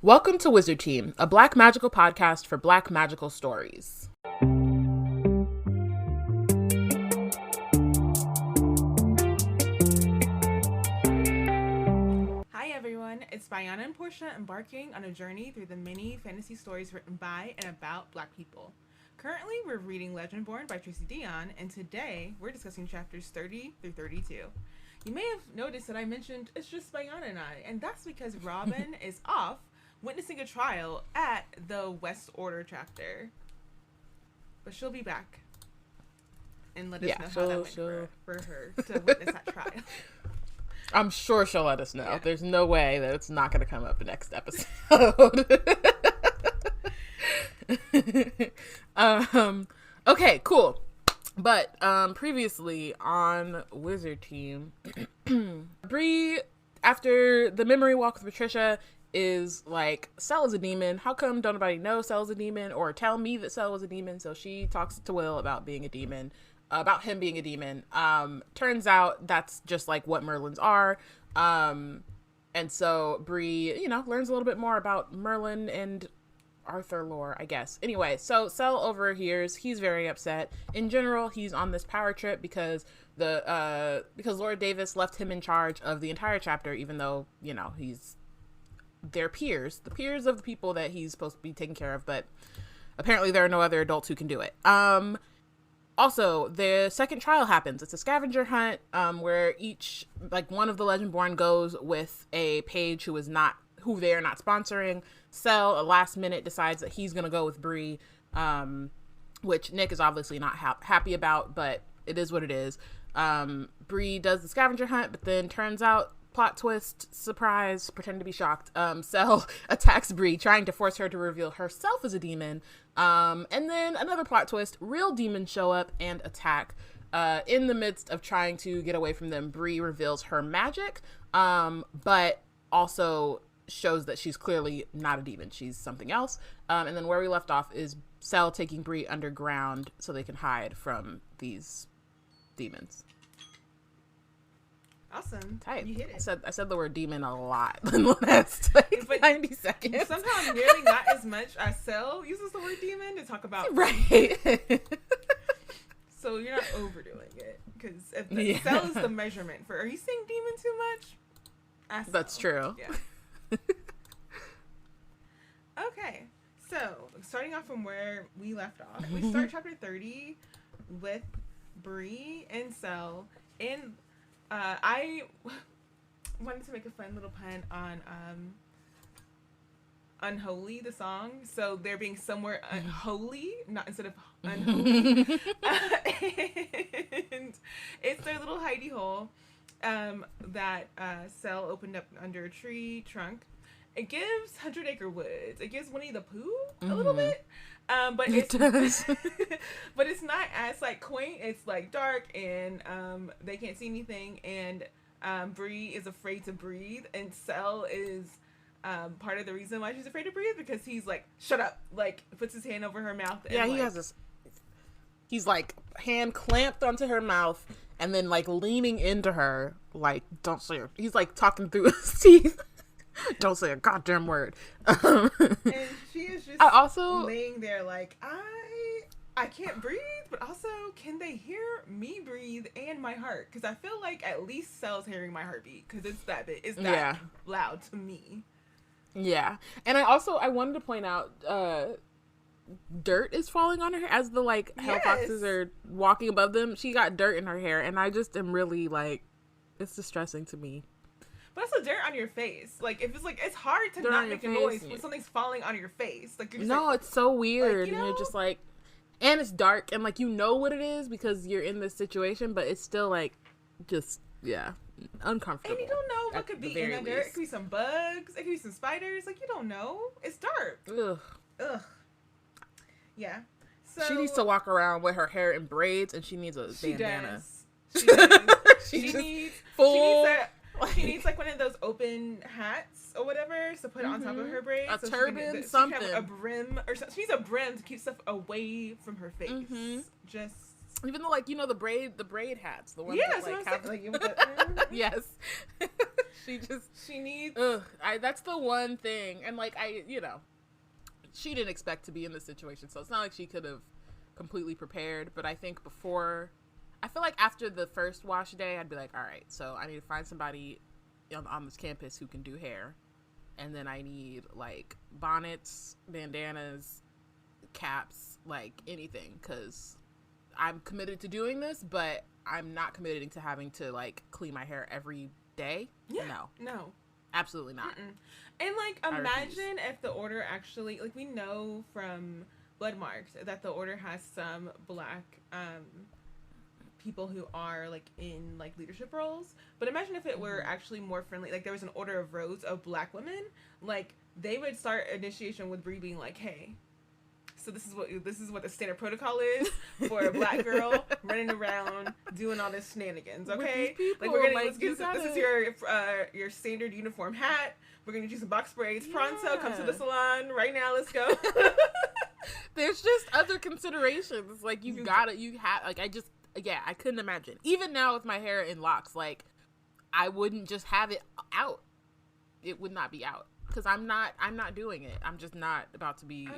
Welcome to Wizard Team, a Black magical podcast for Black magical stories. Hi everyone, it's Bayana and Porshèa embarking on a journey through the many fantasy stories written by and about Black people. Currently, we're reading Legendborn by Tracy Deonn, and today we're discussing chapters 30 through 32. You may have noticed that I mentioned it's just Bayana and I, and that's because Robyn is off witnessing a trial at the West Order chapter. But she'll be back and let us know how that went for her to witness that trial. I'm sure she'll let us know. Yeah. There's no way that it's not going to come up the next episode. Okay, cool. But previously on Wizard Team, Bree, after the memory walk with Patricia, is like, Cell is a demon. How come don't nobody know Cell is a demon or tell me that Cell is a demon? So she talks to Will about being a demon, about him being a demon. Turns out that's just like what Merlins are. And so Bree, learns a little bit more about Merlin and Arthur lore, I guess. Anyway, so Cell overhears. He's very upset. In general, he's on this power trip because because Lord Davis left him in charge of the entire chapter, even though, he's their peers, the peers of the people that he's supposed to be taking care of, but apparently there are no other adults who can do it. Also, the second trial happens. It's a scavenger hunt, where one of the Legendborn goes with a page who they are not sponsoring. Cell, last minute, decides that he's gonna go with Bree, which Nick is obviously not happy about, but it is what it is. Bree does the scavenger hunt, but then turns out, plot twist, surprise, pretend to be shocked, Cell attacks Bree, trying to force her to reveal herself as a demon. And then another plot twist, real demons show up and attack. In the midst of trying to get away from them, Bree reveals her magic, but also shows that she's clearly not a demon. She's something else. And then where we left off is Cell taking Bree underground so they can hide from these demons. Awesome. Tight. You hit it. I said the word demon a lot in the last 90 seconds. Somehow nearly not as much as Cell uses the word demon to talk about. Right. So you're not overdoing it. Because if Cell is the measurement for, are you saying demon too much? That's true. Yeah. Okay. So, starting off from where we left off, we start chapter 30 with Bree and Cell in... I wanted to make a fun little pun on Unholy, the song. So they're being somewhere unholy, not instead of unholy. And it's their little hidey hole that Cell opened up under a tree trunk. It gives 100 Acre Woods. It gives Winnie the Pooh a little bit. But it does. But it's not as quaint. It's dark and they can't see anything, and Bree is afraid to breathe, and Cell is part of the reason why she's afraid to breathe, because he's shut up, puts his hand over her mouth and he has this, he's hand clamped onto her mouth and then leaning into her, don't say it. He's talking through his teeth. Don't say a goddamn word. And she is just laying there I can't breathe, but also, can they hear me breathe and my heart? Because I feel at least Cell's hearing my heartbeat, because it's that big. It's that loud to me. Yeah. And I wanted to point out, dirt is falling on her as the hell foxes are walking above them. She got dirt in her hair, and I just am really it's distressing to me. But also dirt on your face. If it's it's hard to not make a noise when something's falling on your face. It's so weird. And you're just and it's dark and what it is because you're in this situation, but it's still uncomfortable. And you don't know what could be in that dirt. It could be some bugs. It could be some spiders. You don't know. It's dark. Ugh. Yeah. So she needs to walk around with her hair in braids, and she needs a bandana. She does. She needs one of those open hats or whatever to put on top of her braids. A turban, something. She can have a brim or something. She needs a brim to keep stuff away from her face. Just Even the, like, you know, the braid hats, the ones Yeah, that, like, so have, like, you put, yes. she needs. That's the one thing, and like you know, she didn't expect to be in this situation, so it's not like she could have completely prepared. But I think I feel like after the first wash day, I'd be like, all right, so I need to find somebody on this campus who can do hair, and then I need like bonnets, bandanas, caps, like anything, because I'm committed to doing this, but I'm not committed to having to like clean my hair every day. Yeah, no, absolutely not. And like, imagine if the order actually, like, we know from blood marks that the order has some black people who are like in like leadership roles, but imagine if it were actually more friendly, like there was an order of rows of black women, like they would start initiation with Bree being like, hey, so this is what the standard protocol is for a black girl running around doing all this shenanigans. Okay, people, like we're gonna like, this is your standard uniform hat. We're gonna do some box braids. Pronto, come to the salon right now. Let's go. There's just other considerations. Like you have like I couldn't imagine. Even now with my hair in locks, like I wouldn't just have it out. It would not be out because I'm not doing it. I'm just not about to be.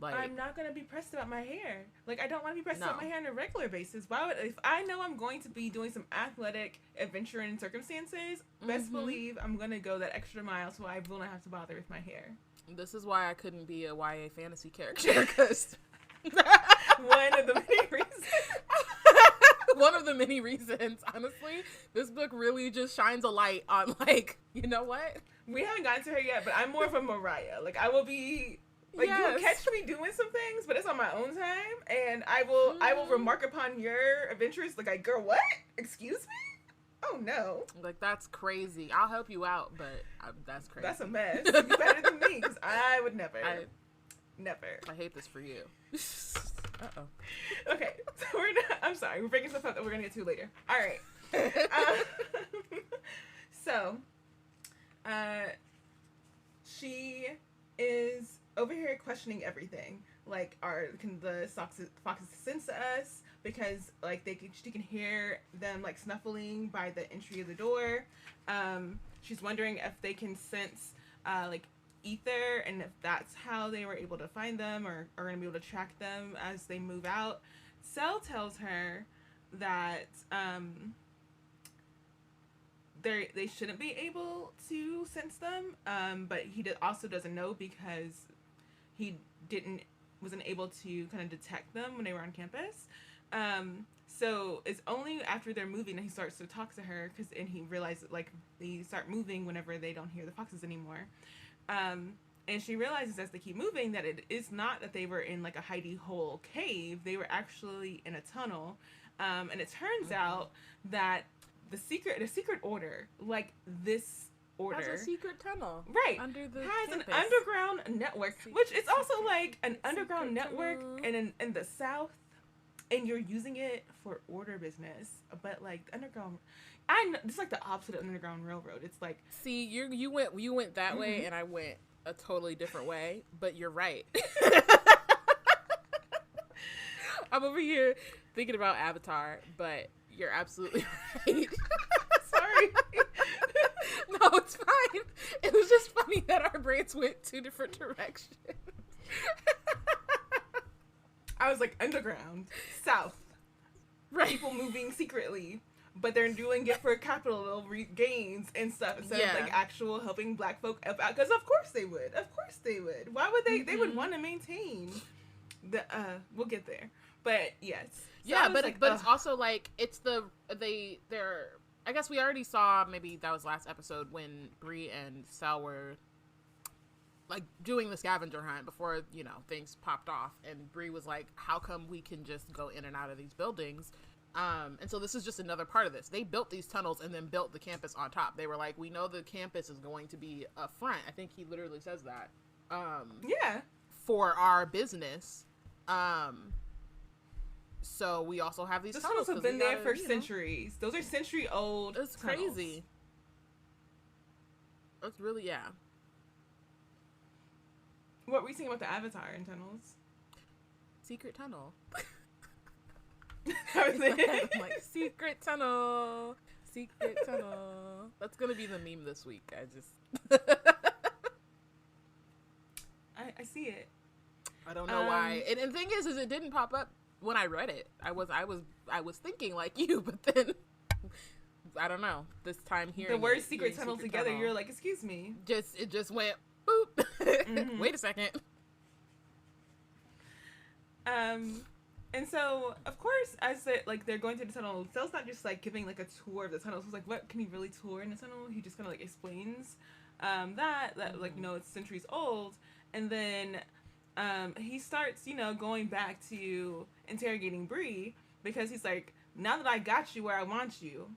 I'm not going to be pressed about my hair. Like, I don't want to be pressed about my hair on a regular basis. If I know I'm going to be doing some athletic adventuring circumstances, best believe I'm going to go that extra mile so I will not have to bother with my hair. This is why I couldn't be a YA fantasy character, because one of the many reasons. One of the many reasons, honestly. This book really just shines a light on, like, you know what? We haven't gotten to her yet, but I'm more of a Mariah. Like, I will be... Like, you will catch me doing some things, but it's on my own time, and I will remark upon your adventures, like, girl, what? Excuse me? Oh, no. Like, that's crazy. I'll help you out, but that's crazy. That's a mess. You're better than me, because I would never. Never. I hate this for you. Uh-oh. Okay, so I'm sorry, we're breaking stuff up that we're going to get to later. All right. She is over here questioning everything, like, can the foxes sense us, because like she can hear them like snuffling by the entry of the door. She's wondering if they can sense like ether, and if that's how they were able to find them or are going to be able to track them as they move out. Cell tells her that they shouldn't be able to sense them, but he also doesn't know because he wasn't able to kind of detect them when they were on campus. So it's only after they're moving that he starts to talk to her, and he realizes, like, they start moving whenever they don't hear the foxes anymore. And she realizes as they keep moving that it is not that they were in like a hidey hole cave. They were actually in a tunnel. And it turns out that the secret order, like this order, has a secret tunnel, right, under the has campus. an underground network, which is also like an underground network in the South, and you're using it for order business. But like the underground, it's like the opposite of Underground Railroad. It's like, see, you went that way, and I went a totally different way. But you're right. I'm over here thinking about Avatar, but you're absolutely right. Sorry. No, it's fine. It was just funny that our brains went two different directions. I was like, underground, South. Right. People moving secretly, but they're doing it for capital gains and stuff instead of like actual helping black folk out. Because of course they would. Of course they would. Why would they? They would want to maintain the. We'll get there. But yes. So but it's also like they're. I guess we already saw, maybe that was last episode, when Bree and Sal were like doing the scavenger hunt before, you know, things popped off, and Bree was like, how come we can just go in and out of these buildings? And so this is just another part of this. They built these tunnels and then built the campus on top. They were like, we know the campus is going to be a front. I think he literally says that. For our business. So we also have these tunnels. Those have been there for centuries. Those are century-old tunnels. It's crazy. It's really, What were you saying about the Avatar in tunnels? Secret tunnel. I'm like, secret tunnel. Secret tunnel. That's gonna be the meme this week. I see it. I don't know why. And the thing is it didn't pop up when I read it. I was thinking like you, but then I don't know. This time here, the word secret tunnel together, you're like, excuse me. It just went boop. Mm-hmm. Wait a second. And so, of course, as they're going through the tunnel, Cell's not just like giving like a tour of the tunnel. So it's like, what can he really tour in the tunnel? He just kind of like explains that like, you know, it's centuries old, and then he starts, you know, going back to interrogating Bree because he's like, now that I got you where I want you,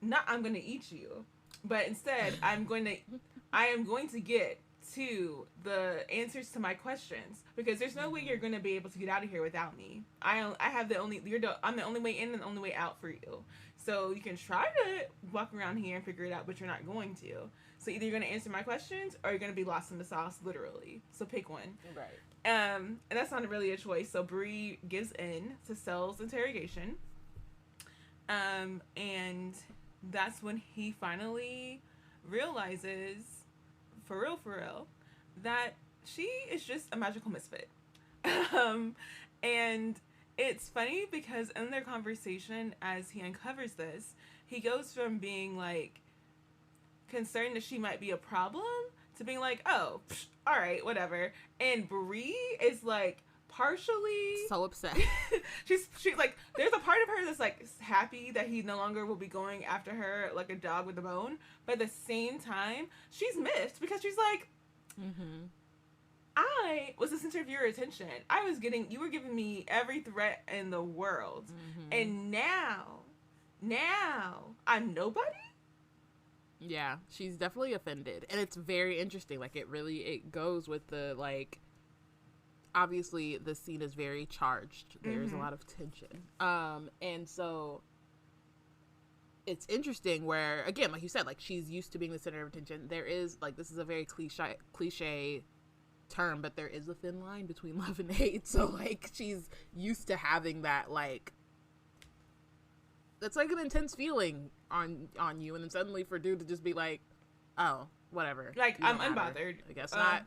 not I'm gonna eat you, but instead I am going to get to the answers to my questions, because there's no way you're going to be able to get out of here without me. I'm the only way in and the only way out for you. So you can try to walk around here and figure it out, but you're not going to. So either you're going to answer my questions or you're going to be lost in the sauce, literally. So pick one. Right. And that's not really a choice. So Bree gives in to Cell's interrogation. And that's when he finally realizes, for real, that she is just a magical misfit. And it's funny because in their conversation, as he uncovers this, he goes from being like concerned that she might be a problem to being like, oh, all right, whatever. And Bree is like partially so upset. she's like, there's a part of her that's like happy that he no longer will be going after her like a dog with a bone, but at the same time she's miffed because she's like, I was the center of your attention. You were giving me every threat in the world, and now I'm nobody. Yeah, she's definitely offended, and it's very interesting. Like, it goes with the, like, obviously the scene is very charged. There's a lot of tension. And so it's interesting where, again, like you said, like, she's used to being the center of attention. There is, like, this is a very cliche term, but there is a thin line between love and hate. So, like, she's used to having that, like, that's like an intense feeling on you, and then suddenly for dude to just be like, oh, whatever, like, I'm unbothered, I guess not.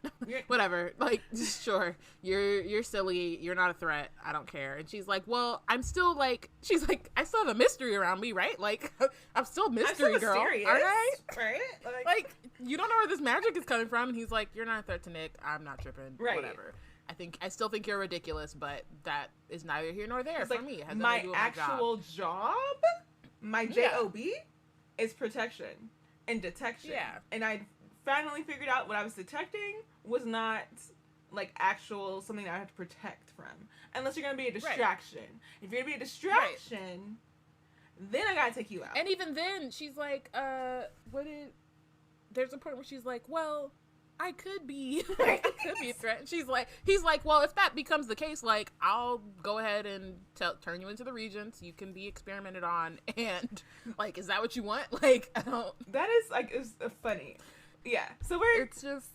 Whatever, like, sure, you're silly, you're not a threat, I don't care. And she's like, well, I'm still like, she's like, I still have a mystery around me, right? Like, I'm still mystery girl, aren't I? Right? Like, you don't know where this magic is coming from. And he's like, you're not a threat to Nick, I'm not tripping, right? Whatever. I still think you're ridiculous, but that is neither here nor there for me. It has my actual job, my job is protection and detection. Yeah. And I finally figured out what I was detecting was not like actual something that I had to protect from. Unless you're going to be a distraction. Right. If you're going to be a distraction, then I got to take you out. And even then, she's like, there's a point where she's like, well, I could be a threat. And he's like, well, if that becomes the case, like, I'll go ahead and turn you into the Regents. You can be experimented on. And, like, is that what you want? Like, I don't. That is, like, it's funny. Yeah. So it's just.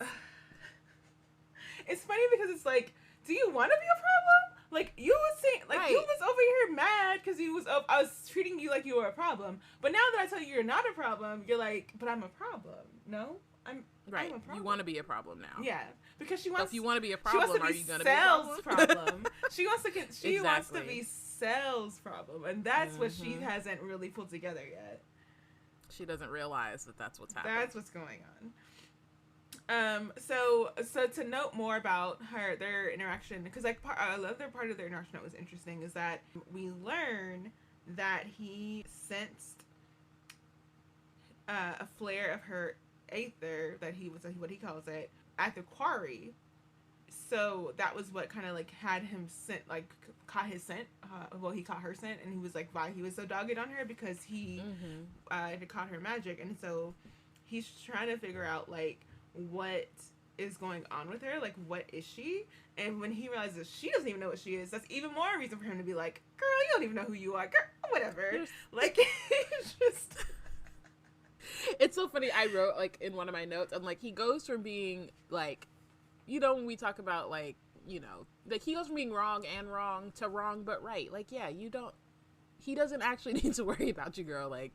It's funny because it's like, do you want to be a problem? Like, you was saying, like, you was over here mad because I was treating you like you were a problem. But now that I tell you you're not a problem, you're like, but I'm a problem. No? Right. You want to be a problem now. Yeah. Because she wants. So if you want to be a problem, are you going to be a problem? She wants to be Cell's problem, and that's what she hasn't really pulled together yet. She doesn't realize that that's what's happening. That's what's going on. So to note more about their interaction, because like another part of their interaction that was interesting is that we learn that he sensed a flare of her aether, that he was, what he calls it, at the quarry. So that was what kind of like had him scent, like caught his scent. He caught her scent, and he was like, why he was so dogged on her, because he had caught her magic. And so he's trying to figure out like what is going on with her, like what is she? And when he realizes she doesn't even know what she is, that's even more reason for him to be like, girl, you don't even know who you are, girl, whatever. Like, it's just. It's so funny. I wrote, like, in one of my notes, I'm like, he goes from being, like, you know, when we talk about, like, like he goes from being wrong and wrong to wrong but right. Like, yeah, he doesn't actually need to worry about you, girl. Like,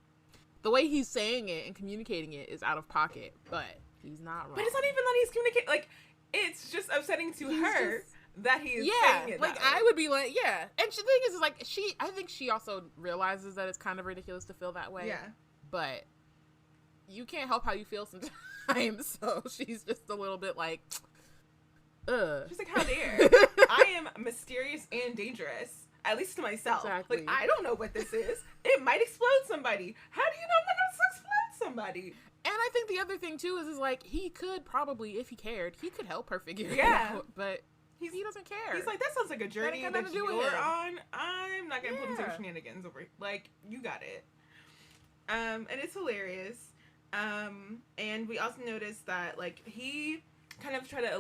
the way he's saying it and communicating it is out of pocket, but he's not wrong. But it's not even that he's communicating, like, it's just upsetting to her that he is saying it. Like, I would be like, yeah. And the thing is like, I think she also realizes that it's kind of ridiculous to feel that way. Yeah. But you can't help how you feel sometimes, so she's just a little bit like, ugh. She's like, how dare. I am mysterious and dangerous. At least to myself. Exactly. Like, I don't know what this is. It might explode somebody. How do you know I'm not going to explode somebody? And I think the other thing, too, is like, he could probably, if he cared, he could help her figure it out. But he doesn't care. He's like, that sounds like a journey that you're on. I'm not going to put into shenanigans over. Like, you got it. And it's hilarious. And we also noticed that, like, he kind of tries to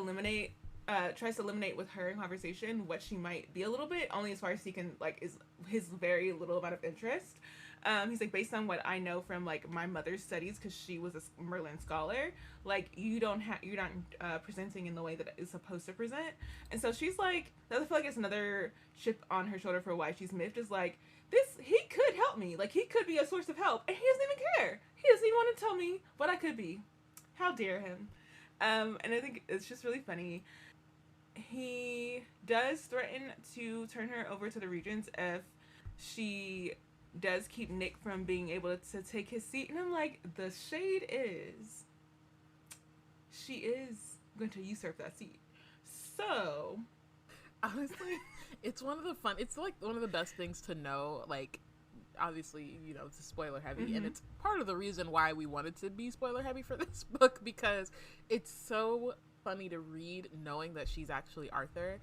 eliminate with her in conversation what she might be a little bit, only as far as he can, like, is his very little amount of interest. He's like, based on what I know from, like, my mother's studies, because she was a Merlin scholar, like, you're not presenting in the way that it's supposed to present. And so she's like, I feel like it's another chip on her shoulder for why she's miffed, is like, he could help me, like, he could be a source of help, and he doesn't even care. He doesn't even want to tell me what I could be. How dare him. And I think it's just really funny. He does threaten to turn her over to the Regents if she does keep Nick from being able to take his seat. And I'm like, the shade is she is going to usurp that seat. So honestly, it's like one of the best things to know. Like, obviously, it's spoiler heavy, and it's part of the reason why we wanted to be spoiler heavy for this book, because it's so funny to read knowing that she's actually Arthur,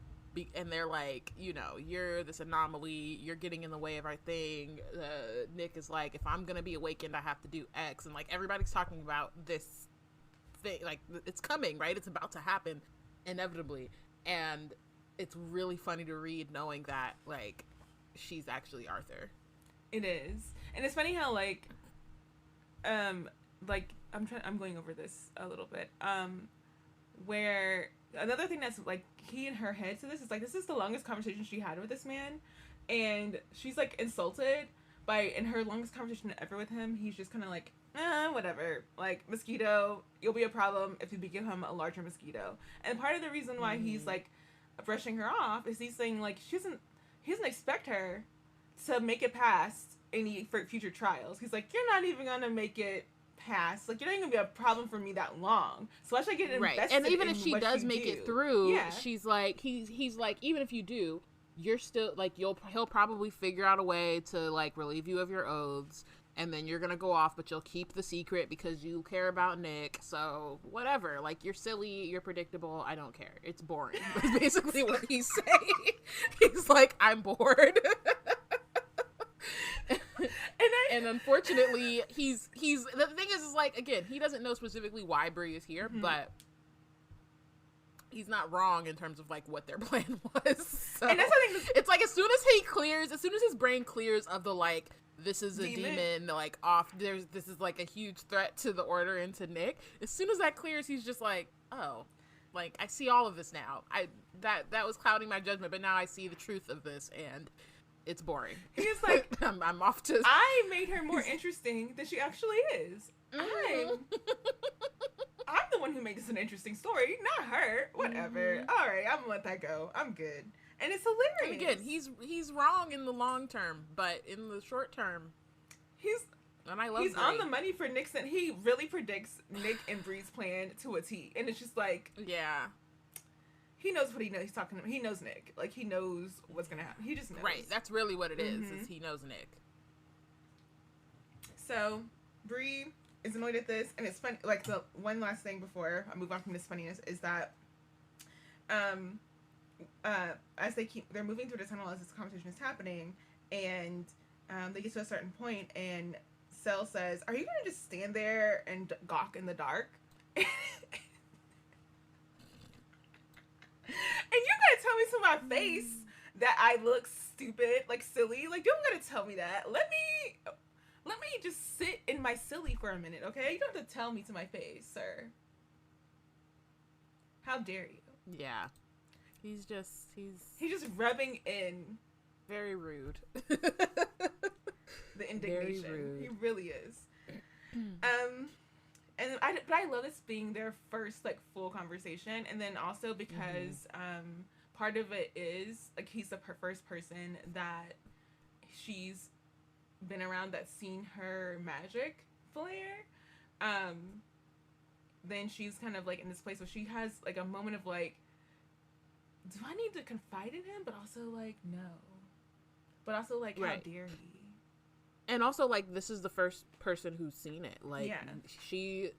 and they're like, you're this anomaly, you're getting in the way of our thing. Nick is like, if I'm gonna be awakened, I have to do X, and like everybody's talking about this thing, like it's coming, right? It's about to happen inevitably, and it's really funny to read knowing that like she's actually Arthur. It is. And it's funny how like I'm going over this a little bit, where another thing that's like key in her head to this is like, this is the longest conversation she had with this man, and she's like insulted by, in her longest conversation ever with him, he's just kind of like, whatever, like, mosquito, you'll be a problem if you become a larger mosquito. And part of the reason why he's like brushing her off is he's saying like he doesn't expect her to make it past any future trials. He's like, you're not even gonna make it past, like, you're not even gonna be a problem for me that long, so I should get invested. And even if she does make it through, she's like, he's like, even if you do, you're still like, he'll probably figure out a way to like relieve you of your oaths, and then you're gonna go off, but you'll keep the secret because you care about Nick, so whatever, like, you're silly, you're predictable, I don't care, it's boring. That's basically what he's saying. He's like, I'm bored. And unfortunately, he's the thing is like, again, he doesn't know specifically why Bree is here, but he's not wrong in terms of like what their plan was. So, and that's the thing. It's like, as soon as his brain clears of the like, this is a demon like off, this is like a huge threat to the order and to Nick, as soon as that clears, he's just like, oh, like, I see all of this now. That was clouding my judgment, but now I see the truth of this, and it's boring. He's like, I'm off to. I made her more interesting than she actually is. I'm the one who made this an interesting story, not her. Whatever. All right, I'm gonna let that go. I'm good. And it's hilarious. And again, he's wrong in the long term, but in the short term, he's on the money for Nixon. He really predicts Nick and Bree's plan to a T, and it's just like, yeah. He knows what he knows. He's talking to him. He knows Nick. Like, he knows what's going to happen. He just knows. Right. That's really what it is he knows Nick. So, Bree is annoyed at this. And it's funny. Like, the one last thing before I move on from this funniness is that as they're moving through the tunnel as this conversation is happening, and they get to a certain point, and Cell says, are you going to just stand there and gawk in the dark? And you gotta tell me to my face that I look stupid, like silly. Like, you don't gotta tell me that. Let me just sit in my silly for a minute, okay? You don't have to tell me to my face, sir. How dare you? Yeah. He's just rubbing in. Very rude. The indignation. Very rude. He really is. But I love this being their first like full conversation, and then also because part of it is like he's the first person that she's been around that's seen her magic flare. Then she's kind of like in this place where she has like a moment of like, do I need to confide in him? But also like, no. But also like, how dare he? And also like, this is the first person who's seen it. Like,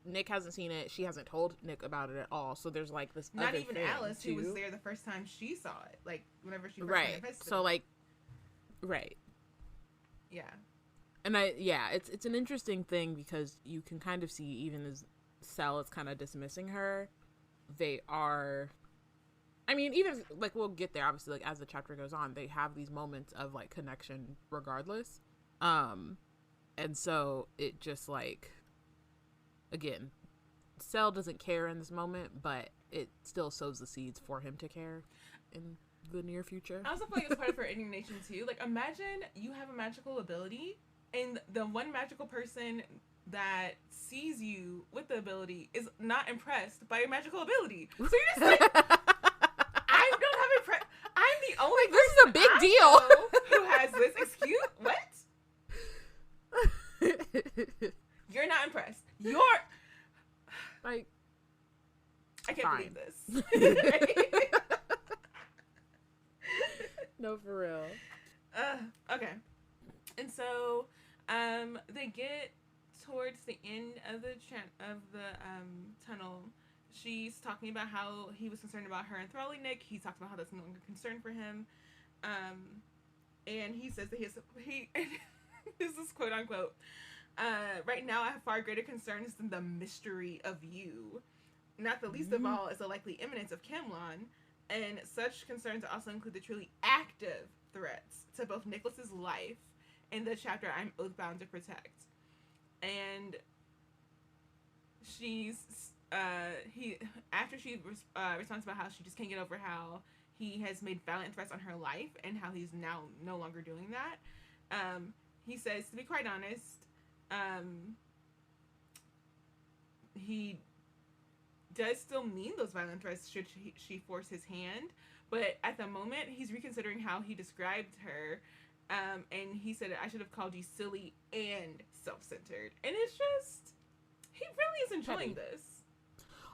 Nick hasn't seen it. She hasn't told Nick about it at all. So there's like this not other even thing Alice, too. who was there the first time she saw it. Like whenever she first manifested. So like, yeah. And it's an interesting thing because you can kind of see, even as Sel is kind of dismissing her, they are, I mean, even like we'll get there obviously, like as the chapter goes on, they have these moments of like connection regardless. And so it just like, again, Sel doesn't care in this moment, but it still sows the seeds for him to care in the near future. I also feel like it's part of her indignation too. Like imagine you have a magical ability and the one magical person that sees you with the ability is not impressed by your magical ability. So you're just like, I don't have I'm the only this is a big deal who has this excuse. What? You're not impressed. You're like, I can't believe this. No, for real. Okay. And so, they get towards the end of the tunnel. She's talking about how he was concerned about her enthralling Nick. He talks about how that's no longer a concern for him. And he says that he this is quote unquote, right now I have far greater concerns than the mystery of you. Not the least of all is the likely imminence of Camlon, and such concerns also include the truly active threats to both Nicholas's life and the chapter I'm oathbound to protect. And after she responds about how she just can't get over how he has made violent threats on her life and how he's now no longer doing that, he says, to be quite honest, he does still mean those violent threats should she force his hand, but at the moment he's reconsidering how he described her, and he said, I should have called you silly and self-centered. And it's just, he really is enjoying this.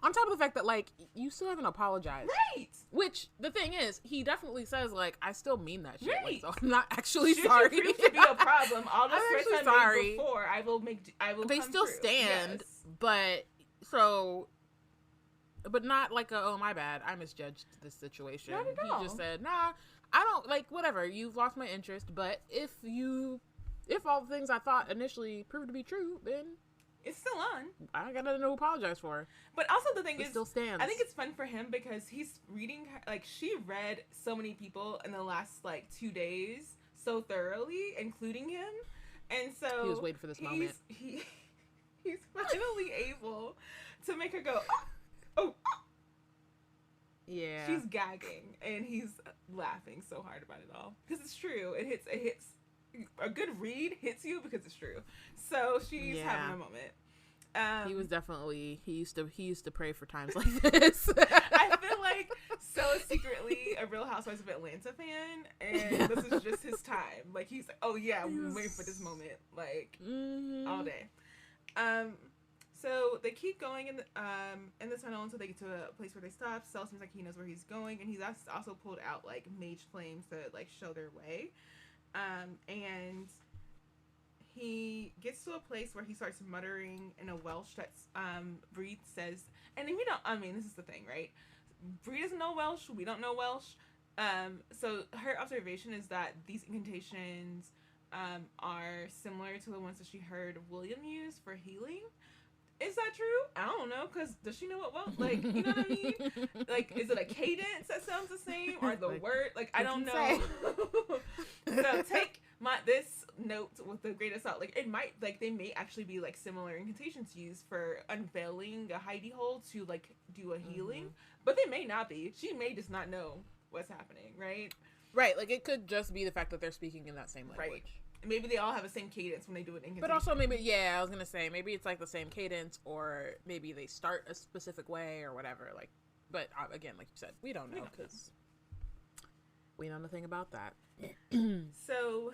On top of the fact that, like, you still haven't apologized. Right! Which, the thing is, he definitely says, like, I still mean that shit. Right. Like, so I'm not actually should sorry. Should prove to be a problem. All the threats I made before, I will They come still through. stand, yes. but not like a, oh, my bad, I misjudged this situation. Not at all. He just said, nah, I don't, like, whatever, you've lost my interest, but if all the things I thought initially proved to be true, then it's still on. I got nothing to apologize for. But also the thing is, still stands. I think it's fun for him because he's reading, like, she read so many people in the last, like, 2 days so thoroughly, including him. And so he was waiting for this moment. He's finally able to make her go, oh. Yeah. She's gagging, and he's laughing so hard about it all. Because it's true. It hits. A good read hits you because it's true. So she's having a moment. He was definitely, he used to pray for times like this. I feel like so secretly a Real Housewives of Atlanta fan, and this is just his time. Like, he's like, oh yeah, we've been waiting for this moment, like, all day. So they keep going in the tunnel until they get to a place where they stop. Sel seems like he knows where he's going, and he's also pulled out, like, mage flames to, like, show their way. And he gets to a place where he starts muttering in a Welsh that Bree says, and we don't, I mean, this is the thing, right? Bree doesn't know Welsh, we don't know Welsh. So her observation is that these incantations are similar to the ones that she heard William use for healing. Is that true? I don't know, because does she know what Welsh, like, you know what I mean? Like, is it a cadence that sounds the same, or the word? Like, I don't know. So take this note with the greatest salt. Like, it might, like, they may actually be, like, similar incantations used for unveiling a hidey hole to, like, do a healing, but they may not be. She may just not know what's happening, right? Right, like it could just be the fact that they're speaking in that same language. Right. Maybe they all have the same cadence when they do it in. But also maybe, yeah, I was gonna say maybe it's like the same cadence, or maybe they start a specific way or whatever. Like, but again, like you said, we don't know because we know nothing about that. So,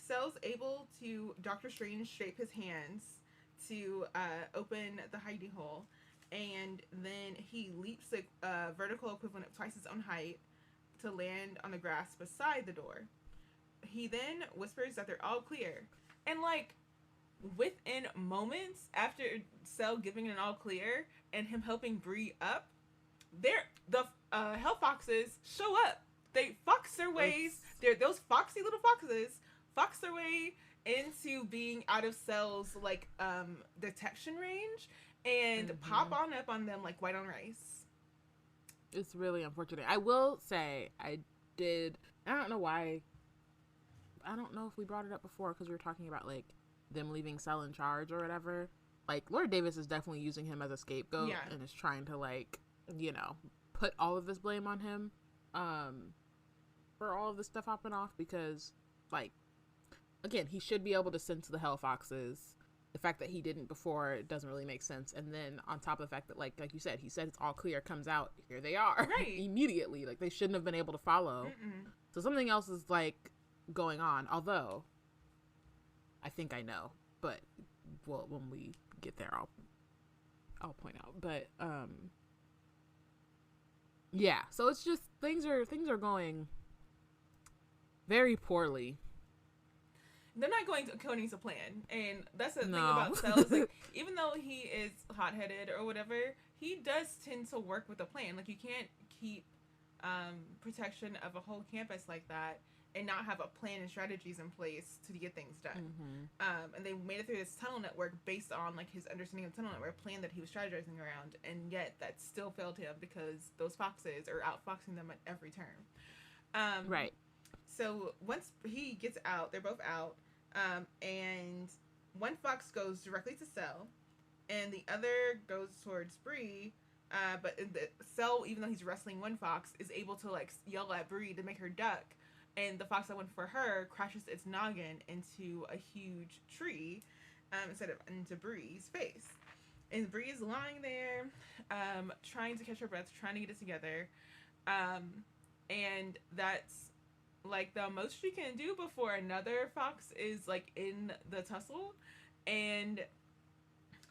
Cell's able to Doctor Strange shape his hands to open the hidey hole, and then he leaps a vertical equivalent of twice his own height to land on the grass beside the door. He then whispers that they're all clear, and like within moments after Cell giving an all clear and him helping Bree up, the Hell Foxes show up. They fox their ways. They're those foxy little foxes fox their way into being out of Cell's like detection range and pop on up on them like white on rice. It's really unfortunate. I will say I don't know why. I don't know if we brought it up before because we were talking about like them leaving Cell in charge or whatever. Like Laura Davis is definitely using him as a scapegoat and is trying to like, you know, put all of this blame on him for all of this stuff hopping off because like, again, he should be able to sense the Hell Foxes. The fact that he didn't before doesn't really make sense. And then on top of the fact that like you said, he said it's all clear, comes out, here they are immediately. Like they shouldn't have been able to follow. So something else is like going on, although I think I know, but well, when we get there I'll point out. But yeah, so it's just things are going very poorly. They're not going according to plan, and that's the thing about Cell is like, even though he is hot-headed or whatever, he does tend to work with a plan. Like you can't keep protection of a whole campus like that and not have a plan and strategies in place to get things done. And they made it through this tunnel network based on like his understanding of tunnel network plan that he was strategizing around, and yet that still failed him because those foxes are outfoxing them at every turn. Right. So once he gets out, they're both out, and one fox goes directly to Cell, and the other goes towards Bree. But the Cell, even though he's wrestling one fox, is able to like yell at Bree to make her duck. And the fox that went for her crashes its noggin into a huge tree instead of into Bree's face. And Bree is lying there, trying to catch her breath, trying to get it together. And that's like the most she can do before another fox is like in the tussle. And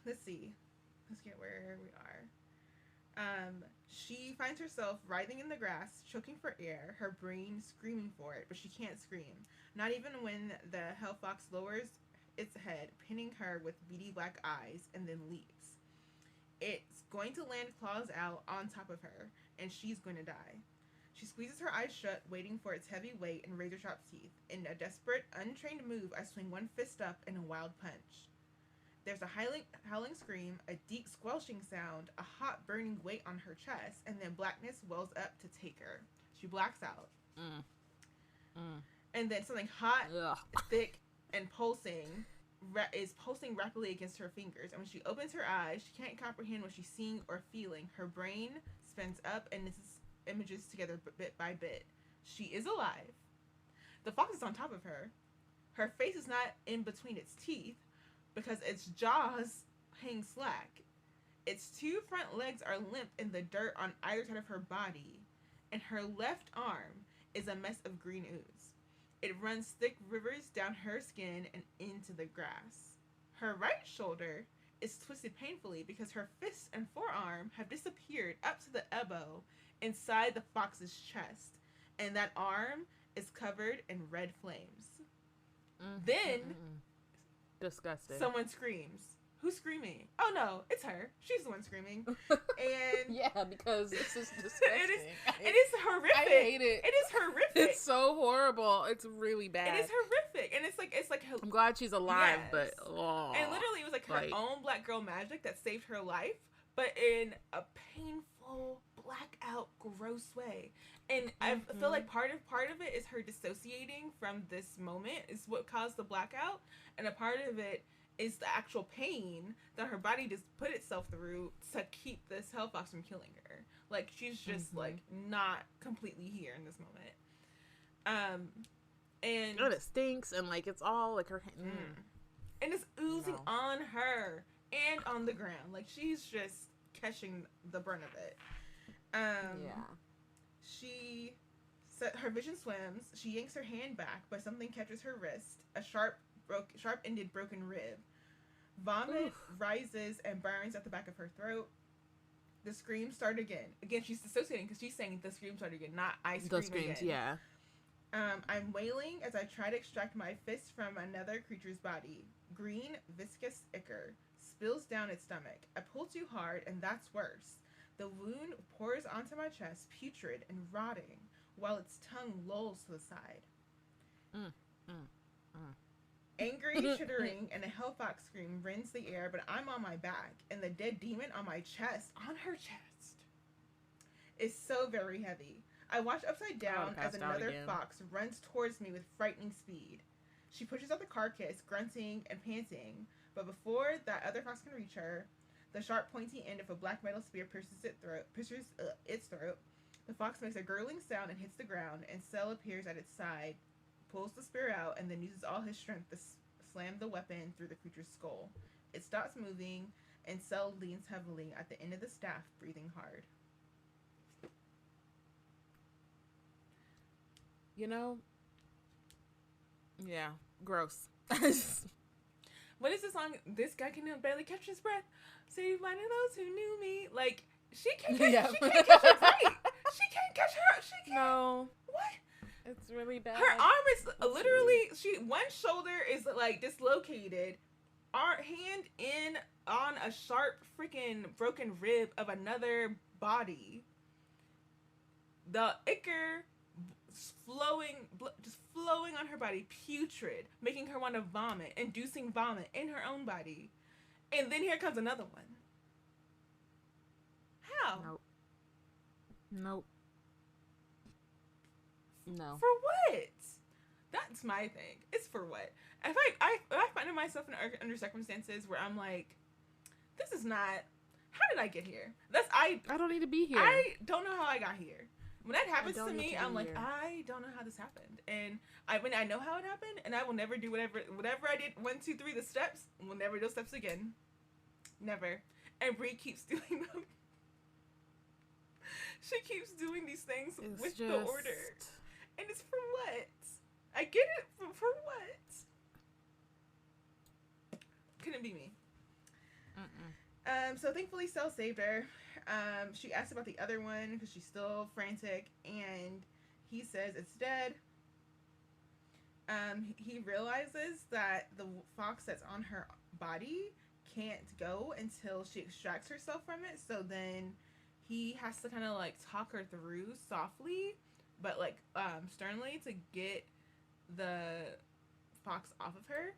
let's see. Let's get where we are. She finds herself writhing in the grass, choking for air, her brain screaming for it, but she can't scream. Not even when the Hell Fox lowers its head, pinning her with beady black eyes, and then leaves. It's going to land claws out on top of her, and she's going to die. She squeezes her eyes shut, waiting for its heavy weight and razor-sharp teeth. In a desperate, untrained move, I swing one fist up in a wild punch. There's a howling scream, a deep squelching sound, a hot burning weight on her chest, and then blackness wells up to take her. She blacks out. And then something hot, thick, and pulsing is pulsing rapidly against her fingers. And when she opens her eyes, she can't comprehend what she's seeing or feeling. Her brain spins up and knits images together bit by bit. She is alive. The fox is on top of her. Her face is not in between its teeth, because its jaws hang slack. Its two front legs are limp in the dirt on either side of her body, and her left arm is a mess of green ooze. It runs thick rivers down her skin and into the grass. Her right shoulder is twisted painfully because her fist and forearm have disappeared up to the elbow inside the fox's chest, and that arm is covered in red flames. Then disgusting. Someone screams. Who's screaming? Oh no, it's her. She's the one screaming. And yeah, because this is disgusting. It is horrific. I hate it. It is horrific. It's so horrible. It's really bad. It is horrific, and it's like. I'm glad she's alive, yes. but and literally, it was like her own black girl magic that saved her life, but in a painful, blackout, gross way. And I feel like part of it is her dissociating from this moment is what caused the blackout, and a part of it is the actual pain that her body just put itself through to keep this Hell Fox from killing her. Like, she's just, like, not completely here in this moment. And it stinks, and, like, it's all, like, her... And it's oozing on her and on the ground. Like, she's just catching the brunt of it. She... her vision swims. She yanks her hand back, but something catches her wrist. A sharp-ended broken rib. Vomit rises and burns at the back of her throat. The screams start again. Again, she's dissociating because she's saying the screams start again, not I scream again. The screams, yeah. I'm wailing as I try to extract my fist from another creature's body. Green, viscous ichor spills down its stomach. I pull too hard, and that's worse. The wound pours onto my chest, putrid and rotting, while its tongue lolls to the side. Angry chittering and a hellfox scream rends the air, but I'm on my back, and the dead demon on my chest, on her chest, is so very heavy. I watch upside down as another fox runs towards me with frightening speed. She pushes out the carcass, grunting and panting, but before that other fox can reach her, the sharp pointy end of a black metal spear pierces its throat. The fox makes a gurgling sound and hits the ground, and Cell appears at its side, pulls the spear out, and then uses all his strength to slam the weapon through the creature's skull. It stops moving, and Cell leans heavily at the end of the staff, breathing hard. You know? Yeah. Gross. What is the song? This guy can barely catch his breath. Save mine and those who knew me. Like, she can't catch, she can't catch her breath. She can't catch her. She can't. No. What? It's really bad. Her arm is literally, one shoulder is, like, dislocated. Hand in on a sharp freaking broken rib of another body. The ichor just flowing on her body, putrid, making her want to vomit, inducing vomit in her own body. And then here comes another one. How? Nope. No. For what? That's my thing. It's for what? If I find myself under circumstances where I'm like, this is not. How did I get here? I don't need to be here. I don't know how I got here. When that happens to me, I'm like, I don't know how this happened. And I know how it happened, and I will never do whatever I did, 1, 2, 3, the steps, will never do those steps again. Never. And Bree keeps doing them. She keeps doing these things with the order. And it's for what? I get it, for what? Couldn't be me. So thankfully Cell saved her. She asked about the other one because she's still frantic, and he says it's dead. He realizes that the fox that's on her body can't go until she extracts herself from it, so then he has to kind of like talk her through softly but like sternly to get the fox off of her.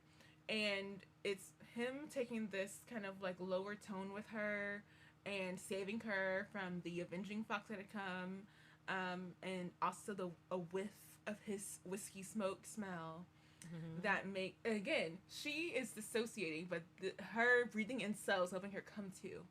And it's him taking this kind of like lower tone with her and saving her from the avenging fox that had come, and also a whiff of his whiskey smoke smell that again, she is dissociating, but her breathing in cells helping her come to.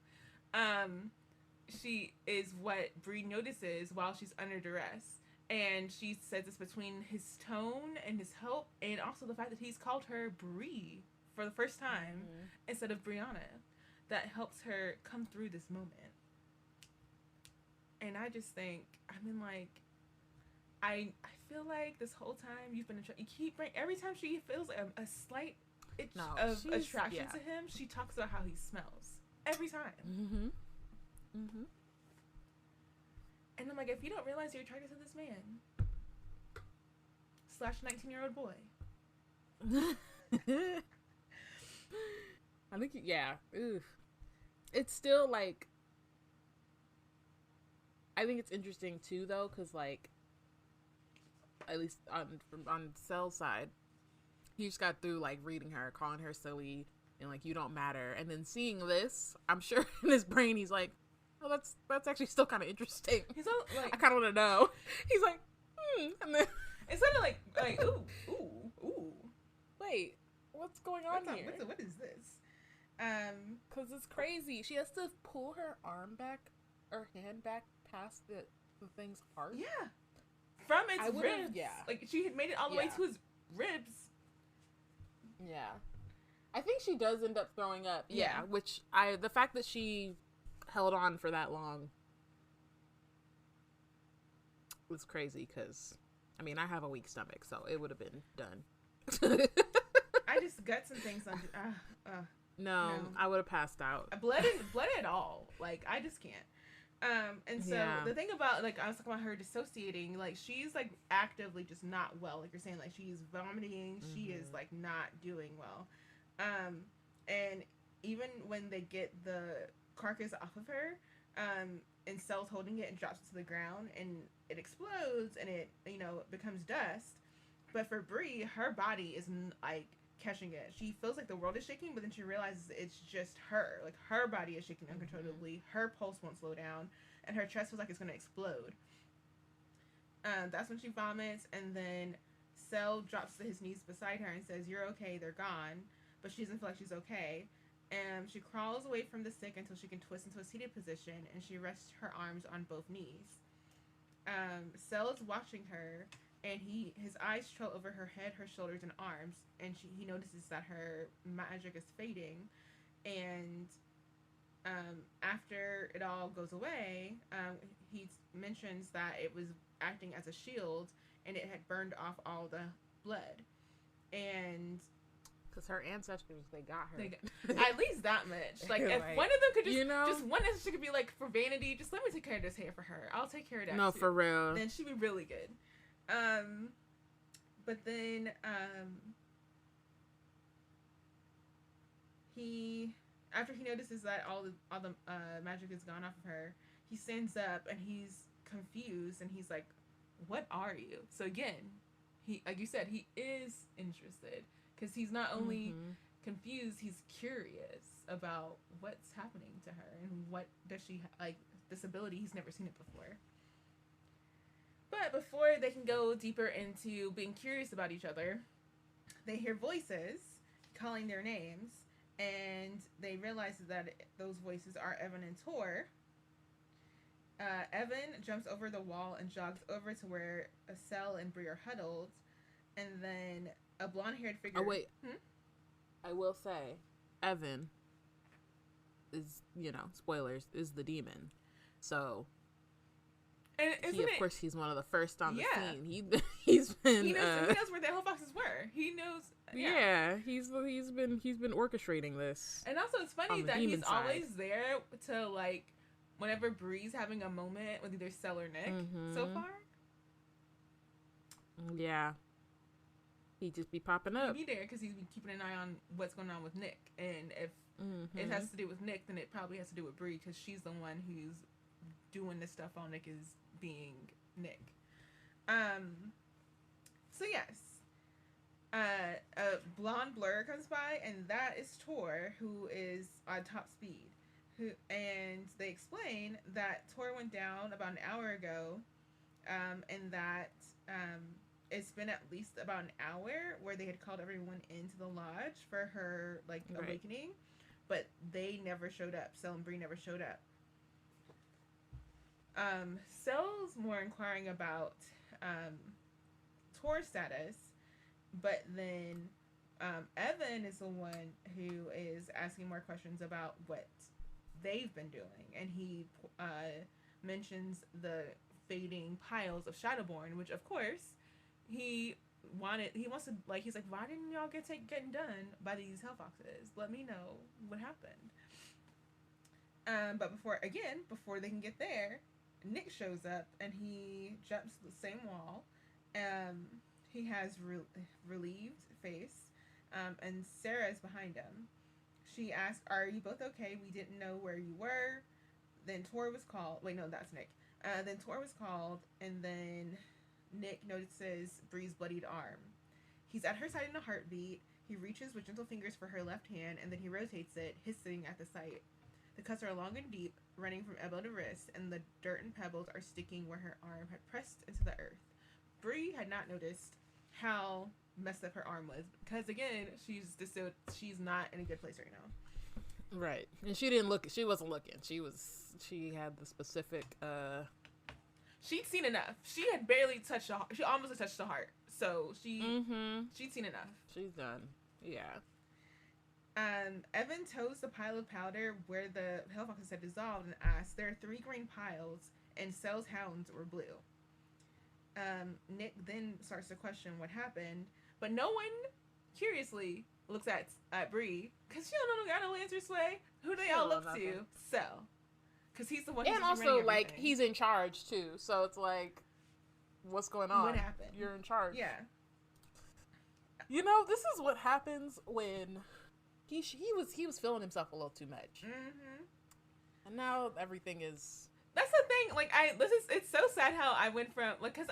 She is what Bree notices while she's under duress, and she says it's between his tone and his help, and also the fact that he's called her Bree for the first time instead of Brianna, that helps her come through this moment. And I just think, I feel like this whole time you've been every time she feels a slight itch of attraction to him, she talks about how he smells every time. And I'm like, if you don't realize you're attracted to this man / 19-year-old boy. I think, oof. It's still like, I think it's interesting too though, because like, at least on Cell's side, he just got through like reading her, calling her silly, and like, you don't matter, and then seeing this, I'm sure in his brain he's like, oh, that's actually still kind of interesting. He's all, like, I kind of want to know. He's like, and then instead of like ooh, wait, what's going on here? What is this? Because it's crazy. She has to pull her arm back, or hand back past the thing's heart? Yeah. From its ribs. Yeah. Like, she had made it all the way to his ribs. Yeah. I think she does end up throwing up. Yeah. Which the fact that she held on for that long was crazy because, I mean, I have a weak stomach, so it would have been done. I just guts and things on. No, I would have passed out. Blood at all. Like, I just can't. And so the thing about, like, I was talking about her dissociating, like, she's, like, actively just not well. Like you're saying, like, she's vomiting. Mm-hmm. She is, like, not doing well. And even when they get the carcass off of her, and Cell's holding it and drops it to the ground, and it explodes, and it, you know, becomes dust. But for Bree, her body is, like, catching it. She feels like the world is shaking, but then she realizes it's just her. Like, her body is shaking uncontrollably. Her pulse won't slow down, and her chest feels like it's going to explode. That's when she vomits, and then Cell drops to his knees beside her and says, "You're okay, they're gone." But she doesn't feel like she's okay. And she crawls away from the stick until she can twist into a seated position, and she rests her arms on both knees. Cell is watching her, and his eyes trail over her head, her shoulders, and arms, and he notices that her magic is fading. And after it all goes away, he mentions that it was acting as a shield, and it had burned off all the blood. And because her ancestors, they got her. At least that much. Like, if one of them could just, just one ancestor could be like, for vanity, just let me take care of this hair for her. I'll take care of that. No, too. for real. Then she'd be really good. But then, after he notices that all the magic is gone off of her, he stands up and he's confused, and he's like, "What are you?" So again, he, like you said, he is interested. Because he's not only confused, he's curious about what's happening to her and what does she like, this ability. He's never seen it before. But before they can go deeper into being curious about each other, they hear voices calling their names, and they realize that those voices are Evan and Tor. Evan jumps over the wall and jogs over to where Cell and Bree are huddled, and then a blonde-haired figure. Oh, wait. I will say, Evan is, spoilers, is the demon. So, and of course, he's one of the first on the scene. He's been. He knows where the Hellfoxes were. He knows. Yeah, he's been orchestrating this. And also, it's funny that he's always there to, like, whenever Bree's having a moment with either Cell or Nick. So far. Yeah. He'd just be popping up. He'd be there because he's been keeping an eye on what's going on with Nick. And if it has to do with Nick, then it probably has to do with Bree, because she's the one who's doing this stuff while Nick is being Nick. So yes. A blonde blur comes by, and that is Tor, who is on top speed. And they explain that Tor went down about an hour ago, and that it's been at least about an hour where they had called everyone into the lodge for her, like, awakening, but they never showed up. Cell and Bree never showed up. Cell's more inquiring about Tor's status, but then Evan is the one who is asking more questions about what they've been doing, and he mentions the fading piles of Shadowborn, which of course he wants to, like, he's like, why didn't y'all getting done by these Hellfoxes? Let me know what happened. But before they can get there, Nick shows up, and he jumps the same wall. He has relieved face, and Sarah is behind him. She asks, "Are you both okay? We didn't know where you were." Then Tor was called. Wait, no, that's Nick. Then Tor was called, and then Nick notices Bree's bloodied arm. He's at her side in a heartbeat. He reaches with gentle fingers for her left hand, and then he rotates it, hissing at the sight. The cuts are long and deep, running from elbow to wrist, and the dirt and pebbles are sticking where her arm had pressed into the earth. Bree had not noticed how messed up her arm was, because again, she's not in a good place right now. Right. And she wasn't looking. She had the specific she'd seen enough. She had barely touched she almost touched the heart. So she'd seen enough. She's done. Yeah. Evan toes the pile of powder where the hellfoxes had dissolved and asks, there are 3 green piles, and Cell's hounds were blue. Nick then starts to question what happened, but no one, curiously, looks at Bree, because she don't got no answer, Sway. Who they all look to? Cell. Because he's the one who's and also, like, he's in charge, too, so it's like, what's going on? What happened? You're in charge. Yeah. You know, this is what happens when he was feeling himself a little too much. Mm-hmm. And now everything is... That's the thing, like, it's so sad how I went from, like, because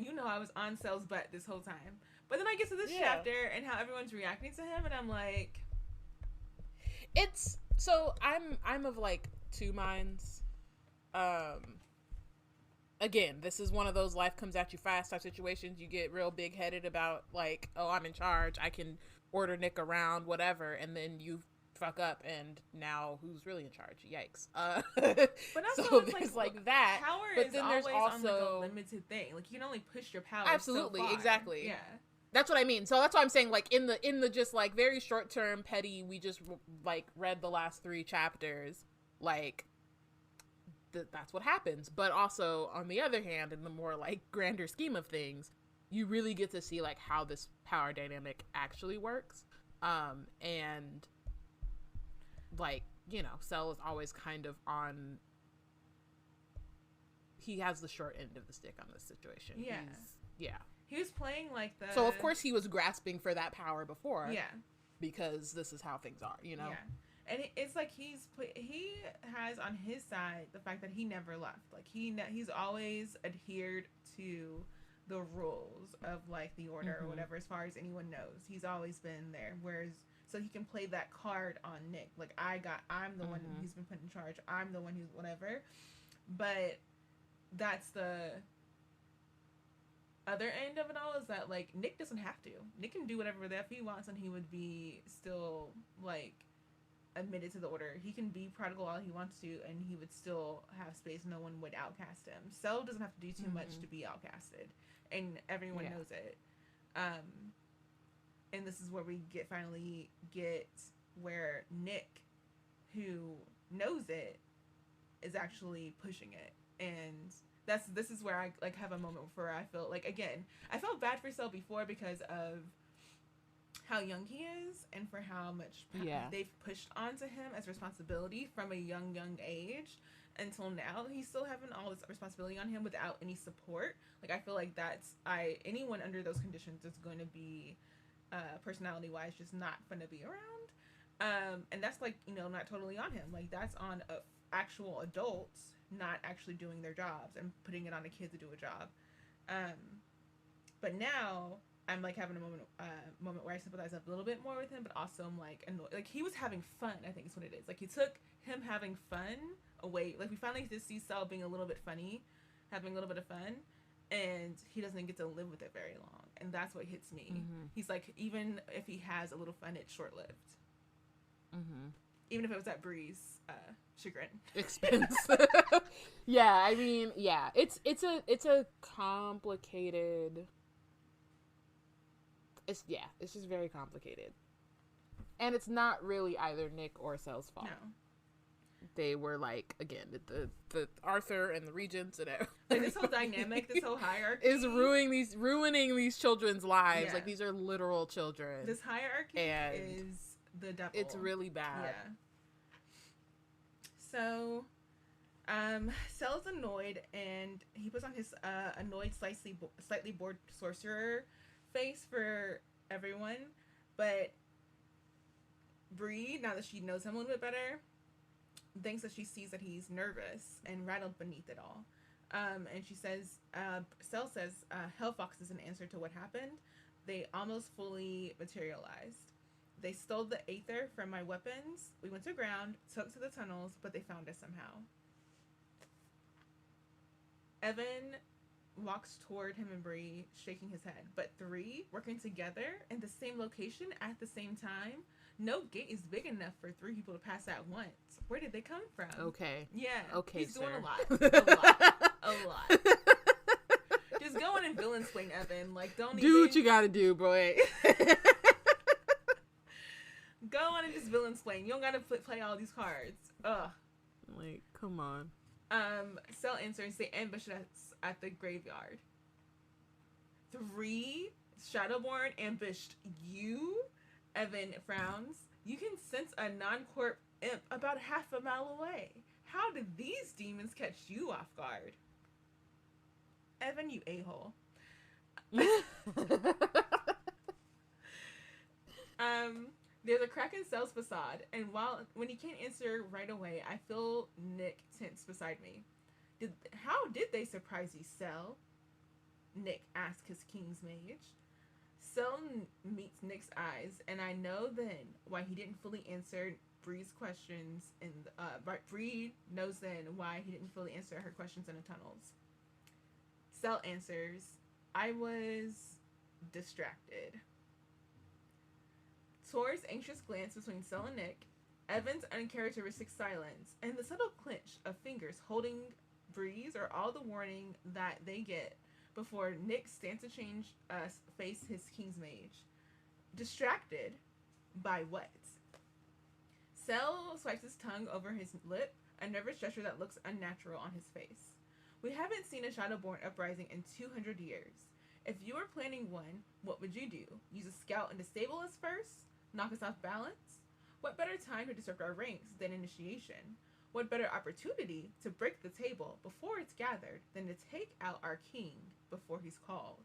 you know I was on Cell's butt this whole time. But then I get to this chapter and how everyone's reacting to him, and I'm like... It's... So, I'm of, like, 2 minds. Again, this is one of those life comes at you fast type situations. You get real big-headed about, like, oh, I'm in charge. I can order Nick around, whatever. And then you fuck up, and now who's really in charge? Yikes. But also, so it's there's like that. Power but is then always there's also on, like, a limited thing. Like, you can only push your power absolutely, so far. exactly. Yeah. That's what I mean. So that's why I'm saying, like, in the just, like, very short-term, petty, we just, like, read the last 3 chapters, like... that's what happens. But also, on the other hand, in the more, like, grander scheme of things, you really get to see, like, how this power dynamic actually works. And, like, you know, Cell is always kind of on... He has the short end of the stick on this situation. Yeah. He was playing, like, the... So, of course, he was grasping for that power before. Yeah. Because this is how things are, you know? Yeah. And it's like he has on his side the fact that he never left. Like, he's always adhered to the rules of, like, the order or whatever, as far as anyone knows. He's always been there. Whereas, so he can play that card on Nick. Like, I'm the one who's been put in charge. I'm the one who's whatever. But that's the other end of it all, is that, like, Nick doesn't have to. Nick can do whatever the F he wants, and he would be still, like, admitted to the order. He can be prodigal all he wants to, and he would still have space. No one would outcast him. Cell doesn't have to do too much to be outcasted, and everyone knows it. And this is where we finally get where Nick, who knows it, is actually pushing it. And this is where I, like, have a moment where I feel like, again, I felt bad for Cell before because of how young he is and for how much they've pushed onto him as responsibility from a young age until now. He's still having all this responsibility on him without any support. Like, I feel like anyone under those conditions is going to be personality wise just not going to be around. And that's, like, you know, not totally on him. Like, that's on actual adults not actually doing their jobs and putting it on a kid to do a job. But now I'm, like, having a moment where I sympathize a little bit more with him, but also I'm, like, annoyed. Like, he was having fun, I think is what it is. Like, he took him having fun away. Like, we finally just see Cell being a little bit funny, having a little bit of fun, and he doesn't get to live with it very long. And that's what hits me. He's like, even if he has a little fun, it's short-lived. Even if it was at Bree's chagrin. Expense. Yeah, I mean, yeah. It's a complicated... It's just very complicated. And it's not really either Nick or Cell's fault. No. They were, like, again, the Arthur and the Regents and everything. Like, this whole dynamic, this whole hierarchy is ruining these children's lives. Yeah. Like, these are literal children. This hierarchy is the devil. It's really bad. Yeah. So, Cell's annoyed, and he puts on his annoyed, slightly bored sorcerer face for everyone, but Bree, now that she knows him a little bit better, thinks that she sees that he's nervous and rattled beneath it all. And she says, Cell says, Hellfox is an answer to what happened. They almost fully materialized. They stole the aether from my weapons. We went to ground, took to the tunnels, but they found us somehow. Evan walks toward him and Bree, shaking his head. But 3 working together in the same location at the same time? No gate is big enough for 3 people to pass at once. Where did they come from? Okay. Yeah. Okay, he's sir. doing a lot. A lot. Evan. Like, don't do what you gotta do, boy. Go on and just villain explain. You don't gotta play all these cards. Ugh. Like, come on. Cell answers, they ambushed us at the graveyard. 3, Shadowborn ambushed you. Evan frowns. You can sense a non-corp imp about half a mile away. How did these demons catch you off guard? Evan, you a-hole. There's a crack in Cell's facade, and when he can't answer right away, I feel Nick tense beside me. How did they surprise you, Cell? Nick asks his King's Mage. Cell meets Nick's eyes, and I know then why he didn't fully answer Bree's questions, and Bree knows then why he didn't fully answer her questions in the tunnels. Cell answers, I was distracted. Tor's anxious glance between Cell and Nick, Evan's uncharacteristic silence, and the subtle clench of fingers holding Bree's are all the warning that they get before Nick stands to face his King's Mage. Distracted by what? Cell swipes his tongue over his lip, a nervous gesture that looks unnatural on his face. We haven't seen a Shadowborn uprising in 200 years. If you were planning one, what would you do? Use a scout and disable us first? Knock us off balance? What better time to disrupt our ranks than initiation? What better opportunity to break the table before it's gathered than to take out our king before he's called?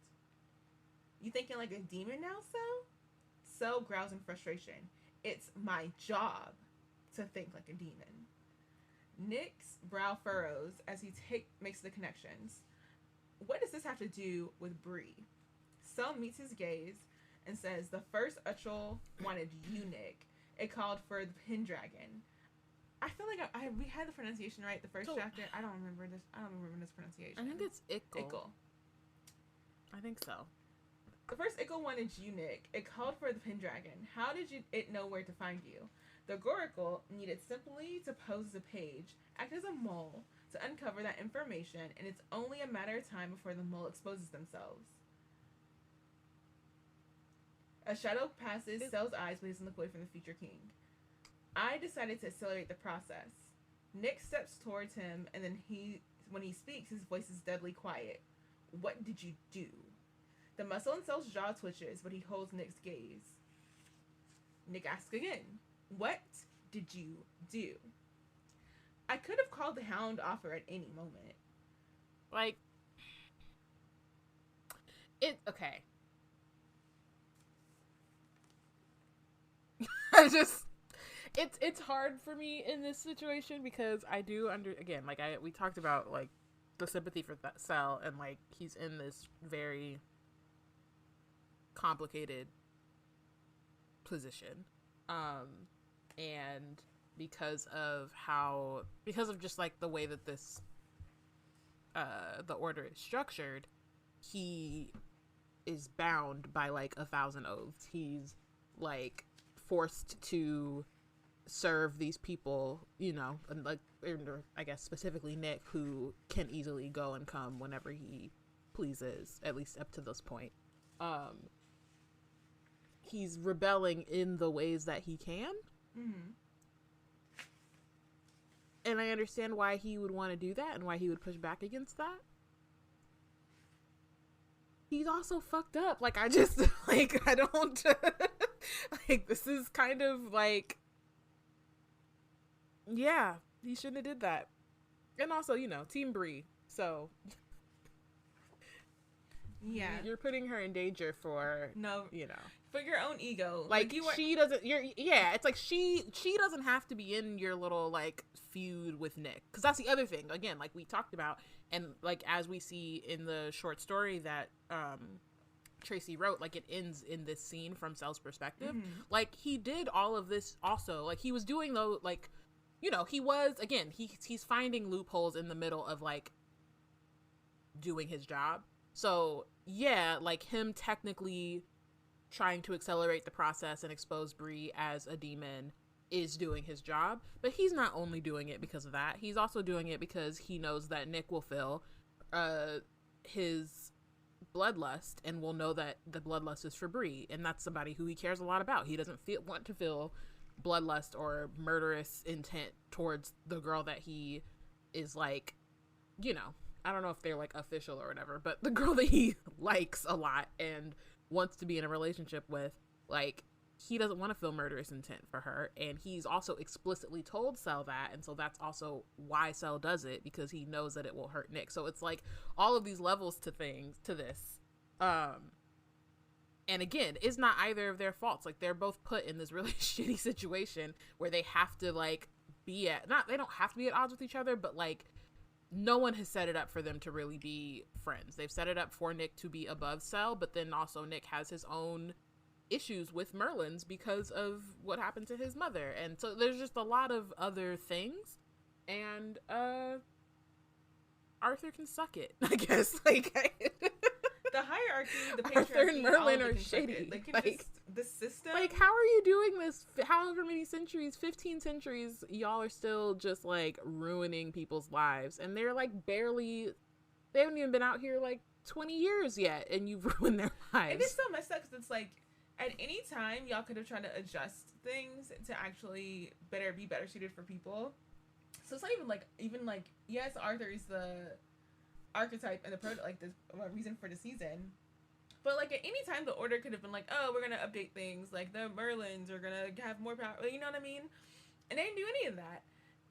You thinking like a demon now, Cell? Cell growls in frustration. It's my job to think like a demon. Nick's brow furrows as he makes the connections. What does this have to do with Bree? Cell meets his gaze and says, the first Utchel wanted you, Nick. It called for the Pendragon. I feel like we had the pronunciation right the first chapter. I don't remember this pronunciation. I think it's Ickle. Ickle. I think so. The first Ickle wanted you, Nick. It called for the Pendragon. How did it know where to find you? The Goracle needed simply to pose as a page, act as a mole, to uncover that information, and it's only a matter of time before the mole exposes themselves. A shadow passes Cell's eyes, but he doesn't look away from the future king. I decided to accelerate the process. Nick steps towards him, and then when he speaks, his voice is deadly quiet. What did you do? The muscle in Cell's jaw twitches, but he holds Nick's gaze. Nick asks again, what did you do? I could have called the Hound off her at any moment. Like, okay. It's hard for me in this situation because I do we talked about like the sympathy for that Cell, and like he's in this very complicated position, and because of just like the way that this the order is structured, he is bound by like 1,000 oaths. He's like forced to serve these people, you know, and like, I guess specifically Nick, who can easily go and come whenever he pleases, at least up to this point. He's rebelling in the ways that he can. Mm-hmm. And I understand why he would want to do that and why he would push back against that. He's also fucked up. Like, I just, like, I don't, like, this is kind of, like, yeah, he shouldn't have did that. And also, you know, Team Bree, so. Yeah. You're putting her in danger for, no, you know. For your own ego. Like she doesn't, it's like she doesn't have to be in your little, like, feud with Nick. Because that's the other thing, again, like we talked about, and, like, as we see in the short story that Tracy wrote, like, it ends in this scene from Cell's perspective. Mm-hmm. Like, he did all of this also. Like, he was doing, though, like, you know, he was, again, he's finding loopholes in the middle of, like, doing his job. So, yeah, like, him technically trying to accelerate the process and expose Bree as a demon is doing his job, but he's not only doing it because of that. He's also doing it because he knows that Nick will fill his bloodlust and will know that the bloodlust is for Bree, and that's somebody who he cares a lot about. He doesn't want to feel bloodlust or murderous intent towards the girl that he is like, you know, I don't know if they're like official or whatever, but the girl that he likes a lot and wants to be in a relationship with, like, he doesn't want to feel murderous intent for her. And he's also explicitly told Cell that. And so that's also why Cell does it, because he knows that it will hurt Nick. So it's like all of these levels to this. And again, it's not either of their faults. Like, they're both put in this really shitty situation where they have to like be they don't have to be at odds with each other, but like, no one has set it up for them to really be friends. They've set it up for Nick to be above Cell, but then also Nick has his own issues with Merlin's because of what happened to his mother. And so there's just a lot of other things. And Arthur can suck it, I guess. Like, the hierarchy, the patriarchy, Arthur and Merlin are shady. Like just, the system. Like, how are you doing this? However many centuries, 15 centuries, y'all are still just like ruining people's lives. And they're like they haven't even been out here like 20 years yet, and you've ruined their lives. And it's so messed up because it's like, at any time, y'all could have tried to adjust things to actually be better suited for people. So it's not even like, yes, Arthur is the archetype and the reason for the season. But like at any time, the Order could have been like, oh, we're gonna update things. Like the Merlins are gonna have more power. You know what I mean? And they didn't do any of that.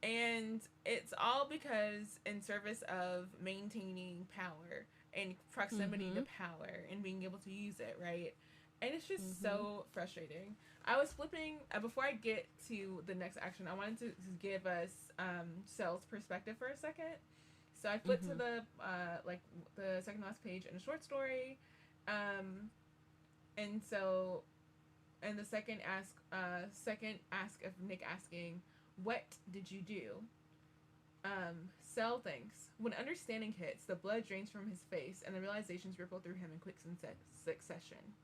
And it's all because in service of maintaining power and proximity to power and being able to use it, right? And it's just so frustrating. I was flipping, before I get to the next action, I wanted to give us Cell's perspective for a second. So I flipped to the second last page in a short story. And the second ask of Nick asking, what did you do? Cell thinks, when understanding hits, the blood drains from his face and the realizations ripple through him in quick succession.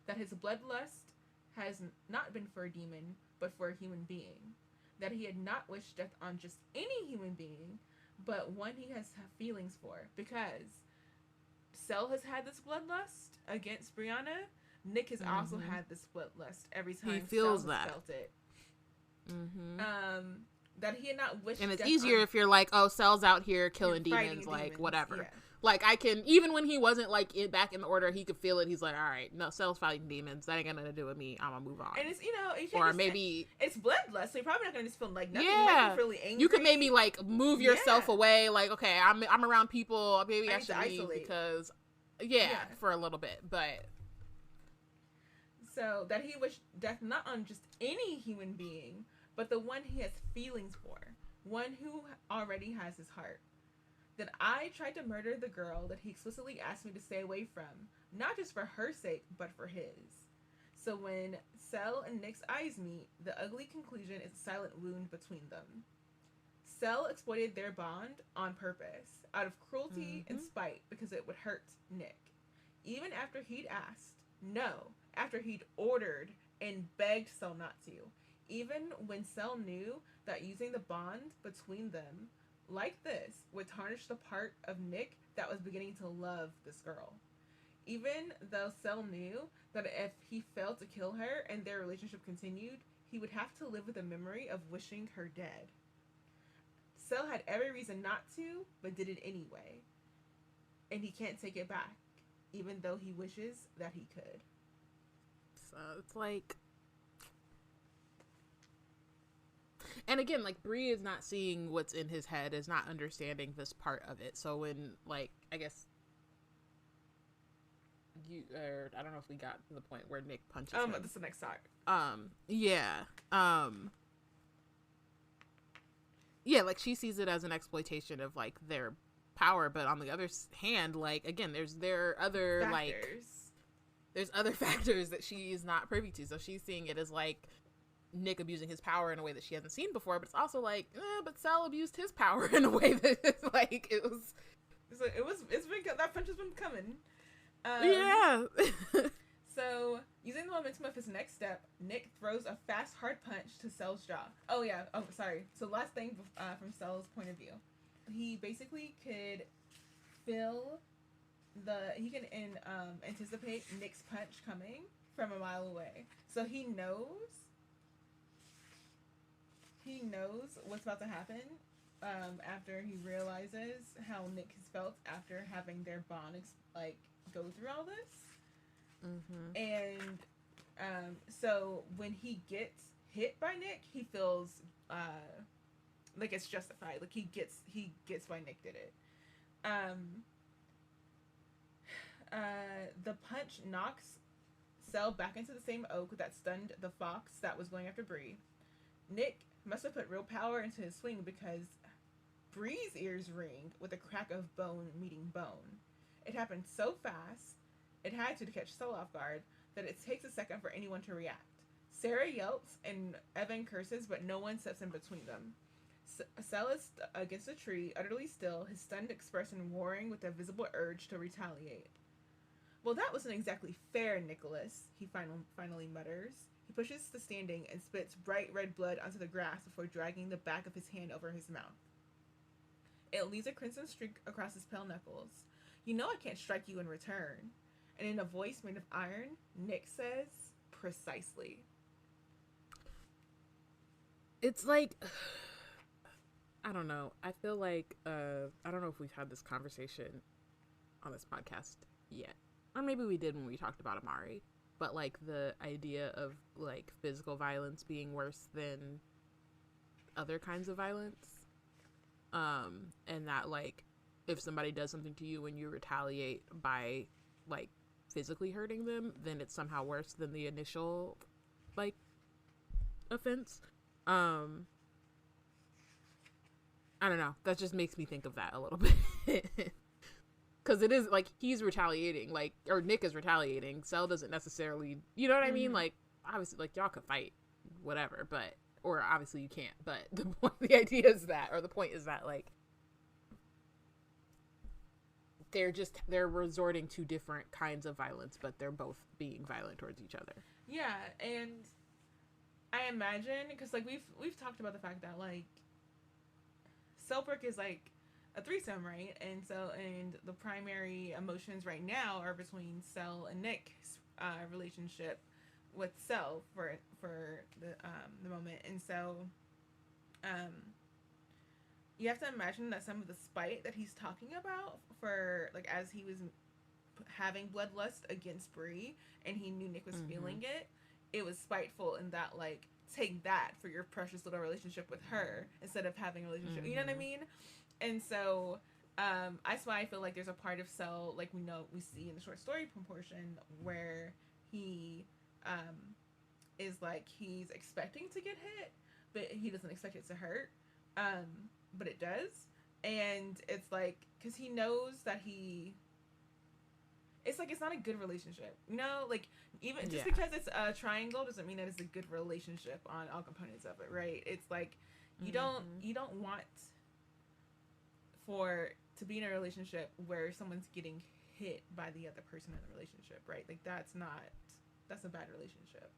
That his bloodlust has not been for a demon, but for a human being. That he had not wished death on just any human being, but one he has feelings for. Because Cell has had this bloodlust against Brianna, Nick has also had this bloodlust every time he feels Cell has felt it. That he had not wished. And it's easier if you're like, oh, Cell's out here killing demons, like whatever. Yeah. Like, I can, even when he wasn't like back in the Order, he could feel it. He's like, all right, no, Cell's fighting demons. That ain't got nothing to do with me. I'm gonna move on. And it's, or maybe it's bloodlust, so you're probably not gonna just feel like nothing. Yeah, you really angry. You could maybe like move yourself away. Like, okay, I'm around people. Maybe I should leave because for a little bit. But so that he wished death not on just any human being, but the one he has feelings for, one who already has his heart. That I tried to murder the girl that he explicitly asked me to stay away from, not just for her sake, but for his. So when Cell and Nick's eyes meet, the ugly conclusion is a silent wound between them. Cell exploited their bond on purpose, out of cruelty and spite, because it would hurt Nick. Even after he'd asked, no, after he'd ordered and begged Cell not to. Even when Cell knew that using the bond between them like this would tarnish the part of Nick that was beginning to love this girl. Even though Cell knew that if he failed to kill her and their relationship continued, he would have to live with the memory of wishing her dead. Cell had every reason not to, but did it anyway. And he can't take it back, even though he wishes that he could. So it's like... And again, like, Bree is not seeing what's in his head, is not understanding this part of it. So when, like, I guess I don't know if we got to the point where Nick punches him. This is the next part. Yeah, like, she sees it as an exploitation of, like, their power, but on the other hand, like, again, there are other factors. Like, there's other factors that she's not privy to. So she's seeing it as, like, Nick abusing his power in a way that she hasn't seen before, but it's also like, but Cell abused his power in a way that it's like, that punch has been coming. Yeah. So, using the momentum of his next step, Nick throws a fast, hard punch to Cell's jaw. Oh, sorry. So, last thing from Cell's point of view. He basically could feel he can anticipate Nick's punch coming from a mile away. So he knows what's about to happen after he realizes how Nick has felt after having their bond go through all this. And so when he gets hit by Nick, he feels like it's justified. Like he gets why Nick did it. The punch knocks Cell back into the same oak that stunned the fox that was going after Bree. Nick must have put real power into his swing because Bree's ears ring with a crack of bone meeting bone. It happened so fast, it had to catch Cell off guard, that it takes a second for anyone to react. Sarah yelps and Evan curses, but no one steps in between them. Cell is against a tree, utterly still, his stunned expression warring with a visible urge to retaliate. Well, that wasn't exactly fair, Nicholas, he finally mutters. He pushes the standing and spits bright red blood onto the grass before dragging the back of his hand over his mouth. It leaves a crimson streak across his pale knuckles. You know I can't strike you in return. And in a voice made of iron, Nick says, precisely. It's like, I don't know. I feel like, I don't know if we've had this conversation on this podcast yet. Or maybe we did when we talked about Amari. But, like, the idea of, like, physical violence being worse than other kinds of violence. And that, like, if somebody does something to you and you retaliate by, like, physically hurting them, then it's somehow worse than the initial, like, offense. I don't know. That just makes me think of that a little bit. Because it is, like, he's retaliating, like, or Nick is retaliating. Cell doesn't necessarily, you know what I mean? Like, obviously, like, y'all could fight, whatever, but, or obviously you can't, but the idea is that, or the point is that, like, they're resorting to different kinds of violence, but they're both being violent towards each other. Yeah, and I imagine, because, like, we've talked about the fact that, like, Cellbrook is, like, a threesome, right? And the primary emotions right now are between Cell and Nick's relationship with Cell for the moment. And so you have to imagine that some of the spite that he's talking about for, like, as he was having bloodlust against Bree and he knew Nick was feeling it, it was spiteful in that, like, take that for your precious little relationship with her instead of having a relationship. You know what I mean? And so that's why I feel like there's a part of Cell, like we see in the short story portion, where he is like, he's expecting to get hit, but he doesn't expect it to hurt. But it does. And it's like, because he knows that it's like, it's not a good relationship, you know? Like, even just because it's a triangle doesn't mean that it's a good relationship on all components of it, right? It's like, you don't want to be in a relationship where someone's getting hit by the other person in the relationship, right? Like, that's a bad relationship,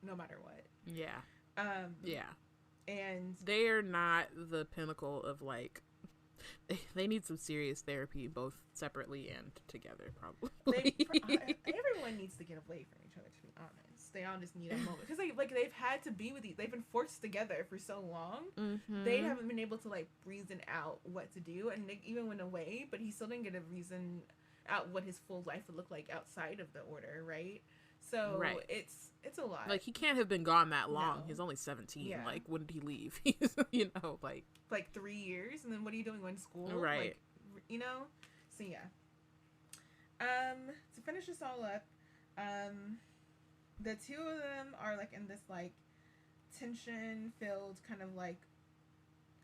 no matter what. Yeah. And they are not the pinnacle of, like, they need some serious therapy, both separately and together, probably. Everyone needs to get away from each other, to be honest. They all just need a moment, because they've had to be with they've been forced together for so long. They haven't been able to, like, reason out what to do. And Nick even went away, but he still didn't get a reason out what his full life would look like outside of the order, right? So it's a lot. Like, he can't have been gone that long. No. He's only 17. Yeah. Like, when did he leave? He's, you know, like 3 years, and then what are you doing, going to school? Right. Like, you know? So yeah. To finish this all up, the two of them are, like, in this, like, tension-filled kind of, like,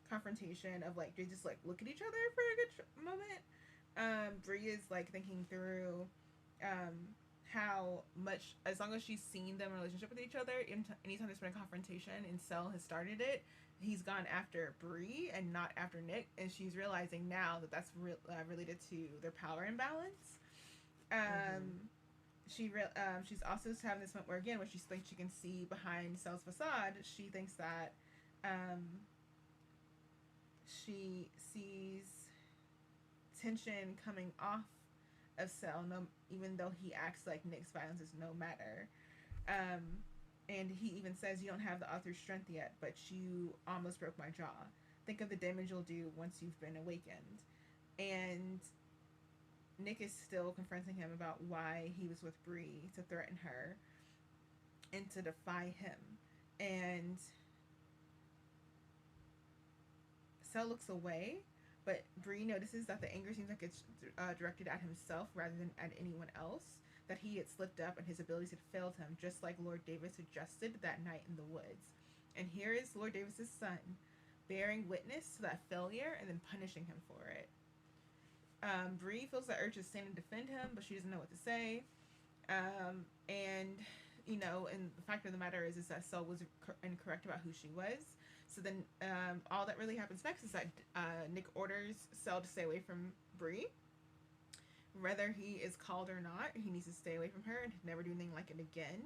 confrontation of, like, they just, like, look at each other for a good moment. Bree is, like, thinking through how much, as long as she's seen them in a relationship with each other, anytime there's been a confrontation and Cell has started it, he's gone after Bree and not after Nick, and she's realizing now that that's related to their power imbalance. She's also having this moment where, again, when she thinks she can see behind Cell's facade, she thinks that she sees tension coming off of Cell, no, even though he acts like Nick's violence is no matter. And he even says, "You don't have the author's strength yet, but you almost broke my jaw. Think of the damage you'll do once you've been awakened." And Nick is still confronting him about why he was with Bree, to threaten her and to defy him. And Cell looks away, but Bree notices that the anger seems like it's directed at himself rather than at anyone else, that he had slipped up and his abilities had failed him, just like Lord Davis suggested that night in the woods. And here is Lord Davis's son, bearing witness to that failure and then punishing him for it. Bree feels the urge to stand and defend him, but she doesn't know what to say. And, you know, and the fact of the matter is that Cell was incorrect about who she was. So then all that really happens next is that Nick orders Cell to stay away from Bree. Whether he is called or not, he needs to stay away from her and never do anything like it again.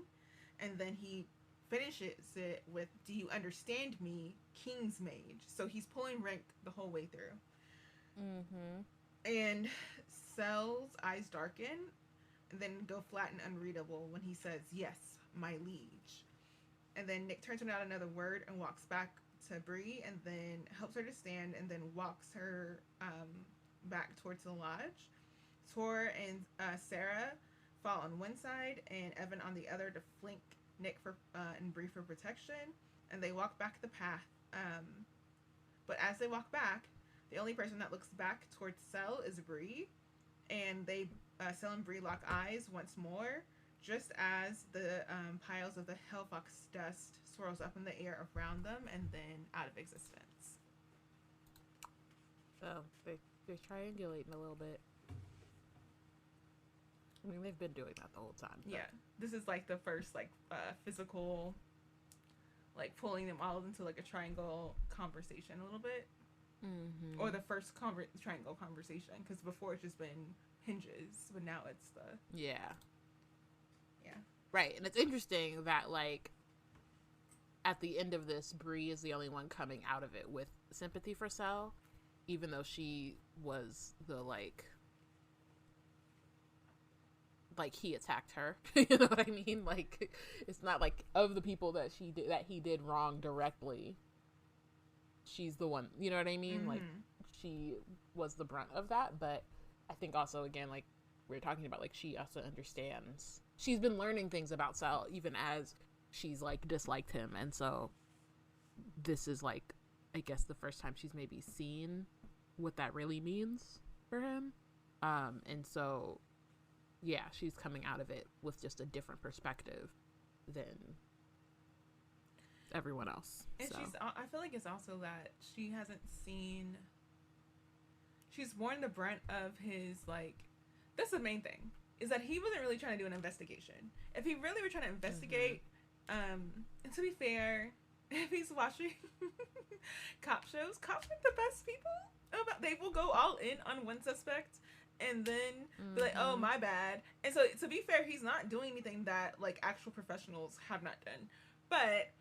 And then he finishes it with, "Do you understand me, King's Mage?" So he's pulling rank the whole way through. Mm-hmm. And Cell's eyes darken and then go flat and unreadable when he says, "Yes, my liege." And then Nick turns without another word and walks back to Bree and then helps her to stand and then walks her back towards the lodge. Tor and Sarah fall on one side and Evan on the other to flank Nick and Bree for protection. And they walk back the path. But as they walk back, the only person that looks back towards Cell is Bree, and Cell and Bree lock eyes once more, just as the piles of the Hellfox dust swirls up in the air around them and then out of existence. So they're triangulating a little bit. I mean, they've been doing that the whole time. But... yeah, this is like the first physical, like pulling them all into like a triangle conversation a little bit. Mm-hmm. Or the first triangle conversation, because before it's just been hinges, but now it's the... yeah. Yeah. Right, and it's interesting that, like, at the end of this, Bree is the only one coming out of it with sympathy for Cell, even though she was the, like, he attacked her. You know what I mean? Like, it's not like, of the people that he did wrong directly, she's the one, you know what I mean? Mm-hmm. Like, she was the brunt of that. But I think also, again, like we were talking about, like, she also understands, she's been learning things about Cell even as she's like disliked him, and so this is like, I guess, the first time she's maybe seen what that really means for him. And so yeah, she's coming out of it with just a different perspective than everyone else. And so. I feel like it's also that she hasn't seen, she's borne the brunt of his, like, that's the main thing, is that he wasn't really trying to do an investigation. If he really were trying to investigate, and to be fair, if he's watching cop shows, cops are the best people. They will go all in on one suspect and then be like, "Oh, my bad." And so, to be fair, he's not doing anything that, like, actual professionals have not done. But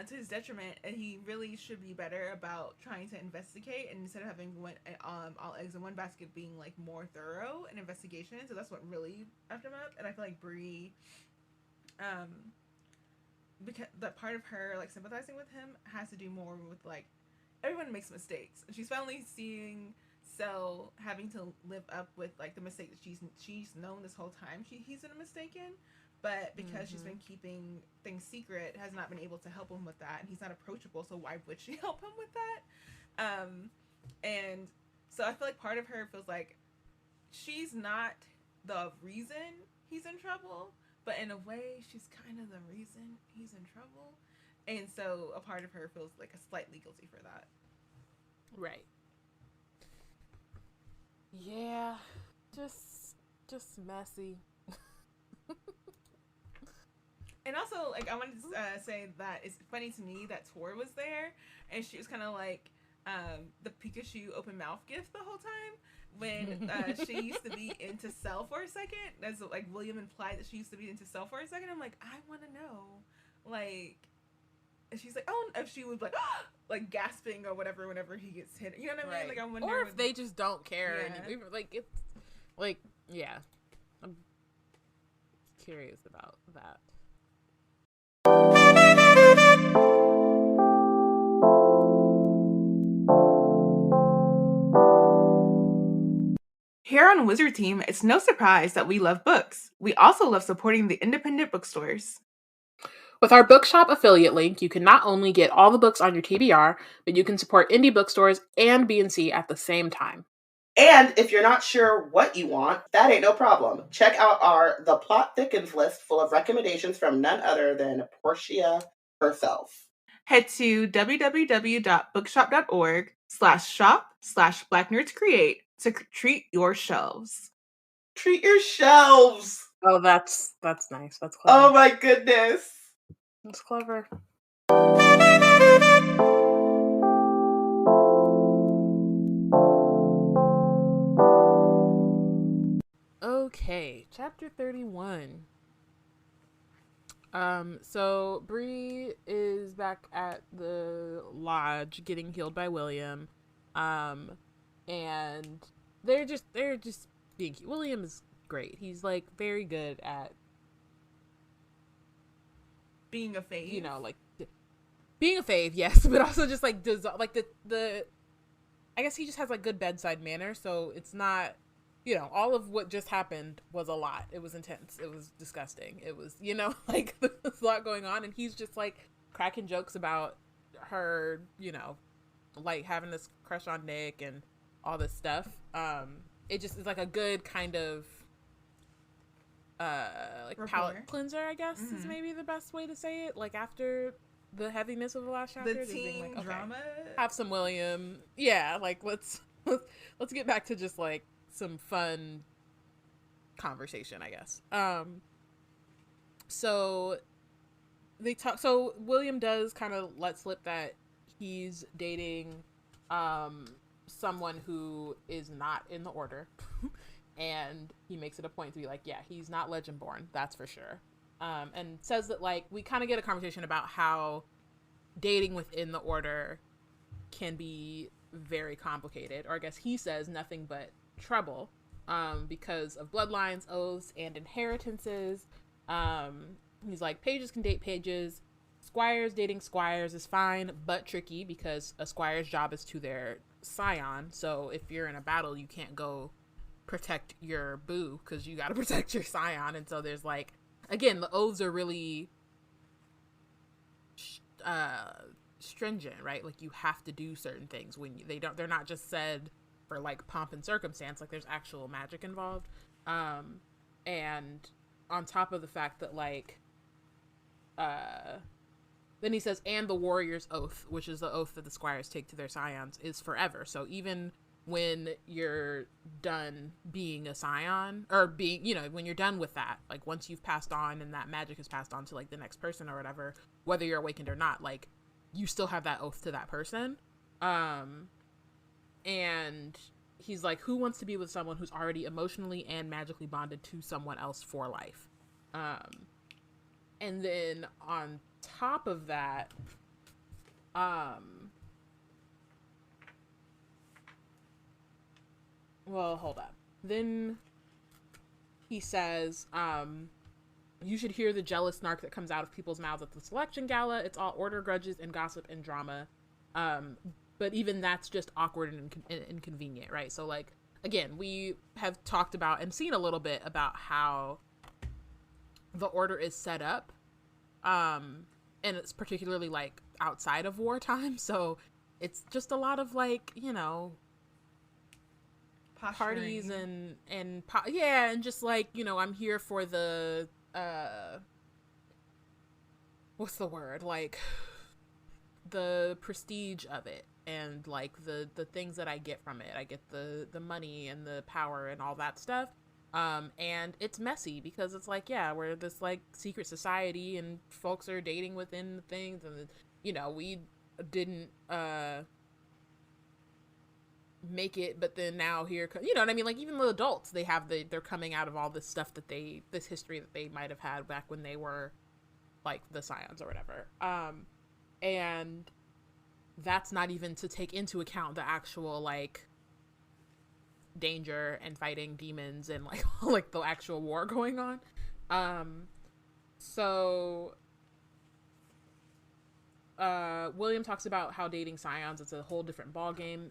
to his detriment, and he really should be better about trying to investigate, and instead of having all eggs in one basket, being, like, more thorough in investigation. So that's what really effed him up. And I feel like Bree, because that part of her, like, sympathizing with him has to do more with, like, everyone makes mistakes. She's finally seeing Cell having to live up with, like, the mistake that she's known this whole time he's been mistaken, but because she's been keeping things secret, has not been able to help him with that, and he's not approachable, so why would she help him with that? And so I feel like part of her feels like she's not the reason he's in trouble, but in a way she's kind of the reason he's in trouble, and so a part of her feels like a slightly guilty for that. Right. Yeah, just messy. And also, like, I wanted to say that it's funny to me that Tor was there, and she was kind of like the Pikachu open mouth gift the whole time, when she used to be into Cell for a second. As, like, William implied that she used to be into Cell for a second. I'm like, I want to know, like, and she's like, oh, if she was like, like, gasping or whatever whenever he gets hit, you know what I mean? Like, I wonder, or if they just don't care. Yeah. And like, it's like, Yeah, I'm curious about that. Here on Wizard Team, it's no surprise that we love books. We also love supporting the independent bookstores. With our bookshop affiliate link, you can not only get all the books on your TBR, but you can support indie bookstores and B&C at the same time. And if you're not sure what you want, that ain't no problem. Check out our The Plot Thickens list full of recommendations from none other than Porshèa herself. Head to www.bookshop.org/shop/BlackNerdsCreate to treat your shelves. Treat your shelves! Oh, that's nice. That's clever. Oh my goodness. That's clever. Okay, chapter 31. So Bree is back at the lodge getting healed by William. And they're just being William is great. He's like very good at Being a fave. You know, like being a fave, yes, but also just like the I guess he just has like good bedside manner, so it's not, you know, all of what just happened was a lot. It was intense. It was disgusting. It was, you know, like there's a lot going on, and he's just like cracking jokes about her, you know, like having this crush on Nick and all this stuff. It just is like a good kind of like Rapport. palate cleanser, I guess is maybe the best way to say it. Like after the heaviness of the last chapter, The teen like, okay, drama. have some William. Yeah, like let's get back to just like some fun conversation, I guess. So they talk. So William does kind of let slip that he's dating someone who is not in the order. And he makes it a point to be like, yeah, he's not Legendborn, that's for sure. And says that, like, we kind of get a conversation about how dating within the order can be very complicated. Or I guess he says nothing but trouble because of bloodlines, oaths, and inheritances. He's like, pages can date pages. Squires dating squires is fine, but tricky because a squire's job is to their scion. So if you're in a battle, you can't go protect your boo because you got to protect your scion. And so there's like, again, the oaths are really stringent, right? Like you have to do certain things when they're not just said for like pomp and circumstance. Like there's actual magic involved. And on top of the fact that like then he says, and the warrior's oath, which is the oath that the squires take to their scions, is forever. So even when you're done being a scion, or being, you know, when you're done with that, like once you've passed on and that magic is passed on to like the next person or whatever, whether you're awakened or not, like you still have that oath to that person. And he's like, who wants to be with someone who's already emotionally and magically bonded to someone else for life? And then on top of that, well, hold up. Then he says, you should hear the jealous snark that comes out of people's mouths at the selection gala. It's all order, grudges, and gossip and drama. But even that's just awkward and inconvenient, right? So, like, again, we have talked about and seen a little bit about how the order is set up. And it's particularly, like, outside of wartime. So it's just a lot of, like, you know, parties and just like, you know, I'm here for the what's the word, like the prestige of it, and like the things that I get from it. I get the money and the power and all that stuff, and it's messy because it's like, yeah, we're this like secret society and folks are dating within the things, and you know, we didn't make it, but then now here, you know what I mean? Like even the adults, they're coming out of all this stuff that this history that they might have had back when they were like the scions or whatever. And that's not even to take into account the actual like danger and fighting demons and like the actual war going on. So William talks about how dating scions is a whole different ballgame.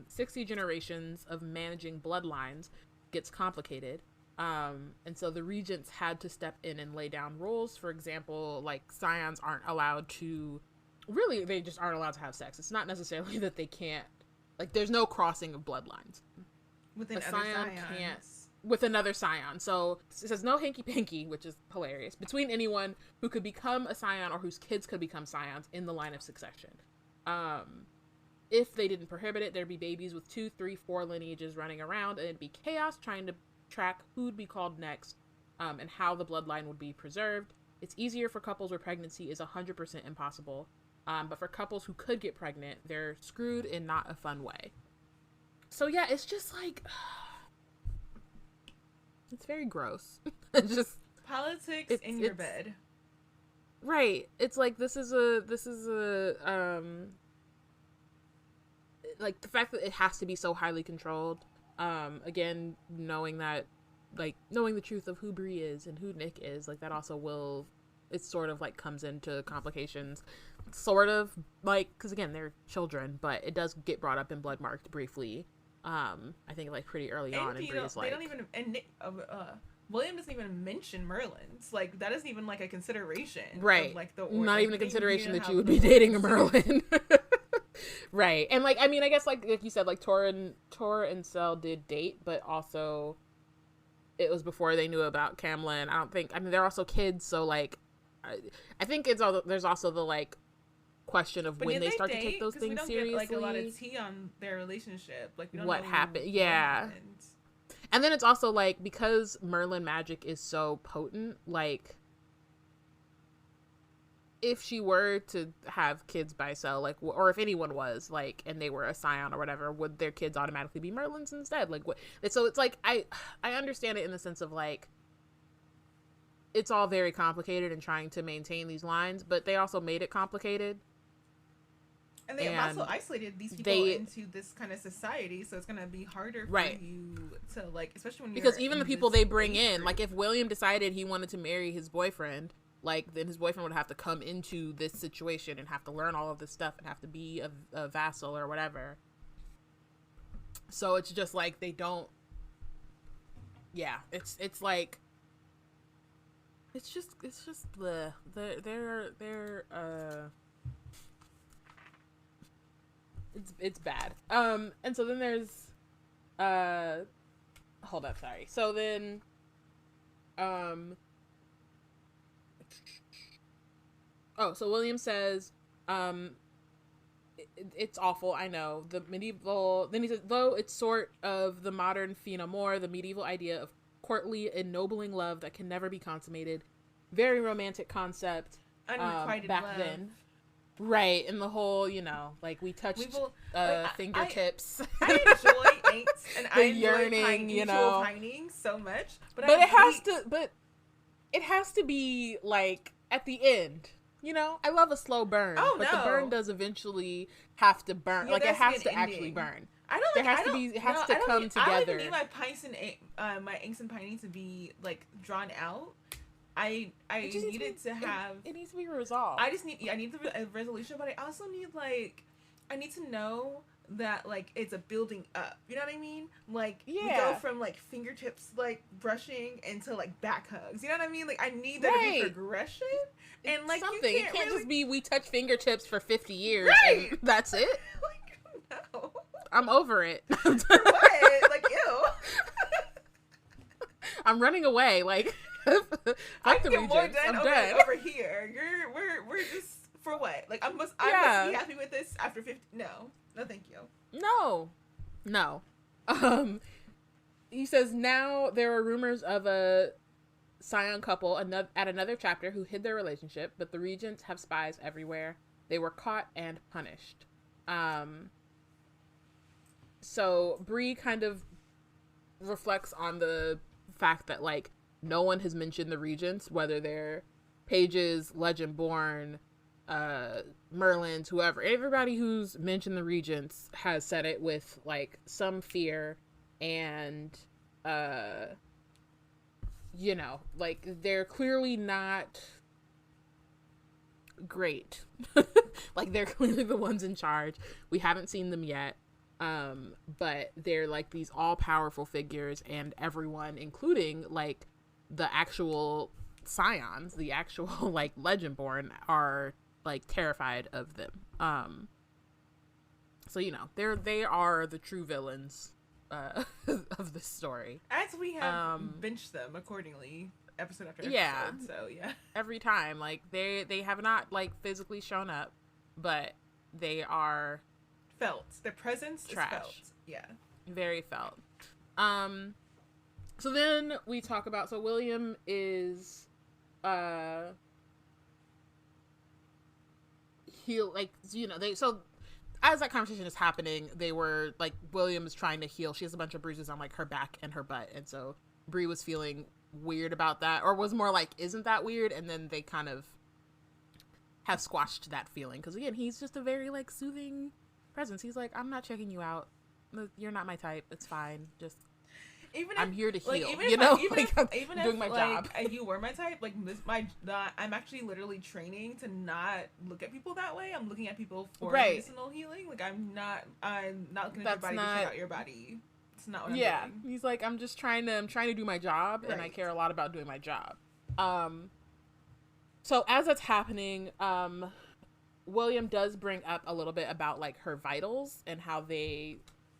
60 generations of managing bloodlines gets complicated. And so the regents had to step in and lay down rules. For example, like scions aren't allowed to, really, they just aren't allowed to have sex. It's not necessarily that they can't, like there's no crossing of bloodlines. Within a other scion scions. can't with another scion. So it says no hanky-panky, which is hilarious, between anyone who could become a scion or whose kids could become scions in the line of succession. If they didn't prohibit it, there'd be babies with 2, 3, 4 lineages running around, and it'd be chaos trying to track who'd be called next, and how the bloodline would be preserved. It's easier for couples where pregnancy is 100% impossible, but for couples who could get pregnant, they're screwed in not a fun way. So yeah, it's just like, it's very gross. It's just politics in your bed. Right. It's like, this is a like the fact that it has to be so highly controlled. Again, knowing the truth of who Bree is and who Nick is, like that also it sort of like comes into complications, sort of like, because again, they're children, but it does get brought up in Bloodmarked briefly. I think like pretty early on, and Bree's like, they don't even, and Nick, William doesn't even mention Merlin's, like that isn't even like a consideration, right? Of, like not even a consideration that you would be dating a Merlin. Right. And like, I mean, I guess like you said, like Tor and Sel did date, but also it was before they knew about Camlin. They're also kids, so like I think there's also the like question of when they start to take those things seriously. Get, like a lot of tea on their relationship, like we don't what know happened. Yeah. And then it's also like, because Merlin magic is so potent, like if she were to have kids by Sel, like, or if anyone was, like, and they were a scion or whatever, would their kids automatically be Merlins instead? Like, what? So it's like, I understand it in the sense of, like, it's all very complicated and trying to maintain these lines, but they also made it complicated. And they have also isolated these people into this kind of society, so it's going to be harder for you to, like, especially when because even the people they bring in, like, if William decided he wanted to marry his boyfriend, like, then his boyfriend would have to come into this situation and have to learn all of this stuff and have to be a vassal or whatever. So it's just like, they don't, it's like, it's just the it's bad. And so then there's, hold up, sorry. So then, so William says, it's awful, I know. Then he says, though it's sort of the modern phenamore, the medieval idea of courtly, ennobling love that can never be consummated. Very romantic concept. Unrequited back love. then. Right, and the whole, like, we touched fingertips. I enjoy angst, and I enjoy yearning, pining so much. But it has to be, like, at the end. I love a slow burn. Oh, but no. the burn does eventually have to burn. Yeah, like, it has to ending. actually burn. It has to come together. I don't even need my pints and my angst and pining to be, like, drawn out. I need it to have. It needs to be resolved. I need the resolution, but I also need, like, I need to know that, like, it's a building up. You know what I mean? Like, we go from, like, fingertips, like, brushing into, like, back hugs. You know what I mean? Like, I need that to be progression. And, like, something. It can't just be we touch fingertips for 50 years and that's it. Like, no. I'm over it. For what? Like, ew. I'm running away. Like, I can get more done over here. We're just, for what? Like, I must be happy with this after 50. No, thank you. No. He says now there are rumors of a scion couple at another chapter who hid their relationship, but the regents have spies everywhere. They were caught and punished. So Bree kind of reflects on the fact that, like, no one has mentioned the regents, whether they're Pages, Legendborn, Merlins, whoever. Everybody who's mentioned the regents has said it with, like, some fear and you know, like, they're clearly not great. Like, they're clearly the ones in charge. We haven't seen them yet, but they're like these all-powerful figures, and everyone, including like the actual scions, the actual like Legendborn, are like terrified of them. So, you know, they are the true villains of this story, as we have benched them accordingly episode after episode. Yeah. So yeah, every time, like, they have not like physically shown up, but they are felt. Their presence trash. Is felt. Yeah, very felt. So then we talk about, so William is he, like, you know, as that conversation is happening, they were like, William is trying to heal. She has a bunch of bruises on like her back and her butt, and so Bree was feeling weird about that, or was more like, isn't that weird? And then they kind of have squashed that feeling, because again, he's just a very like soothing presence. He's like, I'm not checking you out, you're not my type, it's fine, just I'm here to heal, like, you know, I'm doing my job. You were my type, like, I'm actually literally training to not look at people that way. I'm looking at people for medicinal healing. Like, I'm not looking at your body to check out your body. It's not what I'm doing. He's like, I'm trying to do my job, and I care a lot about doing my job. So as that's happening, William does bring up a little bit about like her vitals and how they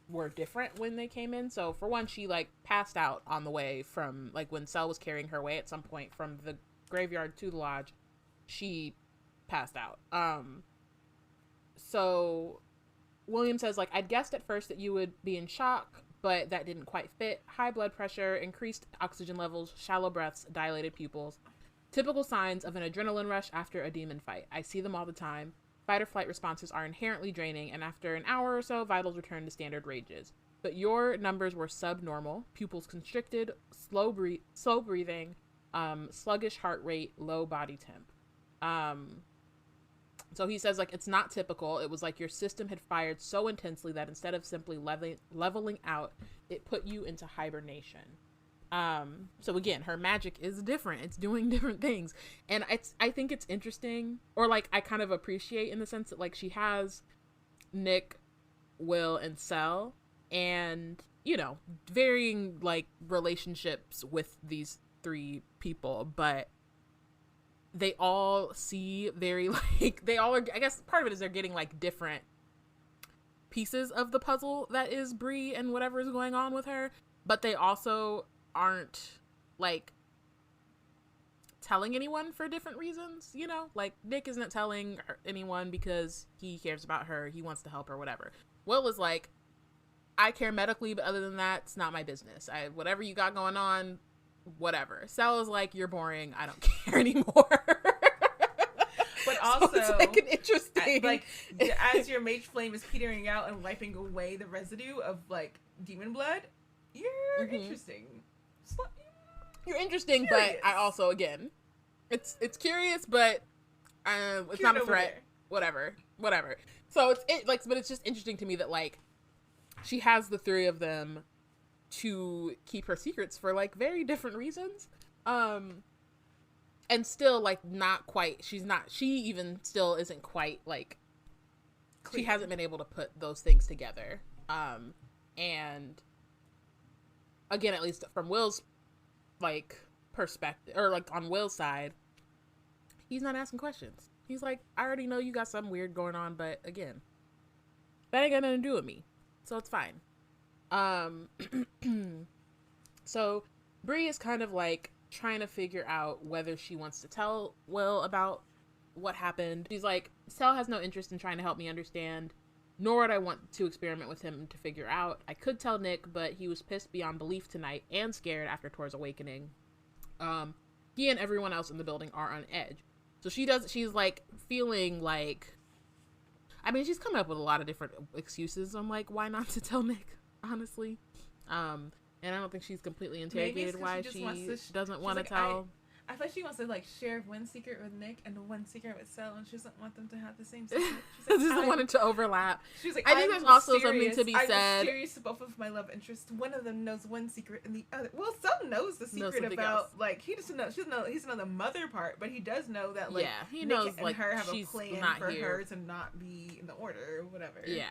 were different when they came in. So for one, she like passed out on the way from, like, when Cell was carrying her away at some point from the graveyard to the lodge, she passed out. So William says, like, I'd guessed at first that you would be in shock, but that didn't quite fit. High blood pressure, increased oxygen levels, shallow breaths, dilated pupils. Typical signs of an adrenaline rush after a demon fight. I see them all the time. Fight or flight responses are inherently draining, and after an hour or so, vitals return to standard ranges. But your numbers were subnormal, pupils constricted, slow breathing, sluggish heart rate, low body temp. So he says, like, it's not typical. It was like your system had fired so intensely that instead of simply leveling out, it put you into hibernation. So again, her magic is different. It's doing different things. And I think it's interesting, or like, I kind of appreciate in the sense that, like, she has Nick, Will, and Cell, and, you know, varying like relationships with these three people, but they all see very, like, they all are, I guess part of it is they're getting like different pieces of the puzzle that is Bree and whatever is going on with her, but they also aren't like telling anyone for different reasons, you know, like Nick isn't telling anyone because he cares about her, he wants to help her, whatever. Will is like, I care medically, but other than that, it's not my business. Whatever you got going on, whatever. Cell is like, you're boring, I don't care anymore. But also, so it's like an interesting, like, as your mage flame is petering out and wiping away the residue of like demon blood, you're interesting. You're interesting, curious. But I also, again, it's curious, but it's not a threat. Whatever. So but it's just interesting to me that, like, she has the three of them to keep her secrets for like very different reasons, and still like not quite. She even still isn't quite like clear. She hasn't been able to put those things together. And again, at least from Will's like perspective, or like on Will's side, he's not asking questions. He's like, I already know you got something weird going on, but again, that ain't got nothing to do with me, so it's fine. So Bree is kind of like trying to figure out whether she wants to tell Will about what happened. She's like, Cell has no interest in trying to help me understand, nor would I want to experiment with him to figure out. I could tell Nick, but he was pissed beyond belief tonight and scared after Tor's awakening. He and everyone else in the building are on edge. So she's like feeling like, I mean, she's coming up with a lot of different excuses. I'm like, why not to tell Nick, honestly? And I don't think she's completely interrogated why she doesn't want to tell. I feel like she wants to like share one secret with Nick and one secret with Cell, and she doesn't want them to have the same secret. She's like, doesn't want it to overlap. She's like, I think there's also something to be said. I'm mysterious to both of my love interests. One of them knows one secret, and the other. Well, Cell knows the secret about like he doesn't know. She doesn't know. He doesn't know the mother part, but he does know that like he Nick knows and like her have she's a plan not for here. her to not be in the order or whatever. Yeah.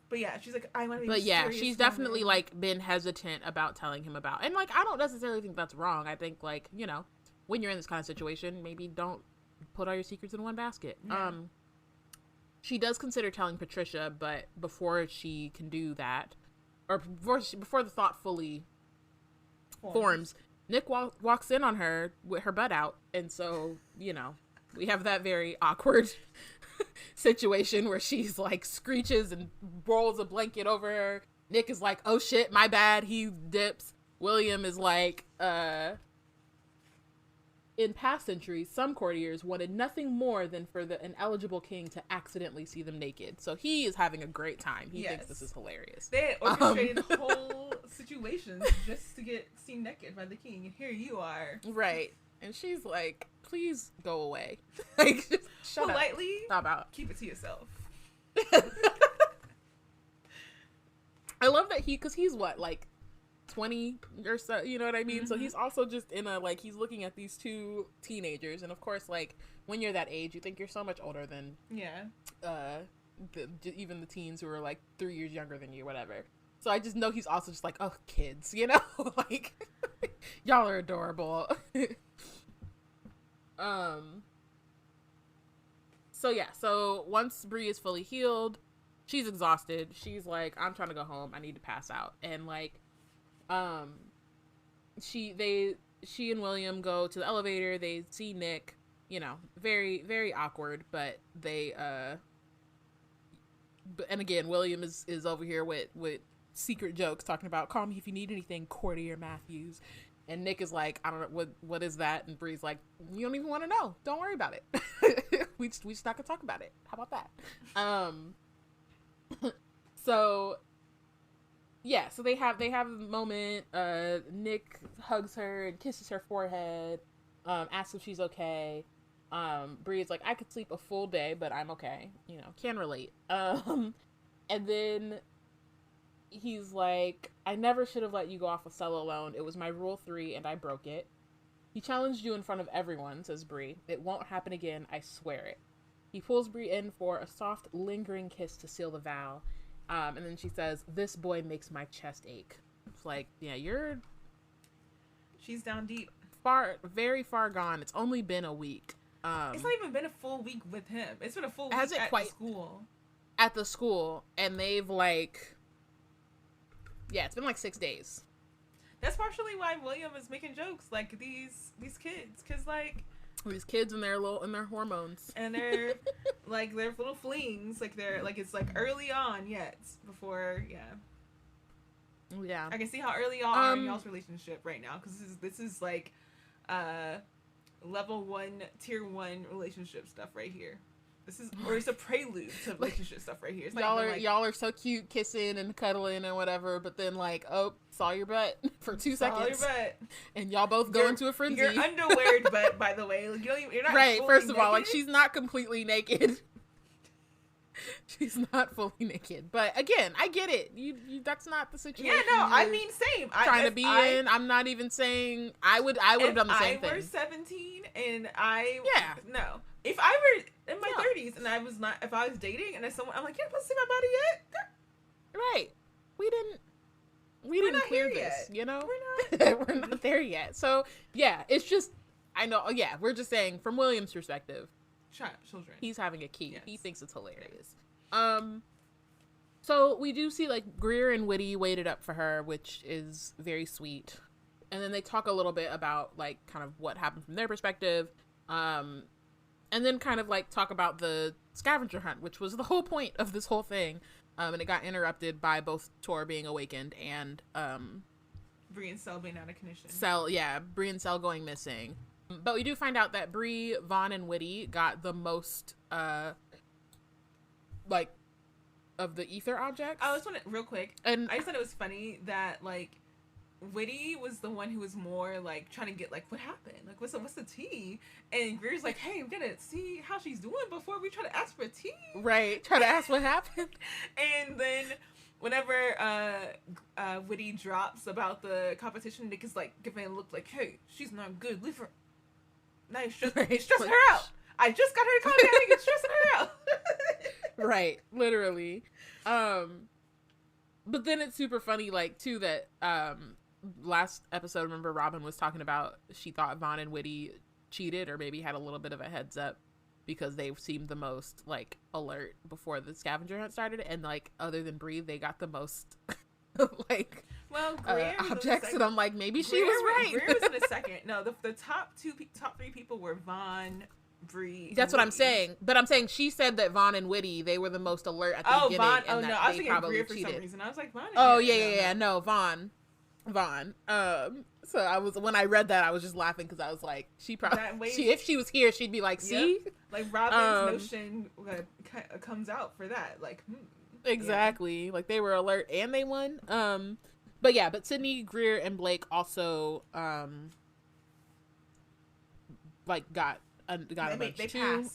But yeah, she's like, I want to be. But yeah, mysterious she's woman. definitely like been hesitant about telling him about, and like I don't necessarily think that's wrong. I think like, you know, when you're in this kind of situation, maybe don't put all your secrets in one basket. Yeah. She does consider telling Patricia, but before she can do that, or before the thought fully forms, Nick walks in on her with her butt out, and so, you know, we have that very awkward situation where she's like screeches and rolls a blanket over her. Nick is like, oh shit, my bad. He dips. William is like, in past centuries, some courtiers wanted nothing more than for an eligible king to accidentally see them naked. So he is having a great time. He thinks this is hilarious. They orchestrated whole situations just to get seen naked by the king, and here you are. Right. And she's like, please go away. Like, just shut politely up. Stop out. Keep it to yourself. I love that because he's what, like 20 or so, you know what I mean? Mm-hmm. So he's also just in a, like, he's looking at these two teenagers, and of course, like, when you're that age, you think you're so much older than even the teens who are like 3 years younger than you, whatever. So I just know he's also just like, oh, kids, you know? Like, y'all are adorable. So yeah, so once Bree is fully healed, she's exhausted. She's like, I'm trying to go home. I need to pass out. And like, she and William go to the elevator. They see Nick, you know, very, very awkward, but they, and again, William is over here with secret jokes talking about, call me if you need anything, Courtier Matthews. And Nick is like, I don't know, what is that? And Bree's like, you don't even want to know. Don't worry about it. we just not gonna talk about it. How about that? So yeah, so they have a moment. Nick hugs her and kisses her forehead, asks if she's okay. Bree is like, I could sleep a full day, but I'm okay. You know, can relate. And then he's like, I never should have let you go off with Cell alone. It was my rule 3 and I broke it. He challenged you in front of everyone, says Bree. It won't happen again, I swear it. He pulls Bree in for a soft, lingering kiss to seal the vow. And then she says, this boy makes my chest ache. It's like, yeah, she's down deep. Very far gone. It's only been a week. It's not even been a full week with him. It's been a full week at the school. At the school. And they've like, yeah, it's been like 6 days. That's partially why William is making jokes like these kids, because like these kids and their hormones, and they're like their little flings, like they're like it's like early on yet before I can see how early y'all are in y'all's relationship right now, because this is like level 1 tier 1 relationship stuff right here. It's a prelude to relationship stuff right here. It's y'all are so cute, kissing and cuddling and whatever, but then like, oh, saw your butt for 2 seconds. Saw your butt. And y'all both go into a frenzy. Your underwear butt, by the way. Like, you're not right, fully first of naked. all, like, she's not completely naked. She's not fully naked. But again, I get it. You that's not the situation. Yeah, no, I mean, same. Trying to be in. I'm not even saying I would have done the same thing. If I were 17 and no. If I were in my 30s and if I was dating and someone, I'm like, you're supposed to see my body yet? Right. We didn't clear this, you know? We're not there yet. So, yeah, it's just, I know, we're just saying, from William's perspective, children. He's having a key. Yes. He thinks it's hilarious. So we do see, like, Greer and Whitty waited up for her, which is very sweet. And then they talk a little bit about, like, kind of what happened from their perspective. And then kind of like talk about the scavenger hunt, which was the whole point of this whole thing. And it got interrupted by both Tor being awakened and Bree and Cell being out of commission. Bree and Cell going missing. But we do find out that Bree, Vaughn, and Whitty got the most like of the ether objects. I just want to real quick, and I just thought it was funny that like Witty was the one who was more like trying to get like what happened, like what's the tea, and Greer's like, hey, I'm gonna see how she's doing before we try to ask for tea. Right, try to ask what happened. And then whenever Witty drops about the competition, Nick is like giving a look like, hey, she's not good, leave her. Now you're stressing her out. I just got her to calm down and get stressing her out. Right, literally. But then it's super funny, like, too, that last episode, remember Robyn was talking about she thought Vaughn and Witty cheated or maybe had a little bit of a heads up because they seemed the most, like, alert before the scavenger hunt started, and, like, other than Bree, they got the most like, objects, and I'm like, maybe she was right. Greer was in a second. No, the top three people were Vaughn, Bree. That's what I'm saying. But I'm saying she said that Vaughn and Witty, they were the most alert at the beginning. Vaughn. And no, I was thinking Greer for some reason. I was like, Vaughn. Oh, yeah. No, Vaughn. So I was, when I read that, I was just laughing because I was like, she probably, if she was here, she'd be like, see? Yep. Like, Robyn's notion comes out for that. Like, exactly. Yeah. Like, they were alert and they won. But Sydney, Greer, and Blake also, like, got a bunch too.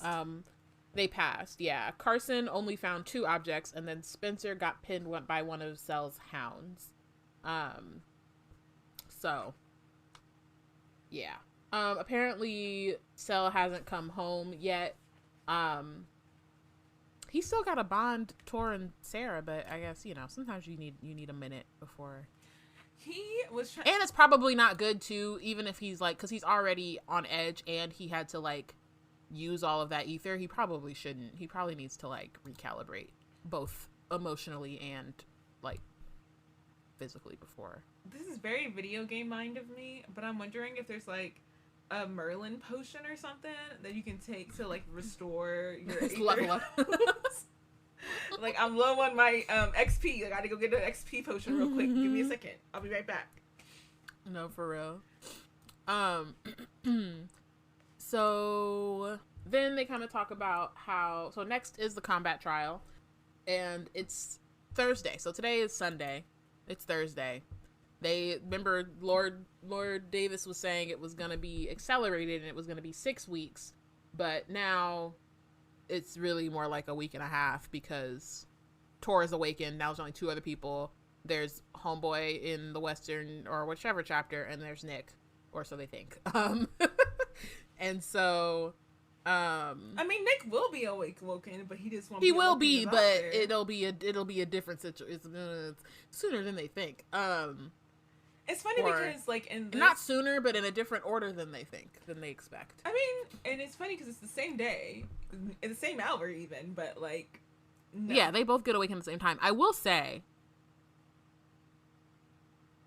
They passed, yeah. Carson only found 2 objects, and then Spencer got pinned by one of Cell's hounds. So, yeah. Apparently, Cell hasn't come home yet. He still got a bond, Tor and Sarah, but I guess, you know, sometimes you need a minute before. He was trying, and it's probably not good too, even if he's like, because he's already on edge and he had to like use all of that ether. He probably shouldn't. He probably needs to like recalibrate both emotionally and like physically before. This is very video game mind of me, but I'm wondering if there's like a Merlin potion or something that you can take to like restore your level up. Like, I'm low on my XP. I gotta go get an XP potion real quick. Give me a second. I'll be right back. No, for real. So then they kind of talk about how, so next is the combat trial, and it's Thursday. So today is Sunday. It's Thursday. They, remember Lord Davis was saying it was going to be accelerated and it was going to be 6 weeks, but now it's really more like a week and a half because Tor is awakened. Now there's only 2 other people. There's Homeboy in the Western or whichever chapter, and there's Nick, or so they think. And so, I mean, Nick will be awoken, but he just won't. He will be, but it'll be a different situation. It's sooner than they think. It's funny because, like, in this, not sooner, but in a different order than they expect. I mean, and it's funny because it's the same day, in the same hour even, but like, no. Yeah, they both get awakened at the same time. I will say,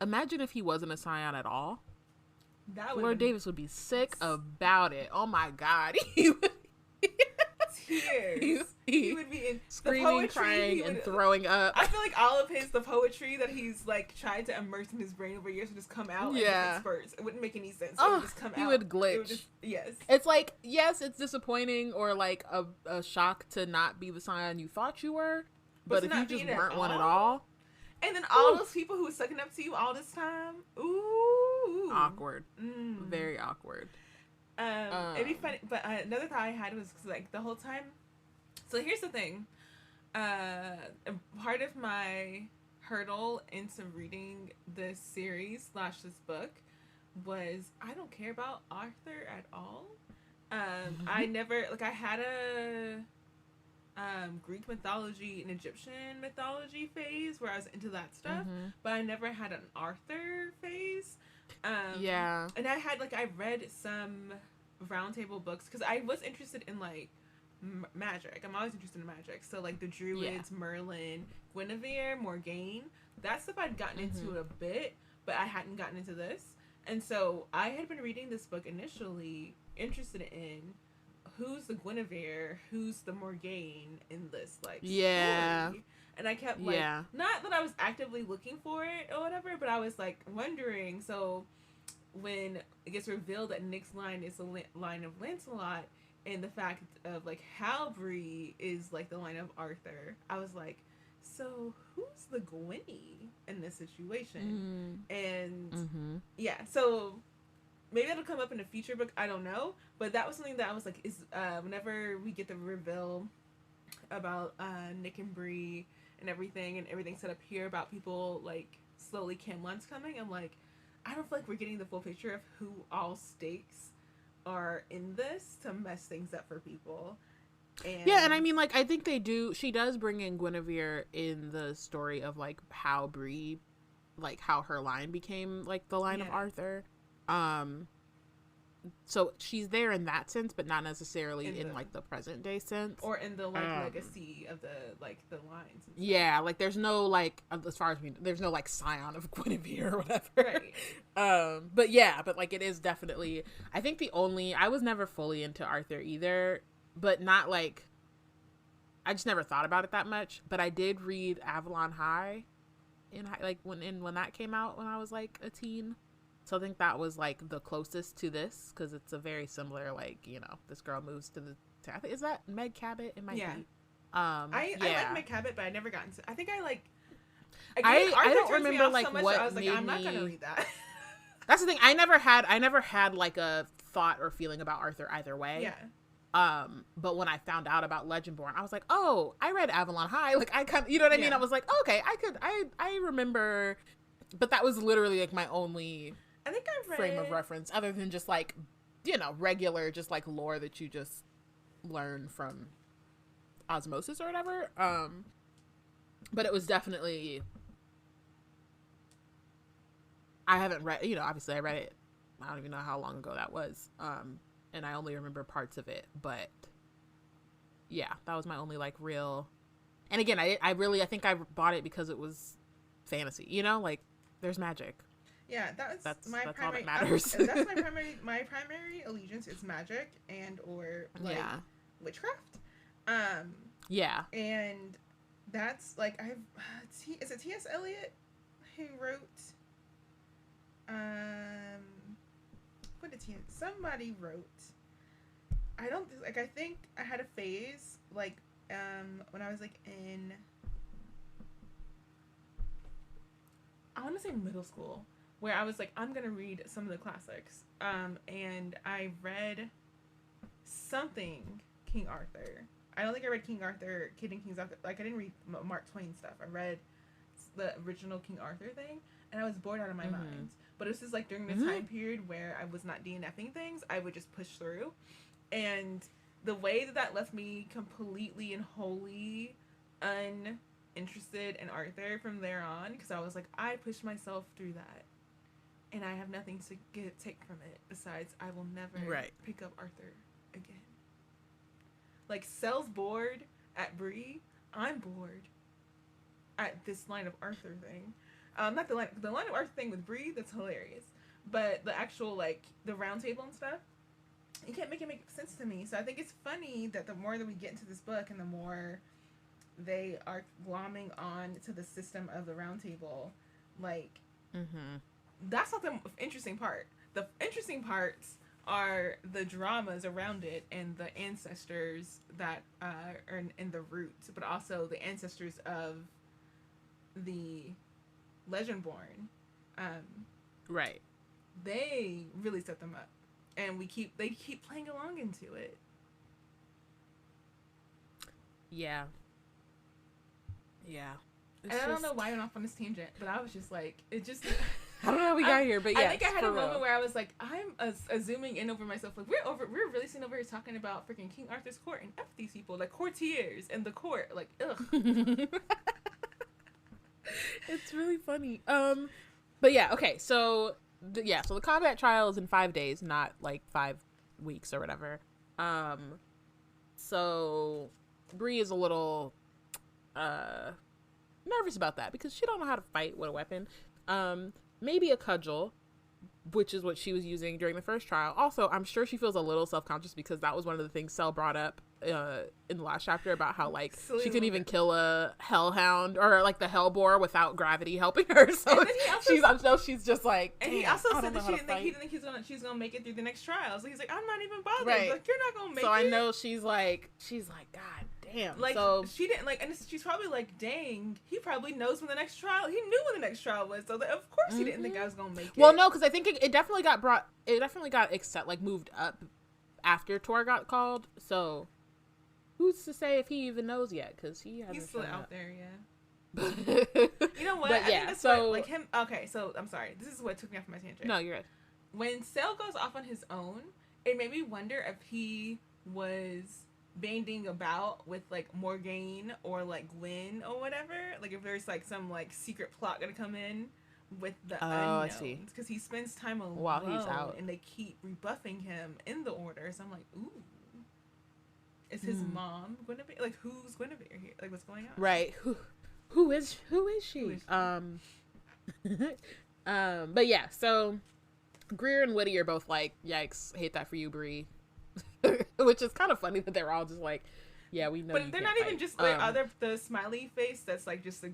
imagine if he wasn't a Scion at all. Lord Davis would be sick about it. Oh my God, he would. Tears. He would be in screaming, poetry, crying, and throwing up. I feel like all of the poetry that he's like tried to immerse in his brain over years would just come out. Yeah, in spurts. It wouldn't make any sense. It would just come out. He would glitch. Yes. It's like, yes, it's disappointing or like a shock to not be the Scion you thought you were, but if you just weren't one at all. And then all those people who were sucking up to you all this time. Ooh. Awkward. Very awkward. It'd be funny, but another thought I had was like the whole time. So here's the thing. Part of my hurdle into reading this series / this book was I don't care about Arthur at all. I never I had a Greek mythology and Egyptian mythology phase where I was into that stuff, but I never had an Arthur phase. Yeah. And I had I read some roundtable books because I was interested in magic. I'm always interested in magic. So the Druids, Merlin, Guinevere, Morgaine, that stuff I'd gotten into a bit, but I hadn't gotten into this. And so I had been reading this book initially interested in who's the Guinevere, who's the Morgaine in this story. And I kept not that I was actively looking for it or whatever, but I was wondering. So when it gets revealed that Nick's line is the line of Lancelot, and the fact of how Bree is the line of Arthur, I was like, so who's the Gwenny in this situation? And yeah, so maybe it'll come up in a future book. I don't know, but that was something that I was like, is whenever we get the reveal about Nick and Bree and everything set up here about people like slowly Camelot's coming. I'm like, I don't feel like we're getting the full picture of who all stakes are in this to mess things up for people. And I mean, like, I think she does bring in Guinevere in the story of like how Bree, like how her line became like the line of Arthur. So she's there in that sense, but not necessarily in like the present day sense, or in the like legacy of the like the lines. Yeah, like there's no like, as far as there's no like scion of Guinevere or whatever. Right. But like it is definitely. I think I was never fully into Arthur either, but not like. I just never thought about it that much. But I did read Avalon High, when that came out when I was like a teen. So I think that was like the closest to this, because it's a very similar, like, you know, this girl moves to the. I think, is that Meg Cabot? It might be. I like Meg Cabot, but I never got into. I think I like. I don't remember like so much, what I was like, I'm not gonna read that. That's the thing. I never had like a thought or feeling about Arthur either way. Yeah. But when I found out about Legendborn, I was like, oh, I read Avalon High. Like, I kind of, you know what I mean? I was like, okay, I remember, but that was literally like my only. I think I read frame of reference, other than just like, you know, regular just like lore that you just learn from osmosis or whatever. But it was definitely, I haven't read, you know, obviously I read it, I don't even know how long ago that was, and I only remember parts of it, but yeah, that was my only like real. And again, I think I bought it because it was fantasy, you know, like there's magic. Yeah, that's my primary. All that matters. That's my primary allegiance is magic and or like witchcraft. Yeah. And that's like is it T.S. Eliot who wrote what did somebody wrote. I think I had a phase like when I was like in, I want to say middle school, where I was like, I'm gonna read some of the classics, and I read something King Arthur. I don't think I read King Arthur, Kid and King's Arthur. Like, I didn't read Mark Twain stuff. I read the original King Arthur thing, and I was bored out of my mind. But this is like during the time period where I was not DNFing things, I would just push through, and the way that left me completely and wholly uninterested in Arthur from there on, because I was like, I pushed myself through that. And I have nothing to take from it besides I will never pick up Arthur again. Like, Sel's bored at Bree. I'm bored at this line of Arthur thing. Not the line of Arthur thing with Bree, that's hilarious. But the actual, like, the round table and stuff, you can't make it make sense to me. So I think it's funny that the more that we get into this book and the more they are glomming on to the system of the round table, like, that's not the interesting part. The interesting parts are the dramas around it and the ancestors that are in the roots, but also the ancestors of the Legendborn. Right. They really set them up, and they keep playing along into it. Yeah. And I don't know why I went off on this tangent, but I was just like, it just. I don't know how we got here, but yeah. I think I had a moment where I was like, I'm zooming in over myself. Like, we're really sitting over here talking about freaking King Arthur's court and F these people, like courtiers and the court, like, ugh. It's really funny. But yeah, okay, so the combat trial is in 5 days, not like 5 weeks or whatever. So Bree is a little nervous about that because she don't know how to fight with a weapon. Maybe a cudgel, which is what she was using during the first trial. Also, I'm sure she feels a little self-conscious because that was one of the things Sel brought up in the last chapter about how like Silly she couldn't woman. even kill a hellhound or like the hellboar without gravity helping her. So And then he also she's just like, and he "Damn, also I said don't know that how to fight." he didn't think she's gonna make it through the next trial. So he's like, I'm not even bothered. Right. Like, you're not gonna make So it. I know she's like, God damn. Like, so she didn't like, and she's probably like, dang, he probably knows when the next trial. He knew when the next trial was. So of course he didn't think I was gonna make it. well, no, because I think it definitely got moved up after Tor got called. So who's to say if he even knows yet? Because he's still out there, yeah. there. You know what? But I yeah, think that's so what, like him. Okay, so I'm sorry. This is what took me off my tangent. No, you're right. When Cell goes off on his own, it made me wonder if he was banding about with like Morgaine or like Gwen or whatever. Like if there's like some like secret plot gonna come in with the I unknowns. see. Because he spends time alone While he's out. and they keep rebuffing him in the order. So I'm like, ooh. Is his mom Guinevere? Like who's Guinevere here? Like what's going on? Right. Who is she? Who is she? But yeah, so Greer and Whitty are both like, yikes, hate that for you, Bree. Which is kind of funny that they're all just like, yeah, we know. But you they're can't not even fight. just like other the smiley face that's like just a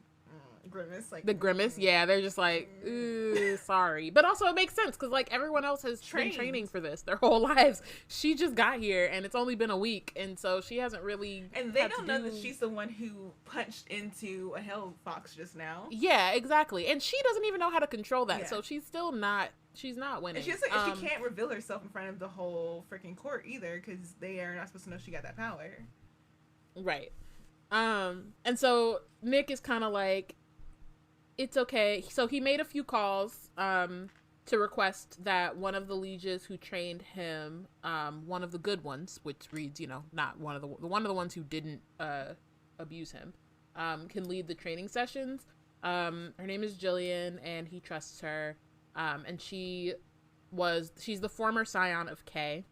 grimace, like the grimace. Yeah, they're just like, ooh, sorry. But also it makes sense because like everyone else has been training for this their whole lives. She just got here and it's only been a week, and so she hasn't really. And they don't know that she's the one who punched into a hell fox just now. Yeah, exactly. And she doesn't even know how to control that, Yeah. so she's still not. She's not winning. And she's like, and she can't reveal herself in front of the whole freaking court either, because they are not supposed to know she got that power. Right. And so Nick is kind of like, it's okay. So he made a few calls to request that one of the lieges who trained him, one of the good ones, which reads, you know, not one of the ones who didn't abuse him, can lead the training sessions. Her name is Jillian, and he trusts her. And she's the former scion of Kay.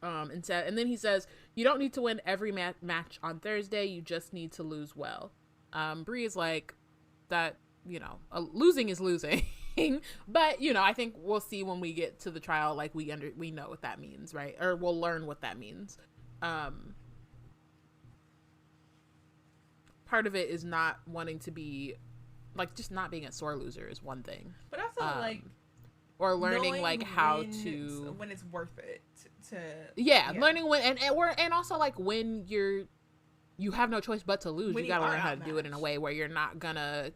And then he says, you don't need to win every match on Thursday. You just need to lose well. Bree is like, that, you know, losing is losing. But, you know, I think we'll see when we get to the trial, like we know what that means, right? Or we'll learn what that means. Part of it is not wanting to be, like, just not being a sore loser is one thing. But also, like, or learning like how to when it's worth it to learning when and also like when you have no choice but to lose, you gotta learn how to do it in a way where you're not gonna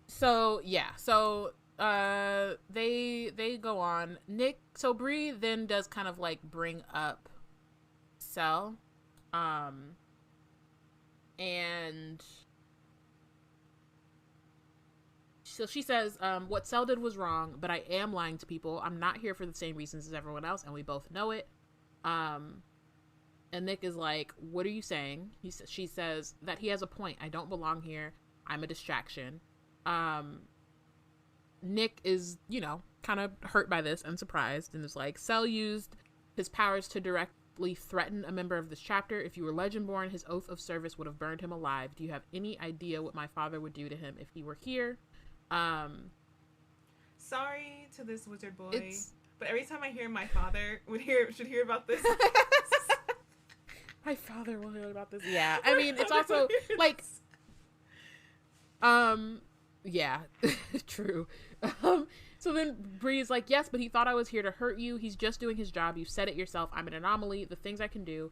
so they go on. Nick, so Bree then does kind of like bring up Cell, and so she says, what Cell did was wrong, but I am lying to people. I'm not here for the same reasons as everyone else, and we both know it. And Nick is like, what are you saying? She says that he has a point. I don't belong here. I'm a distraction. Nick is, you know, kind of hurt by this and surprised, and is like, Cell used his powers to directly threaten a member of this chapter. If you were Legendborn, his oath of service would have burned him alive. Do you have any idea what my father would do to him if he were here? Sorry to this wizard boy, but every time I hear my father should hear about this. My father will hear about this. Yeah, I mean, it's also like, yeah, true. So then Bree's like, yes, but he thought I was here to hurt you. He's just doing his job. You said it yourself. I'm an anomaly. The things I can do.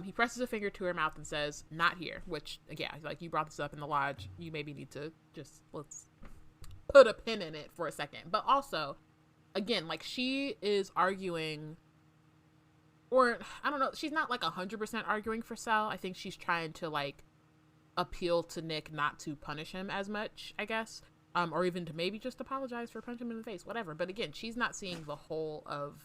He presses a finger to her mouth and says, not here, which, yeah, like you brought this up in the lodge. You maybe need to just, let's put a pin in it for a second. But also, again, like she is arguing, or I don't know, she's not like 100% arguing for Cell. I think she's trying to like appeal to Nick not to punish him as much, I guess. Or even to maybe just apologize for punching him in the face, whatever. But again, she's not seeing the whole of,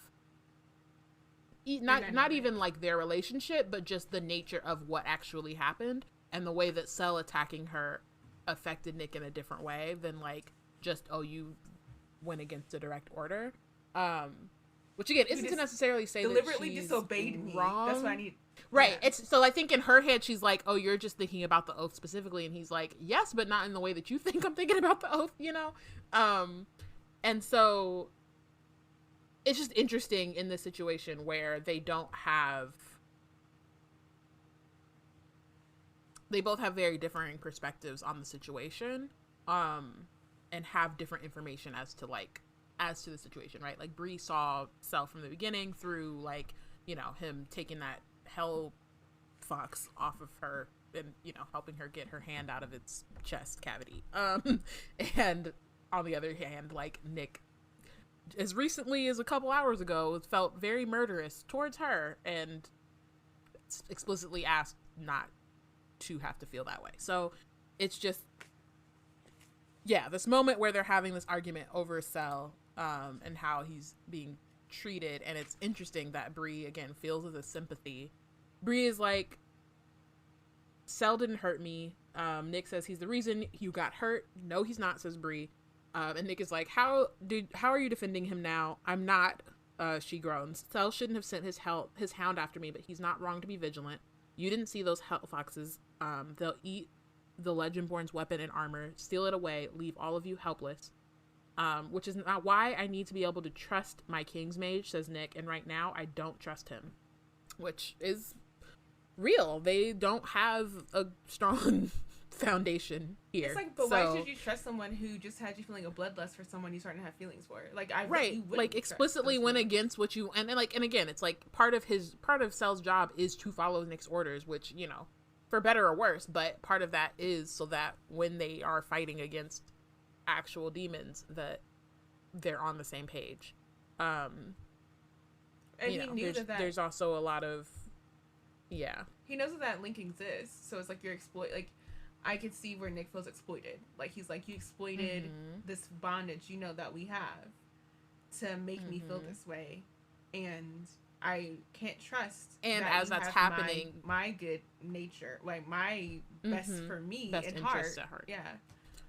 not even like their relationship, but just the nature of what actually happened and the way that Cell attacking her affected Nick in a different way than like just, oh, you went against a direct order. Which again isn't to necessarily say deliberately that she's disobeyed me. Wrong. That's what I need. Right. Yeah. It's so I think in her head she's like, oh, you're just thinking about the oath specifically, and he's like, yes, but not in the way that you think I'm thinking about the oath, you know? And so it's just interesting in this situation where they both have very differing perspectives on the situation, and have different information as to the situation, right? Like Bree saw Cell from the beginning through like, you know, him taking that hell fox off of her and, you know, helping her get her hand out of its chest cavity. And on the other hand, like Nick, as recently as a couple hours ago, felt very murderous towards her and explicitly asked not to have to feel that way. So it's just, yeah, this moment where they're having this argument over Cell, and how he's being treated, and it's interesting that Bree again feels this sympathy. Bree is like, Cell didn't hurt me. Nick says he's the reason you got hurt. No, he's not, says Bree. And Nick is like, how are you defending him now? I'm not. She groans. Cell shouldn't have sent his hound after me, but he's not wrong to be vigilant. You didn't see those hell foxes. They'll eat the Legendborn's weapon and armor, steal it away, leave all of you helpless. Which is not why I need to be able to trust my King's Mage, says Nick, and right now I don't trust him. Which is real. They don't have a strong foundation here. It's like, but why should you trust someone who just had you feeling a bloodlust for someone you're starting to have feelings for? Like, like explicitly went against what you, and again, it's like part of Cell's job is to follow Nick's orders, which, you know, for better or worse, but part of that is so that when they are fighting against actual demons, that they're on the same page. And he knew there's also a lot of, he knows that link exists, so it's like you're like, I could see where Nick feels exploited. Like, he's like, you exploited this bondage, you know, that we have to make me feel this way, and I can't trust. And that as that's happening, my good nature, like my best for me, best and heart. At heart. Yeah,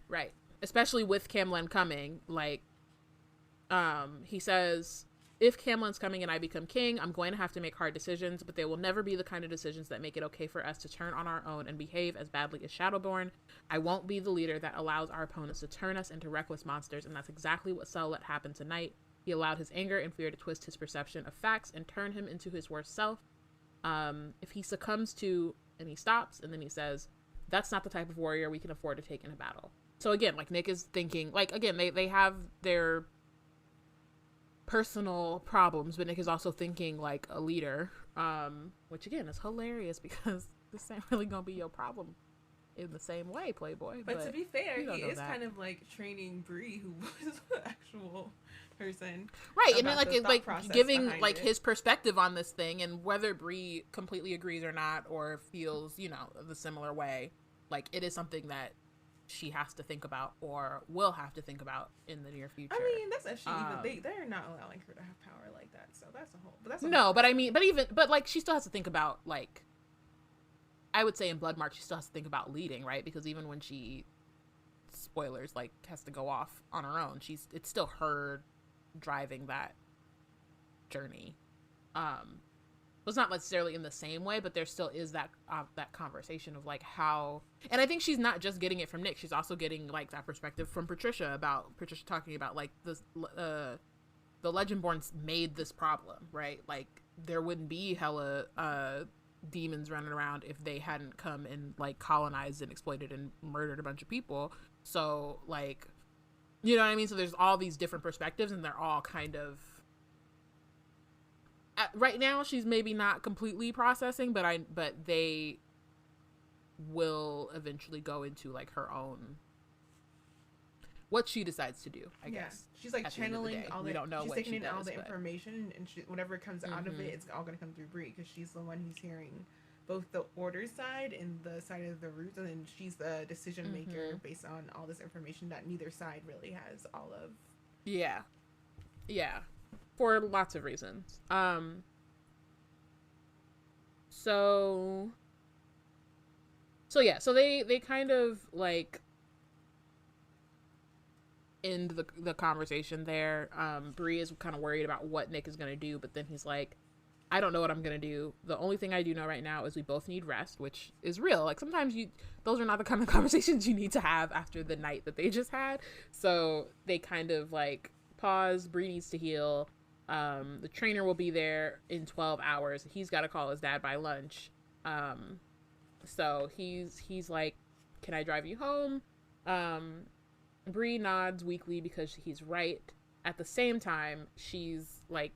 right. Especially with Camlin coming, like, he says, if Camlin's coming and I become king, I'm going to have to make hard decisions, but they will never be the kind of decisions that make it okay for us to turn on our own and behave as badly as Shadowborn. I won't be the leader that allows our opponents to turn us into reckless monsters, and that's exactly what Cell let happen tonight. He allowed his anger and fear to twist his perception of facts and turn him into his worst self. If he succumbs to, and he stops, and then he says, that's not the type of warrior we can afford to take in a battle. So again, like, Nick is thinking, like, again, they have their personal problems, but Nick is also thinking like a leader, which again is hilarious because this ain't really gonna be your problem in the same way, Playboy. But to be fair, he is kind of like training Bree, who was the actual person, right? And then like giving like his perspective on this thing, and whether Bree completely agrees or not, or feels, you know, the similar way, like it is something that she has to think about or will have to think about in the near future. I mean, that's if she even they're not allowing her to have power like that, so that's a whole. But that's but I mean, but like she still has to think about, like, I would say in Bloodmark she still has to think about leading, right? Because even when she, spoilers, like, has to go off on her own, it's still her driving that journey. It's not necessarily in the same way, but there still is that conversation of like how, and I think she's not just getting it from Nick, she's also getting like that perspective from Patricia talking about like this, the Legendborns made this problem, right? Like there wouldn't be hella demons running around if they hadn't come and like colonized and exploited and murdered a bunch of people. So like, you know what I mean? So there's all these different perspectives, and they're all kind of, right now she's maybe not completely processing, but they will eventually go into like her own, what she decides to do, I guess. She's like channeling all the, we don't know, she's taking in all the information, and whatever comes out of it, it's all going to come through Bree, because she's the one who's hearing both the order side and the side of the roots, and then she's the decision maker based on all this information that neither side really has all of. Yeah, for lots of reasons. So they kind of like end the conversation there. Bree is kind of worried about what Nick is going to do, but then he's like, I don't know what I'm going to do. The only thing I do know right now is we both need rest, which is real. Like sometimes those are not the kind of conversations you need to have after the night that they just had. So they kind of like pause. Bree needs to heal. The trainer will be there in 12 hours. He's got to call his dad by lunch. So he's like, can I drive you home? Bree nods weakly because he's right. At the same time, she's like,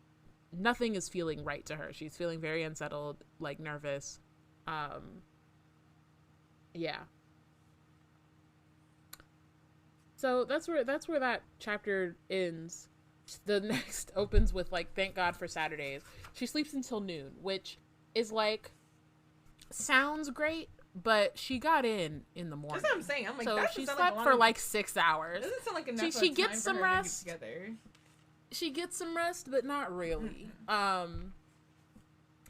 nothing is feeling right to her. She's feeling very unsettled, like nervous. Yeah. So that's where that chapter ends. The next opens with like, thank God for Saturdays. She sleeps until noon, which is like, sounds great, but she got in the morning. That's what I'm saying. I'm like, so that she slept like for like 6 hours. Doesn't sound like enough. She gets time some for her rest. to get together. She gets some rest, but not really.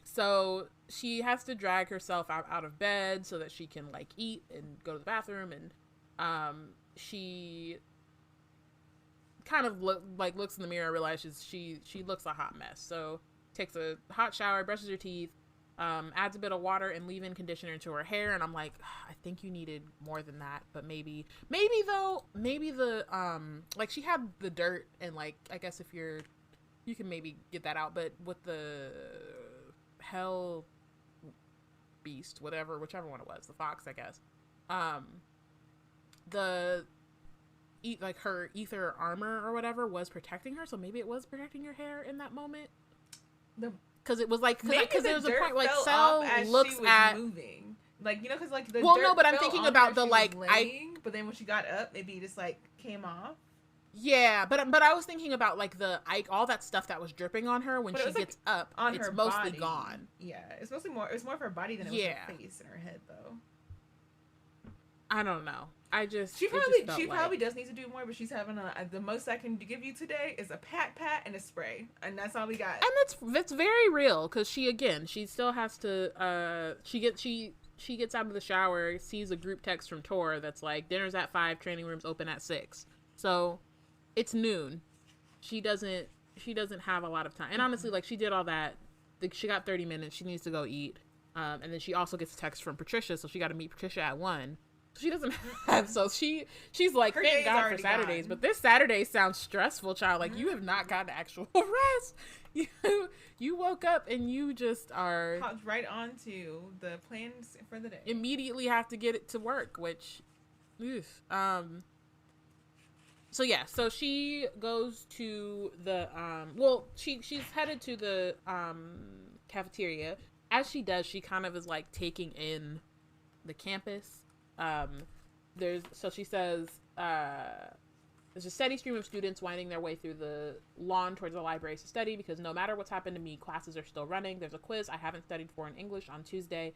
So she has to drag herself out of bed so that she can like eat and go to the bathroom, and she kind of looks in the mirror and realizes she looks a hot mess. So takes a hot shower, brushes her teeth, adds a bit of water and leave-in conditioner into her hair, and I'm like, I think you needed more than that, but maybe the like she had the dirt, and like I guess if you can maybe get that out, but with the hell beast, whichever one it was, the fox, I guess, her ether armor or whatever was protecting her, so maybe it was protecting your hair in that moment. Because it was like, because there was a point like Cell looks at moving, like, you know, because like the well, dirt no, but I'm fell thinking on about her, the she like was laying, but then when she got up, maybe it just like came off. Yeah, but I was thinking about like all that stuff that was dripping on her when she gets up. On it's her mostly body. Gone. Yeah, it's mostly more. It was more of her body than it was her face and her head, though. I don't know. She probably does need to do more, but she's having the most I can give you today is a pat and a spray, and that's all we got. And that's very real, because she still has to she gets out of the shower, sees a group text from Tor that's like, dinner's at 5, training room's open at 6. So it's noon. She doesn't have a lot of time, and honestly, like, she did all that. She got 30 minutes. She needs to go eat, and then she also gets a text from Patricia, so she got to meet Patricia at 1. She doesn't have, so she's like, her thank God for Saturdays, but this Saturday sounds stressful, child. Like, you have not gotten actual rest. You woke up and you just are hopped right onto the plans for the day. Immediately have to get it to work, which, so yeah, so she goes to the she's headed to the cafeteria. As she does, she kind of is like taking in the campus. She says, there's a steady stream of students winding their way through the lawn towards the library to study, because no matter what's happened to me, classes are still running. There's a quiz I haven't studied for in English on Tuesday,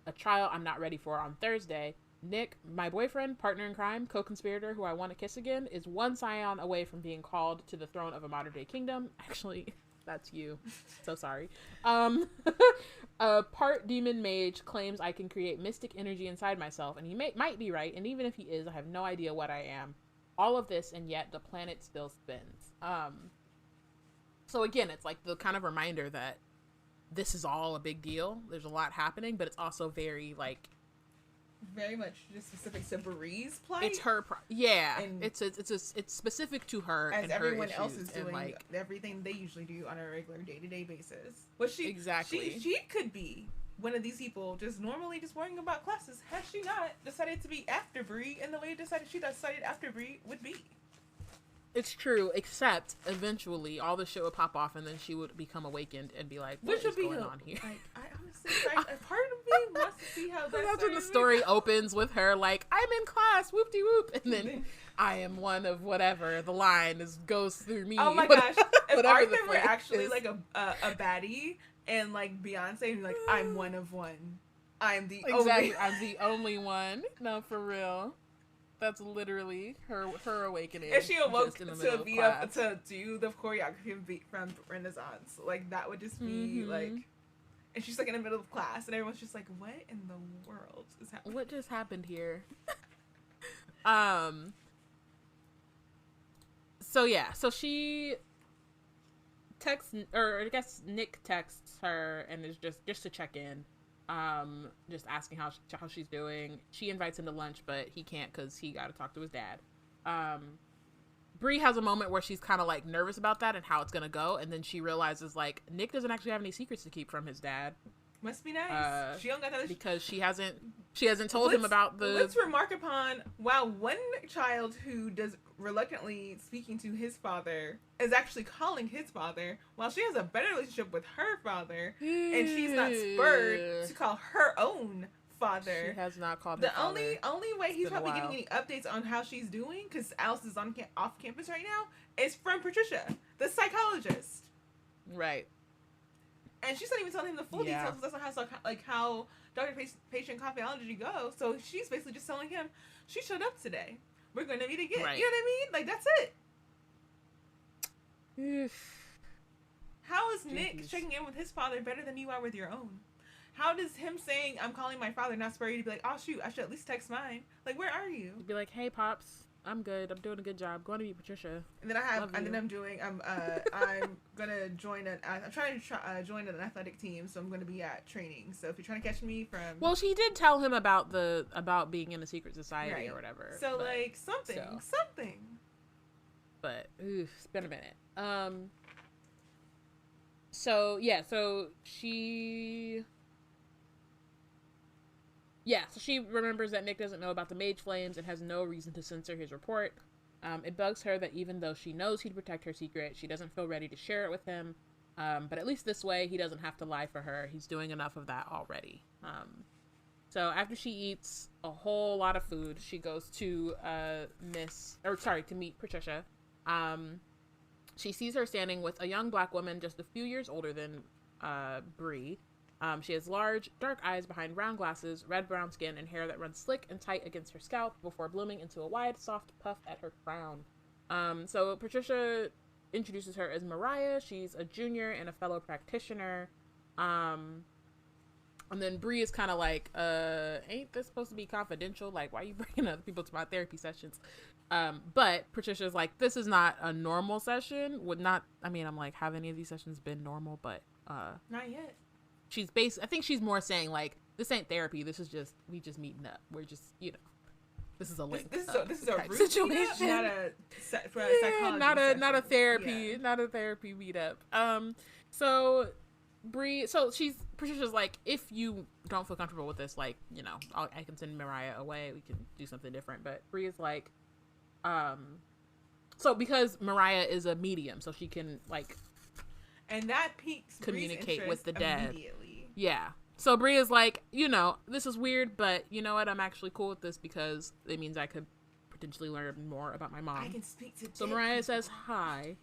a trial I'm not ready for on Thursday. Nick, my boyfriend, partner in crime, co-conspirator who I want to kiss again, is one scion away from being called to the throne of a modern day kingdom. Actually, that's you. So sorry. A part demon mage claims I can create mystic energy inside myself, and he might be right, and even if he is, I have no idea what I am. All of this, and yet the planet still spins. So again, it's like the kind of reminder that this is all a big deal. There's a lot happening, but it's also very much just specific to Bree's plight. It's her, and it's specific to her, as and everyone her else is and doing everything they usually do on a regular day-to-day basis. But she could be one of these people just normally just worrying about classes. Had she not decided to be after Bree, and the way she decided after Bree would be. It's true, except eventually all the shit would pop off, and then she would become awakened and be like, "What is going on here?" Like, I honestly, a part of me wants to see how that's when the story opens with her like, "I'm in class, whoop de whoop," and then I am one of whatever the line goes through me. Oh my gosh! If Arthur were actually like a baddie, and like Beyonce, like, I'm one of one. I'm the only. I'm the only one. No, for real. That's literally her awakening. And she awoke to do the choreography from Renaissance. Like, that would just be like, and she's like in the middle of class, and everyone's just like, "What in the world is happening? What just happened here?" So yeah, so she texts, or I guess Nick texts her, and is just to check in. Just asking how she's doing. She invites him to lunch, but he can't because he got to talk to his dad. Bree has a moment where she's kind of like nervous about that and how it's gonna go, and then she realizes like Nick doesn't actually have any secrets to keep from his dad. Must be nice. She don't got that because she hasn't told him about the. Let's remark upon one child who does reluctantly speaking to his father is actually calling his father, while she has a better relationship with her father, and she's not spurred to call her own father. She has not called the only way he's probably getting any updates on how she's doing, because Alice is off campus right now, is from Patricia, the psychologist. Right. And she's not even telling him the full details. That's not how doctor-patient confidentiality goes. So she's basically just telling him, she showed up today. We're going to meet again. Right. You know what I mean? Like, that's it. How is Nick checking in with his father better than you are with your own? How does him saying, I'm calling my father, not spur you to be like, oh, shoot, I should at least text mine? Like, where are you? You'd be like, hey, Pops. I'm good. I'm doing a good job. Going to meet Patricia. And then I'm gonna join I'm trying to join an athletic team, so I'm gonna be at training. So if you're trying to catch me from, well, she did tell him about being in a secret society or whatever. So like something. But it's been a minute. So she remembers that Nick doesn't know about the mage flames and has no reason to censor his report. It bugs her that even though she knows he'd protect her secret, she doesn't feel ready to share it with him. But at least this way, he doesn't have to lie for her. He's doing enough of that already. So after she eats a whole lot of food, she goes to meet Patricia. She sees her standing with a young black woman just a few years older than Bree. She has large, dark eyes behind round glasses, red-brown skin, and hair that runs slick and tight against her scalp before blooming into a wide, soft puff at her crown. So Patricia introduces her as Mariah. She's a junior and a fellow practitioner. And then Bree is kind of like, ain't this supposed to be confidential? Like, why are you bringing other people to my therapy sessions? But Patricia's like, this is not a normal session. I'm like, have any of these sessions been normal? But not yet. I think she's more saying like, this ain't therapy. This is just, we just meeting up. We're just, this is a link. This is a situation, not a psychology not a therapy, not a therapy meetup. So Patricia's like, if you don't feel comfortable with this, like, I can send Mariah away. We can do something different. But Bree is like, so because Mariah is a medium, so she can like, and that piques communicate with the dead immediately. Yeah. So Bree is like, this is weird, but you know what? I'm actually cool with this because it means I could potentially learn more about my mom. I can speak to So Mariah says hi.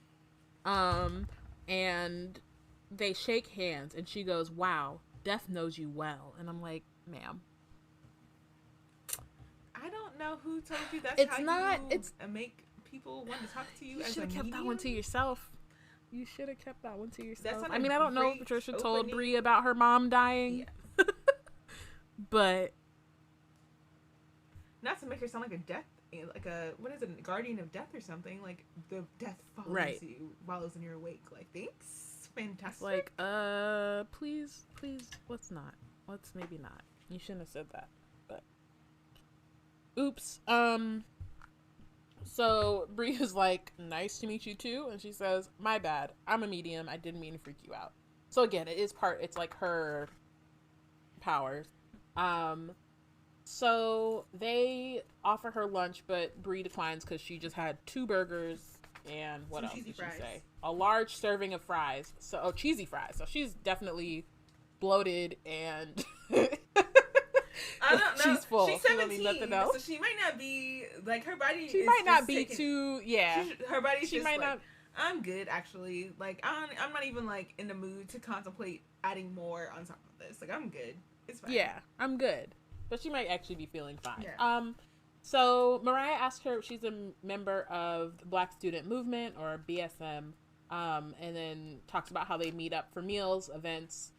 And they shake hands and she goes, wow, Death knows you well. And I'm like, ma'am. I don't know who told you that's make people want to talk to you. You should have kept that one to yourself. You should have kept that one to yourself. I don't know if Patricia told Bree about her mom dying. Yeah. But not to make her sound like a death, like a, what is it, a guardian of death or something. Like the death follows you while it's in your awake. Like, thanks, fantastic. Like, please, let's not. Let's maybe not. You shouldn't have said that. But oops. So Bree is like, nice to meet you too, and she says, my bad, I'm a medium, I didn't mean to freak you out. So again, it's like her powers. So they offer her lunch, but Bree declines because she just had 2 burgers and what else did she say? A large serving of fries. So cheesy fries. So she's definitely bloated and I don't know. She's full. She's 17, so she might not be like, her body. She might not be too. Yeah. Her body's just like, not. I'm good actually. Like I'm not even like in the mood to contemplate adding more on top of this. Like I'm good. It's fine. Yeah, I'm good. But she might actually be feeling fine. Yeah. So Mariah asked her if she's a member of the Black Student Movement or BSM. And then talks about how they meet up for meals, events.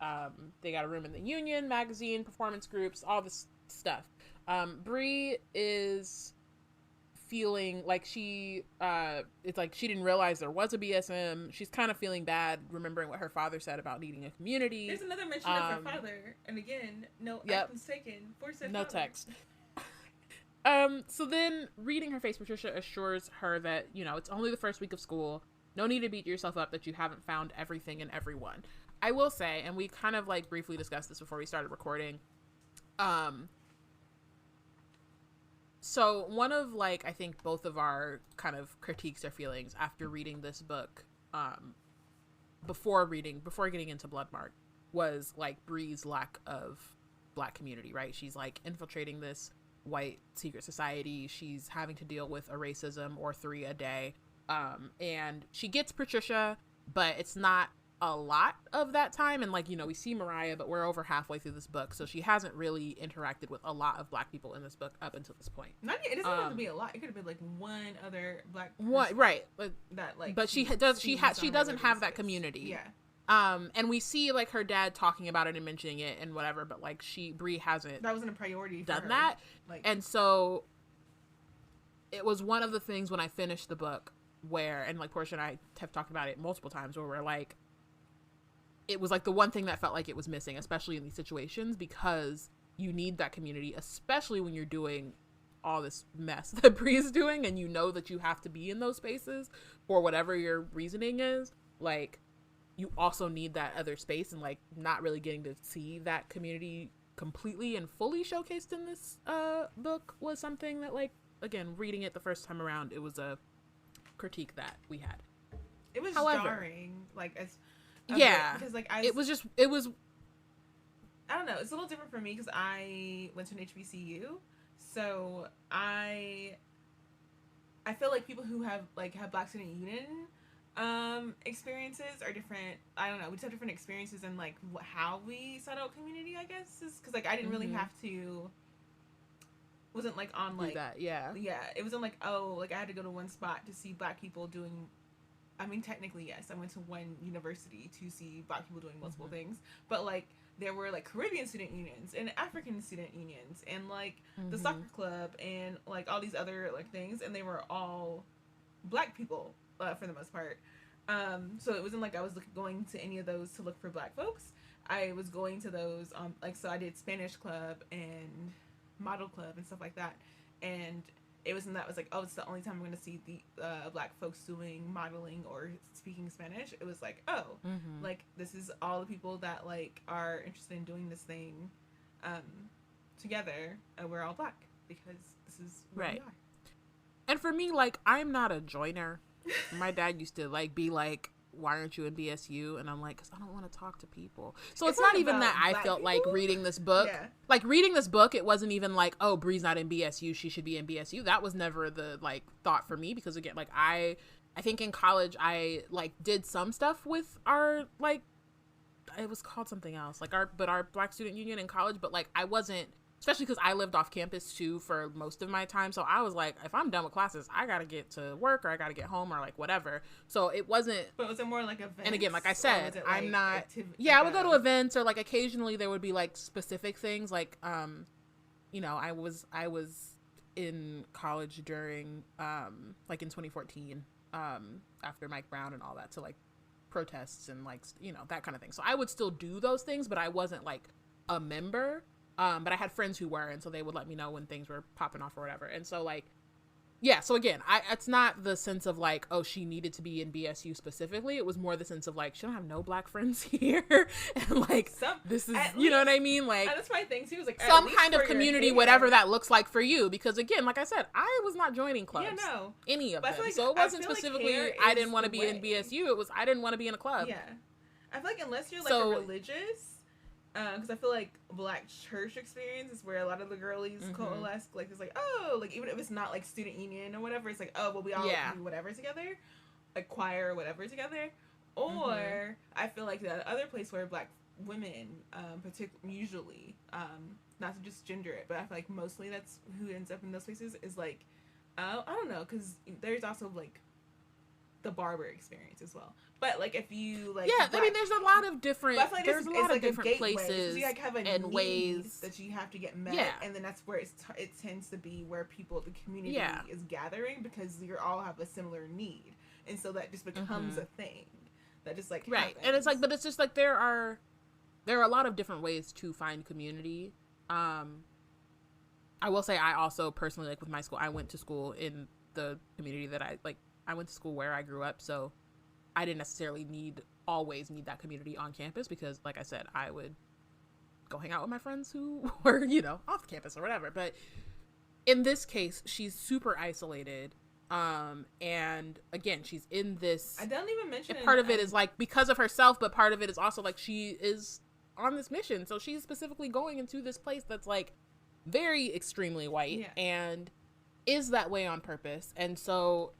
They got a room in the Union, magazine, performance groups, all this stuff. Bree is feeling like it's like she didn't realize there was a BSM. She's kind of feeling bad, remembering what her father said about needing a community. There's another mention of her father, and again, no actions taken. No text. So then reading her face, Patricia assures her that, you know, it's only the first week of school. No need to beat yourself up that you haven't found everything in everyone. I will say, and we kind of like briefly discussed this before we started recording. So one of like, I think both of our kind of critiques or feelings after reading this book, before getting into Bloodmark, was like Bree's lack of Black community, right? She's like infiltrating this white secret society. She's having to deal with a racism or 3 a day. And she gets Patricia, but it's not a lot of that time. And like, you know, we see Mariah, but we're over halfway through this book, so she hasn't really interacted with a lot of Black people in this book up until this point. It doesn't have to be a lot. It could have been like one other Black person what, right, that like, but she doesn't have that community. Yeah. And we see like her dad talking about it and mentioning it and whatever, but like Bree hasn't, that wasn't a priority for done her. that. Like, and so it was one of the things when I finished the book where, and like Porshèa and I have talked about it multiple times, where we're like, it was like the one thing that felt like it was missing, especially in these situations, because you need that community, especially when you're doing all this mess that Bree is doing, and you know that you have to be in those spaces for whatever your reasoning is. Like, you also need that other space, and like not really getting to see that community completely and fully showcased in this book was something that, like, again, reading it the first time around, it was a critique that we had. It was jarring, like, as because like I was I don't know, it's a little different for me because I went to an HBCU, so I feel like people who have Black Student Union experiences are different. I don't know, we just have different experiences in like how we sought out community, I guess, is because like I didn't really have to, wasn't like on like that, it wasn't like, oh, like I had to go to one spot to see Black people doing, I mean, technically, yes, I went to one university to see Black people doing multiple things, but like there were like Caribbean student unions and African student unions and like the soccer club and like all these other like things, and they were all Black people for the most part. So it wasn't like I was going to any of those to look for Black folks. I was going to those like, so I did Spanish club and model club and stuff like that, and it wasn't that was like, oh, it's the only time I'm going to see the Black folks doing modeling or speaking Spanish. It was like, oh, like this is all the people that like are interested in doing this thing together, and we're all Black because this is where we are. And for me, like, I'm not a joiner. My dad used to like be like, why aren't you in BSU? And I'm like, because I don't want to talk to people. So it's not even that I felt like reading this book. Like, reading this book, it wasn't even like, oh, Bree's not in BSU, she should be in BSU. That was never the like thought for me, because again, like I think in college I like did some stuff with our like, it was called something else, like our Black Student Union in college, but like I wasn't, especially because I lived off campus too for most of my time. So I was like, if I'm done with classes, I got to get to work, or I got to get home, or like whatever. So it wasn't. But was it more like events? And again, like I said, like I'm not. I would go to events, or like occasionally there would be like specific things. Like, you know, I was in college during, like in 2014, after Mike Brown and all that. So like protests and like, you know, that kind of thing. So I would still do those things, but I wasn't like a member. But I had friends who were, and so they would let me know when things were popping off or whatever. And so like, yeah, so again, it's not the sense of like, oh, she needed to be in BSU specifically. It was more the sense of like, she don't have no Black friends here. And like, this is, you know what I mean? Like, that's my thing too, is like some kind of community, whatever that looks like for you. Because again, like I said, I was not joining clubs. Yeah, no. Any of them. Like, so it wasn't specifically, like I didn't want to be in BSU. It was, I didn't want to be in a club. Yeah. I feel like unless you're like a religious, because I feel like Black church experience is where a lot of the girlies coalesce. Like, it's like, oh, like even if it's not like student union or whatever, it's like, oh, well, we all do whatever together, like choir or whatever together. Or I feel like that other place where Black women, usually, not to just gender it, but I feel like mostly that's who ends up in those places, is like, I don't know, because there's also like the barber experience as well. But like if you like, I mean, there's a lot of different, like there's a lot of different places, places you like have a and ways that you have to get met, and then that's where it tends to be where people, the community is gathering, because you all have a similar need, and so that just becomes a thing that just like happens. And it's like, but it's just like there are a lot of different ways to find community, I will say I also personally, like with my school, I went to school in the community that I went to school where I grew up, so I didn't necessarily always need that community on campus because, like I said, I would go hang out with my friends who were, off campus or whatever. But in this case, she's super isolated. And again, she's in this. I don't even mention it. Part of it is like because of herself, but part of it is also like she is on this mission. So she's specifically going into this place that's like very extremely white and is that way on purpose. And so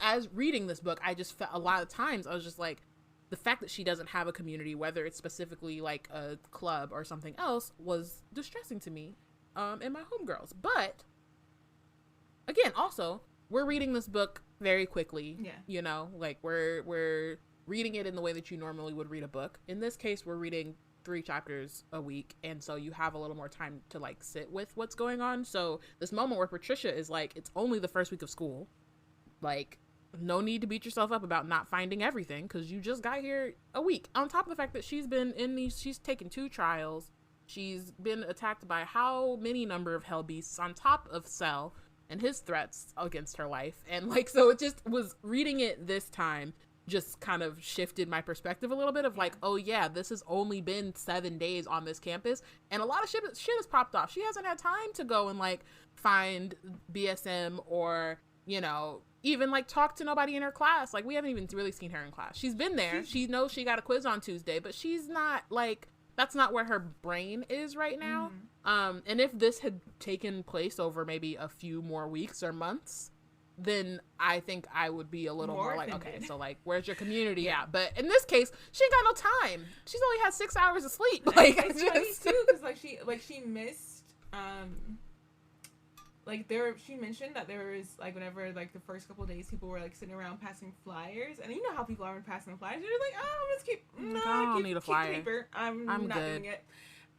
as reading this book, I just felt a lot of times I was just like, the fact that she doesn't have a community, whether it's specifically like a club or something else, was distressing to me and my homegirls. But again, also, we're reading this book very quickly. Yeah. Like we're reading it in the way that you normally would read a book. In this case, we're reading 3 chapters a week, and so you have a little more time to like sit with what's going on. So this moment where Patricia is like, it's only the first week of school, like no need to beat yourself up about not finding everything because you just got here a week, on top of the fact that she's taken 2 trials, she's been attacked by how many number of hell beasts on top of Cell and his threats against her life. And like, so it just was, reading it this time just kind of shifted my perspective a little bit of like, oh yeah, this has only been 7 days on this campus and a lot of shit has popped off. She hasn't had time to go and like find BSM or, even like talk to nobody in her class. Like we haven't even really seen her in class. She's been there. She knows she got a quiz on Tuesday, but she's not like, that's not where her brain is right now. And if this had taken place over maybe a few more weeks or months, then I think I would be a little more like, okay, so like, where's your community at? But in this case, she ain't got no time. She's only had 6 hours of sleep. Like, it's funny too, because she missed, she mentioned that there was like, whenever like the first couple of days, people were like sitting around passing flyers, and you know how people are when passing the flyers, they're like, oh, let's keep. I don't need a flyer. Paper. I'm not good. doing it.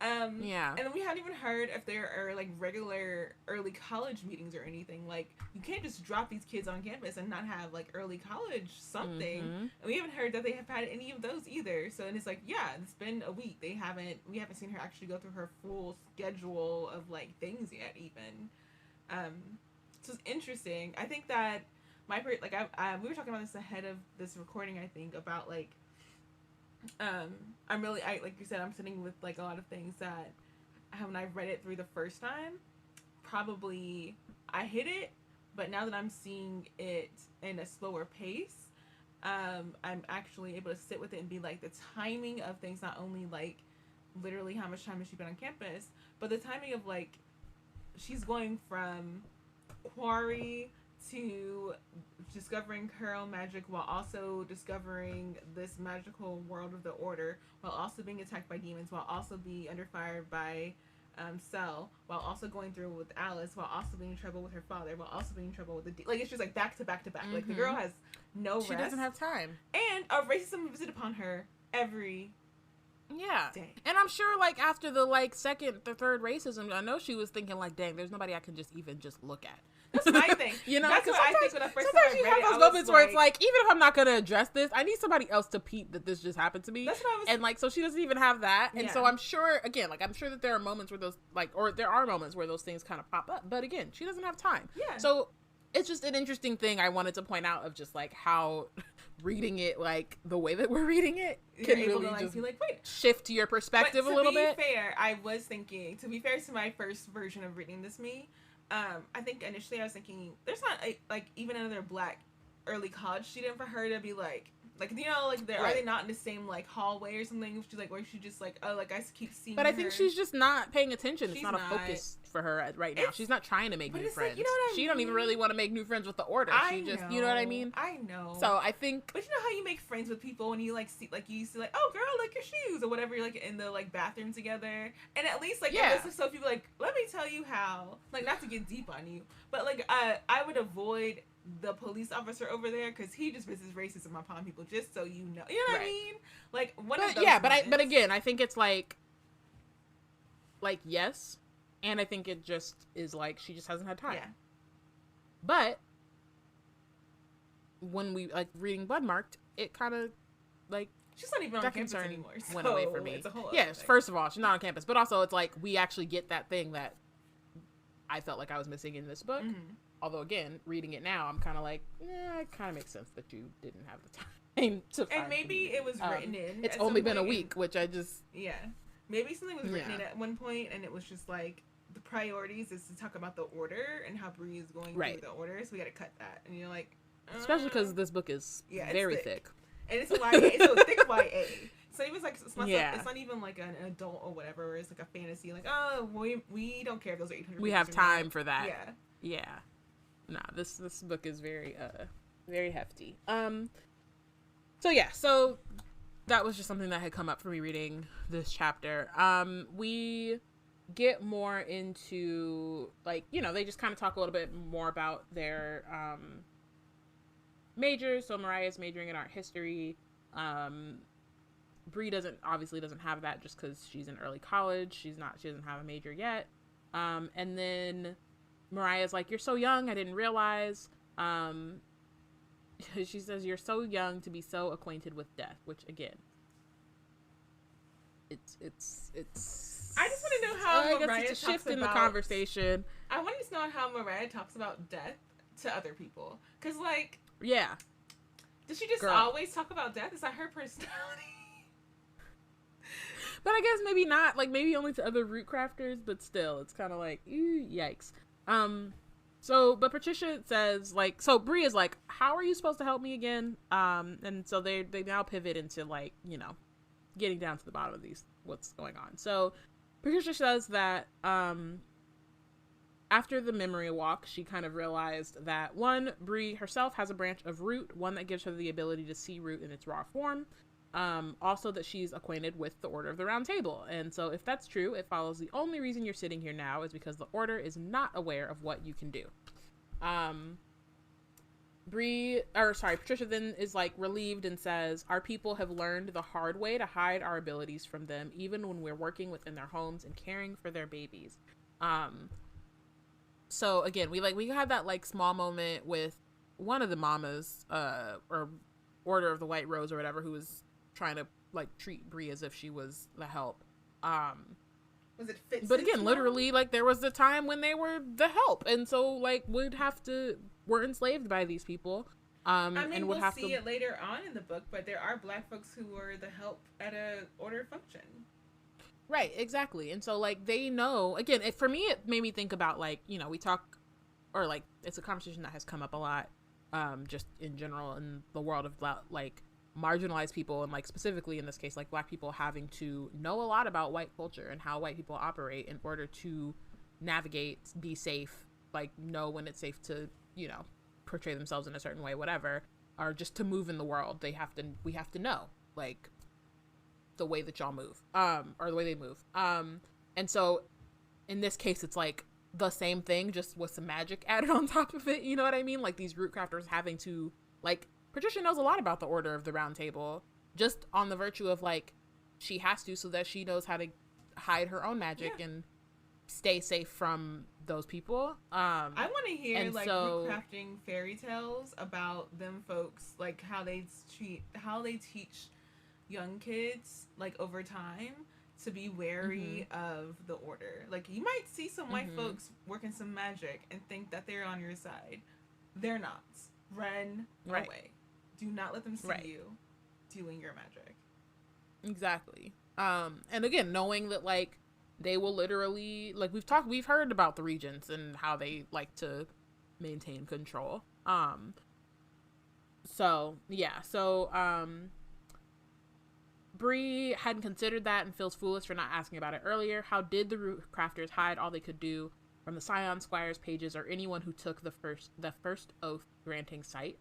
And we hadn't even heard if there are like regular early college meetings or anything. Like you can't just drop these kids on campus and not have like early college something. And we haven't heard that they have had any of those either. So, and it's like, yeah, it's been a week. We haven't seen her actually go through her full schedule of like things yet even. So it's interesting. I think that we were talking about this ahead of this recording, I think, about like, like you said, I'm sitting with like a lot of things that when I read it through the first time, probably I hit it, but now that I'm seeing it in a slower pace, I'm actually able to sit with it and be like, the timing of things, not only like literally how much time has she been on campus, but the timing of like, she's going from quarry to discovering her own magic while also discovering this magical world of the Order, while also being attacked by demons, while also being under fire by Cell, while also going through with Alice, while also being in trouble with her father, while also being in trouble with like, it's just like back to back to back. Like the girl has no rest. She doesn't have time. And racism visited upon her every day. And I'm sure like after the like second, the third racism, I know she was thinking like, dang, there's nobody I can just even just look at. That's my thing. That's what I think when I first started reading it. Sometimes you have those moments where it's like, even if I'm not going to address this, I need somebody else to peep that this just happened to me. That's what I was. And like, so she doesn't even have that. And so I'm sure, again, like I'm sure that there are moments where those like, or there are moments where those things kind of pop up. But again, she doesn't have time. Yeah. So it's just an interesting thing I wanted to point out of just like how reading it, like the way that we're reading it, can really to, like, just like, wait, shift your perspective a little bit. To be fair, I was thinking, to be fair to my first version of reading this, I think initially I was thinking there's not like even another black early college student for her to be like you know, like are they not in the same like hallway or something? She's like, where she just like, oh, like I keep seeing. But I think she's just not paying attention. It's not a focus for her right now. She's She's not trying to make new friends. Like, you know what I mean? She don't even really want to make new friends with the Order. She just, you know what I mean? I know. So I think. But you know how you make friends with people when you like see, like you used to like, oh girl, like your shoes or whatever. You're like in the like bathroom together, and at least like so people like, let me tell you how. Like, not to get deep on you, but like I would avoid the police officer over there because he just visits racism upon people, just so you know what I mean, like one of those but again, I think it's like yes, and I think it just is like she just hasn't had time. But when we like reading Bloodmarked, it kind of like she's not even on campus anymore, went away from me. It's a whole thing. First of all, she's not on campus, but also it's like we actually get that thing that I felt like I was missing in this book. Mm-hmm. Although, again, reading it now, I'm kind of like, it kind of makes sense that you didn't have the time to find And maybe it was written in. It's only been a week, which I just... Yeah. Maybe something was written in at one point, and it was just like, the priorities is to talk about the order and how Bree is going through the order, so we gotta cut that. And you're like... Especially because this book is very thick. And it's a YA. It's a thick YA. So it was like, it's not even like an adult or whatever. It's like a fantasy. Like, oh, we don't care if those are 800 We have time for that. Yeah. Yeah. Nah, this book is very hefty. So that was just something that had come up for me reading this chapter. We get more into, like, you know, they just kind of talk a little bit more about their majors. So Mariah's majoring in art history. Bree obviously doesn't have that just because she's in early college. She doesn't have a major yet. And then Mariah's like, you're so young, I didn't realize. She says, you're so young to be so acquainted with death, which, again, it's I just want to know how Mariah it's a shift talks in the about, conversation. I want to know how Mariah talks about death to other people. Because, like... Yeah. Does she just always talk about death? Is that her personality? But I guess maybe not. Like, maybe only to other root crafters, but still, it's kind of like, yikes. But Patricia says, like, so Bree is like, how are you supposed to help me again? And so they now pivot into, like, you know, getting down to the bottom of what's going on. So Patricia says that, after the memory walk, she kind of realized that, one, Bree herself has a branch of root, one that gives her the ability to see root in its raw form. Also that she's acquainted with the Order of the Round Table. And so if that's true, it follows the only reason you're sitting here now is because the Order is not aware of what you can do. Patricia then is, like, relieved and says, our people have learned the hard way to hide our abilities from them, even when we're working within their homes and caring for their babies. So again, we had that, like, small moment with one of the mamas, or Order of the White Rose or whatever, who was trying to, like, treat Bree as if she was the help. Was it Fitz? But again, literally, like, there was the time when they were the help, and so, like, were enslaved by these people. I mean, we'll see it later on in the book, but there are Black folks who were the help at a order function. Right, exactly. And so, like, they know, again, for me, it made me think about, like, you know, we talk, or, like, it's a conversation that has come up a lot, just in general in the world of, like, marginalized people, and, like, specifically in this case, like, Black people having to know a lot about white culture and how white people operate in order to navigate, be safe, like, know when it's safe to, you know, portray themselves in a certain way, whatever, or just to move in the world. We have to know, like, the way that y'all move, or the way they move. And so in this case, it's like the same thing, just with some magic added on top of it. You know what I mean? Like, these root crafters having to, like, Patricia knows a lot about the Order of the Round Table, just on the virtue of, like, she has to, so that she knows how to hide her own magic and stay safe from those people. I want to hear, like, root crafting fairy tales about them folks, like, how they teach young kids, like, over time, to be wary of the Order. Like, you might see some white folks working some magic and think that they're on your side. They're not. Run away. Do not let them see you doing your magic. Exactly. And again, knowing that, like, they will literally, like, we've heard about the regents and how they like to maintain control. Bree hadn't considered that and feels foolish for not asking about it earlier. How did the root crafters hide all they could do from the Scion Squires pages or anyone who took the first oath granting sight?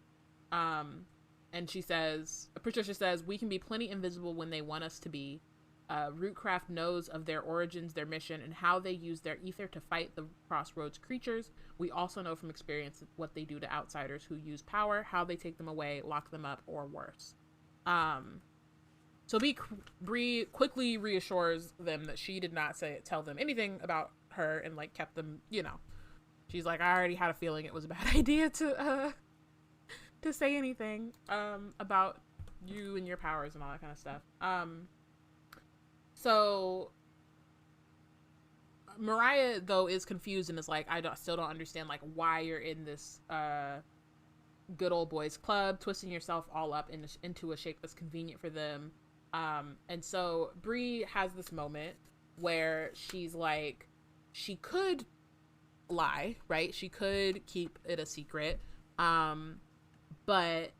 And Patricia says, we can be plenty invisible when they want us to be. Rootcraft knows of their origins, their mission, and how they use their ether to fight the Crossroads creatures. We also know from experience what they do to outsiders who use power, how they take them away, lock them up, or worse. So Bree quickly reassures them that she did not tell them anything about her, and, like, kept them, you know. She's like, I already had a feeling it was a bad idea to say anything about you and your powers and all that kind of stuff. So Mariah, though, is confused and is like, still don't understand, like, why you're in this good old boys club, twisting yourself all up into a shape that's convenient for them. And so Bree has this moment where she's like, she could lie, right? She could keep it a secret. But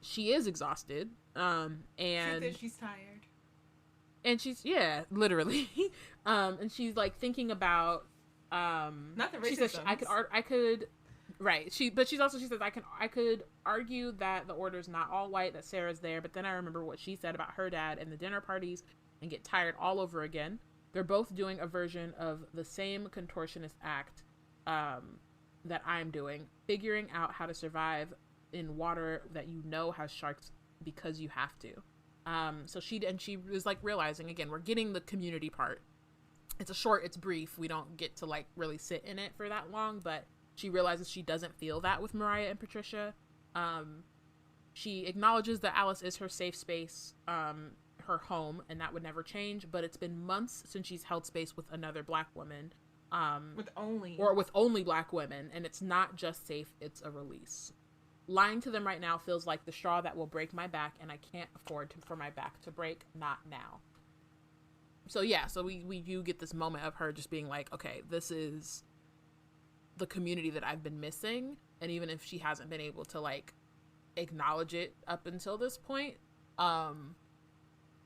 she is exhausted. And she's tired. And she's, yeah, literally. And she's like thinking about, not the racism. She says, I could, right. She says, I could argue that the order's not all white, that Sarah's there, but then I remember what she said about her dad and the dinner parties and get tired all over again. They're both doing a version of the same contortionist act, that I'm doing, figuring out how to survive in water that you know has sharks because you have to. So she was like realizing, again, we're getting the community part. It's brief. We don't get to like really sit in it for that long, but she realizes she doesn't feel that with Mariah and Patricia. She acknowledges that Alice is her safe space, her home, and that would never change, but it's been months since she's held space with another Black woman. With only Black women, and it's not just safe, it's a release. Lying to them right now feels like the straw that will break my back, and I can't afford for my back to break, not now. So yeah, so we do get this moment of her just being like, okay, this is the community that I've been missing, and even if she hasn't been able to like acknowledge it up until this point,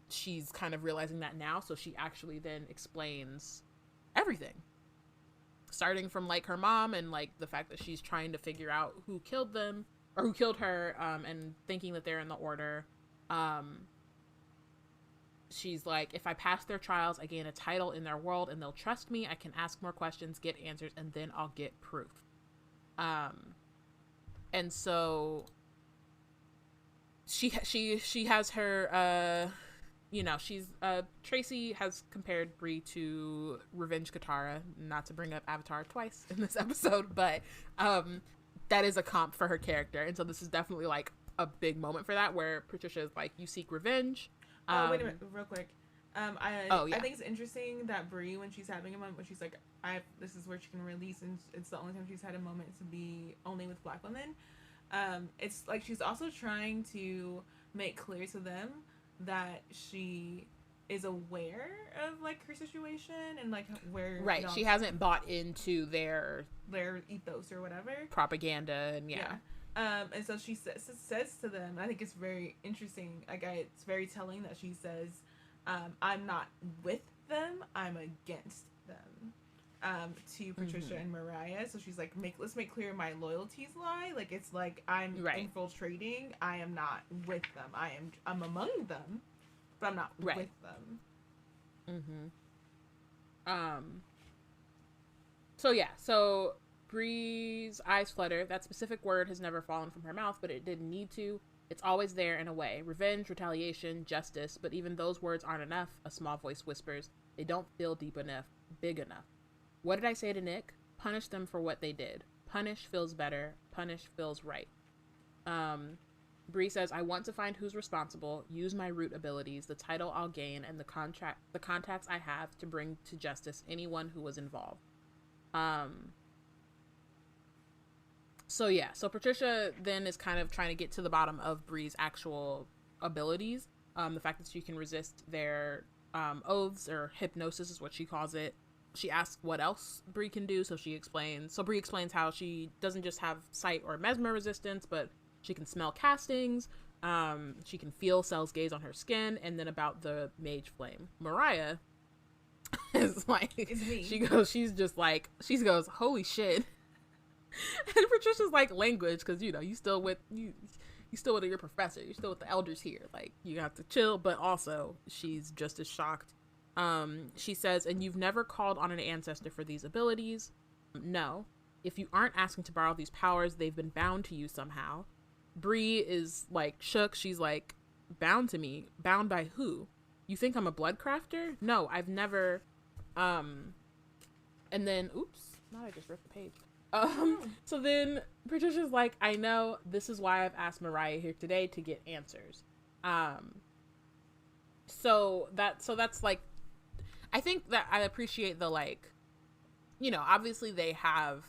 she's kind of realizing that now, so she actually then explains everything. Starting from like her mom and like the fact that she's trying to figure out who killed them or who killed her, and thinking that they're in the order. She's like, if I pass their trials, I gain a title in their world and they'll trust me. I can ask more questions, get answers, and then I'll get proof. And so she has her, Tracy has compared Bree to Revenge Katara, not to bring up Avatar twice in this episode, but that is a comp for her character. And so this is definitely like a big moment for that, where Patricia is like, you seek revenge. Wait a minute, real quick. I think it's interesting that Bree, when she's having a moment, when she's like, this is where she can release, and it's the only time she's had a moment to be only with Black women. It's like she's also trying to make clear to them that she is aware of like her situation and like where she hasn't bought into their ethos or whatever propaganda, and and so she says to them, I think it's very interesting, like it's very telling that she says, I'm not with them, I'm against them, to Patricia and Mariah. So she's like, let's make clear my loyalties lie. Like it's like I'm infiltrating, I am not with them, I'm among them, but I'm not with them. So Bree's eyes flutter. That specific word has never fallen from her mouth, but it didn't need to. It's always there in a way. Revenge, retaliation, justice, but even those words aren't enough, a small voice whispers. They don't feel deep enough, big enough. What did I say to Nick? Punish them for what they did. Punish feels better. Punish feels right. Bree says, I want to find who's responsible, use my root abilities, the title I'll gain, and the contacts I have to bring to justice anyone who was involved. So Patricia then is kind of trying to get to the bottom of Bree's actual abilities. The fact that she can resist their oaths, or hypnosis is what she calls it. She asks what else Bree can do, so Bree explains how she doesn't just have sight or mesmer resistance, but she can smell castings, she can feel Sel's gaze on her skin, and then about the mage flame. Mariah is like, she goes, holy shit. And Patricia's like, language, because you still with your professor, you're still with the elders here, like you have to chill. But also she's just as shocked. She says, and you've never called on an ancestor for these abilities? No. If you aren't asking to borrow these powers, they've been bound to you somehow. Bree is like shook. She's like, bound to me? Bound by who? You think I'm a blood crafter? No, I've never. And then, oops, now I just ripped the page. So then Patricia's like, I know, this is why I've asked Mariah here today, to get answers. So that's like, I think that I appreciate the like you know, obviously they have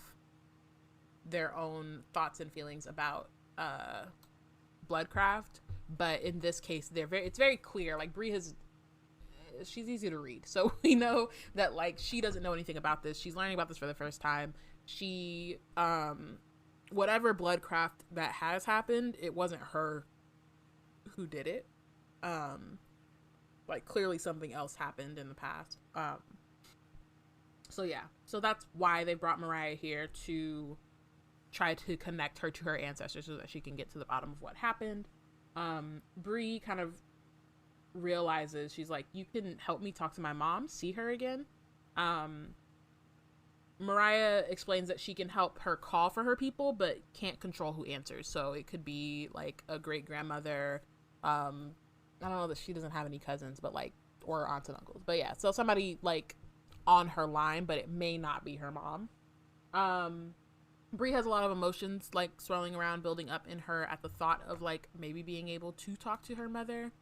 their own thoughts and feelings about Bloodcraft, but in this case it's very clear. Like, Bree she's easy to read, so we know that, like, she doesn't know anything about this. She's learning about this for the first time. She whatever Bloodcraft that has happened, it wasn't her who did it. Like, clearly something else happened in the past. So yeah, so that's why they brought Mariah here, to try to connect her to her ancestors so that she can get to the bottom of what happened. Bree kind of realizes, she's like, you can help me talk to my mom, see her again. Mariah explains that she can help her call for her people, but can't control who answers. So it could be like a great grandmother. I don't know that she doesn't have any cousins, but like, or aunts and uncles. But yeah, so somebody like on her line, but it may not be her mom. Bree has a lot of emotions like swirling around, building up in her at the thought of like maybe being able to talk to her mother.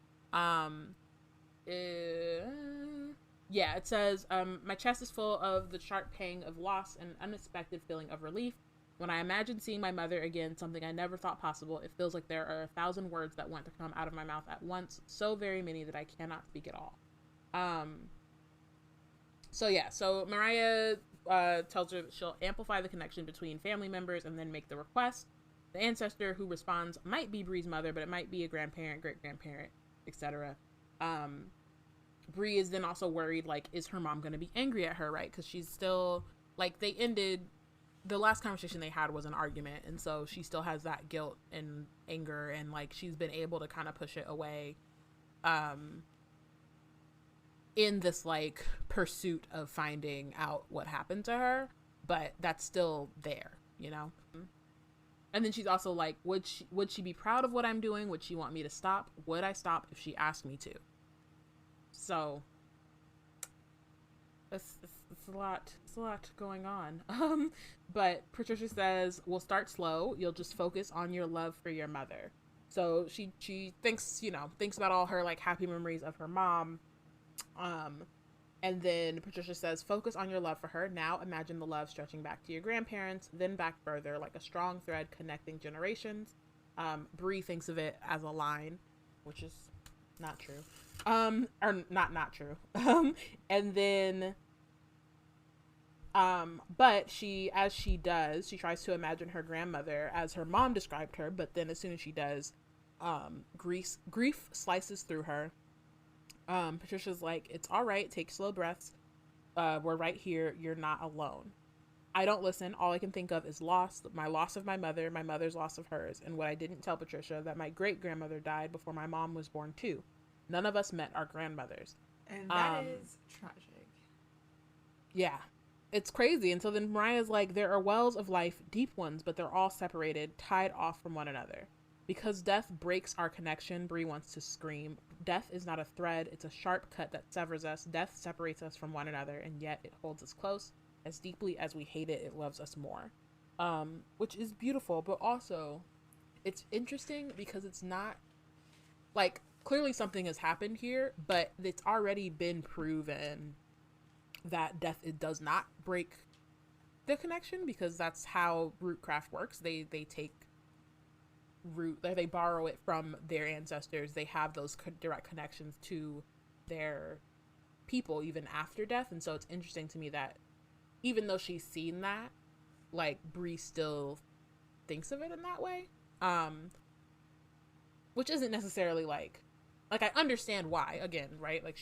Yeah, it says, my chest is full of the sharp pang of loss and unexpected feeling of relief. When I imagine seeing my mother again, something I never thought possible, it feels like there are 1,000 words that want to come out of my mouth at once, so very many that I cannot speak at all. So yeah, so Mariah tells her that she'll amplify the connection between family members and then make the request. The ancestor who responds might be Bree's mother, but it might be a grandparent, great-grandparent, etc. Bree is then also worried, like, is her mom going to be angry at her, right? Because she's still, like, the last conversation they had was an argument, and so she still has that guilt and anger, and, like, she's been able to kind of push it away in this, like, pursuit of finding out what happened to her, but that's still there, you know? And then she's also like, would she be proud of what I'm doing? Would she want me to stop? Would I stop if she asked me to? So it's a lot going on. But Patricia says, we'll start slow. You'll just focus on your love for your mother. So she thinks about all her like happy memories of her mom. And then Patricia says, focus on your love for her. Now imagine the love stretching back to your grandparents, then back further, like a strong thread connecting generations. Bree thinks of it as a line, which is not true. Or not true. And then, but as she does, she tries to imagine her grandmother as her mom described her, but then as soon as she does, grief slices through her. Patricia's like, it's all right. Take slow breaths. We're right here. You're not alone. I don't listen. All I can think of is loss. My loss of my mother, my mother's loss of hers. And what I didn't tell Patricia, that my great grandmother died before my mom was born too. None of us met our grandmothers. And that is tragic. Yeah. It's crazy. And so then Mariah's like, there are wells of life, deep ones, but they're all separated, tied off from one another. Because death breaks our connection, Bree wants to scream. Death is not a thread, it's a sharp cut that severs us. Death separates us from one another, and yet it holds us close. As deeply as we hate it, it loves us more. Which is beautiful, but also, it's interesting because it's not, like, clearly something has happened here, but it's already been proven that death, it does not break the connection, because that's how Rootcraft works. They take root, they borrow it from their ancestors. They have those direct connections to their people even after death. And so it's interesting to me that even though she's seen that, like, Bree still thinks of it in that way, which isn't necessarily like I understand why, again, right? Like,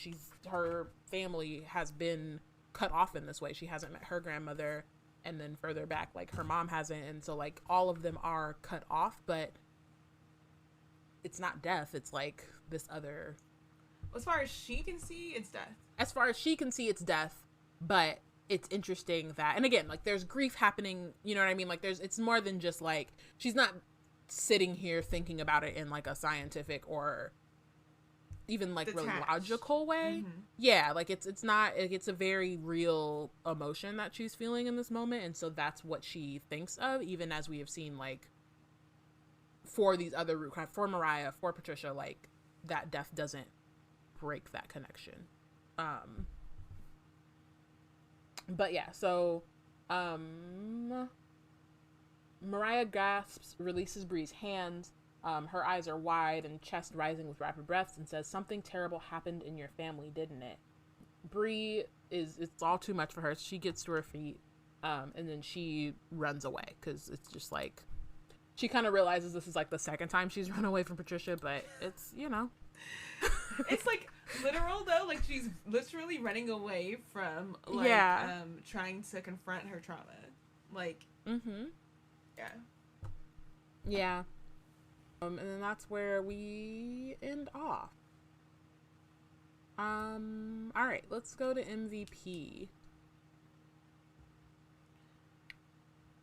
her family has been cut off in this way. She hasn't met her grandmother, and then further back, like, her mom hasn't, and so, like, all of them are cut off, but it's not death. It's like this other. As far as she can see, it's death. As far as she can see, it's death. But it's interesting that, and again, like, there's grief happening. You know what I mean? Like, it's more than just like, she's not sitting here thinking about it in like a scientific or even like detached, really logical way. Mm-hmm. Yeah, like it's not. It's a very real emotion that she's feeling in this moment, and so that's what she thinks of. Even as we have seen, like, for these other Rootcraft, for Mariah, for Patricia, like, that death doesn't break that connection. But yeah, so Mariah gasps, releases Bree's hands. Her eyes are wide and chest rising with rapid breaths, and says, "Something terrible happened in your family, didn't it?" Bree it's all too much for her. She gets to her feet, and then she runs away because it's just like, she kind of realizes this is like the second time she's run away from Patricia, but it's, It's like literal though, like she's literally running away from trying to confront her trauma. Like yeah. And then that's where we end off. All right, let's go to MVP.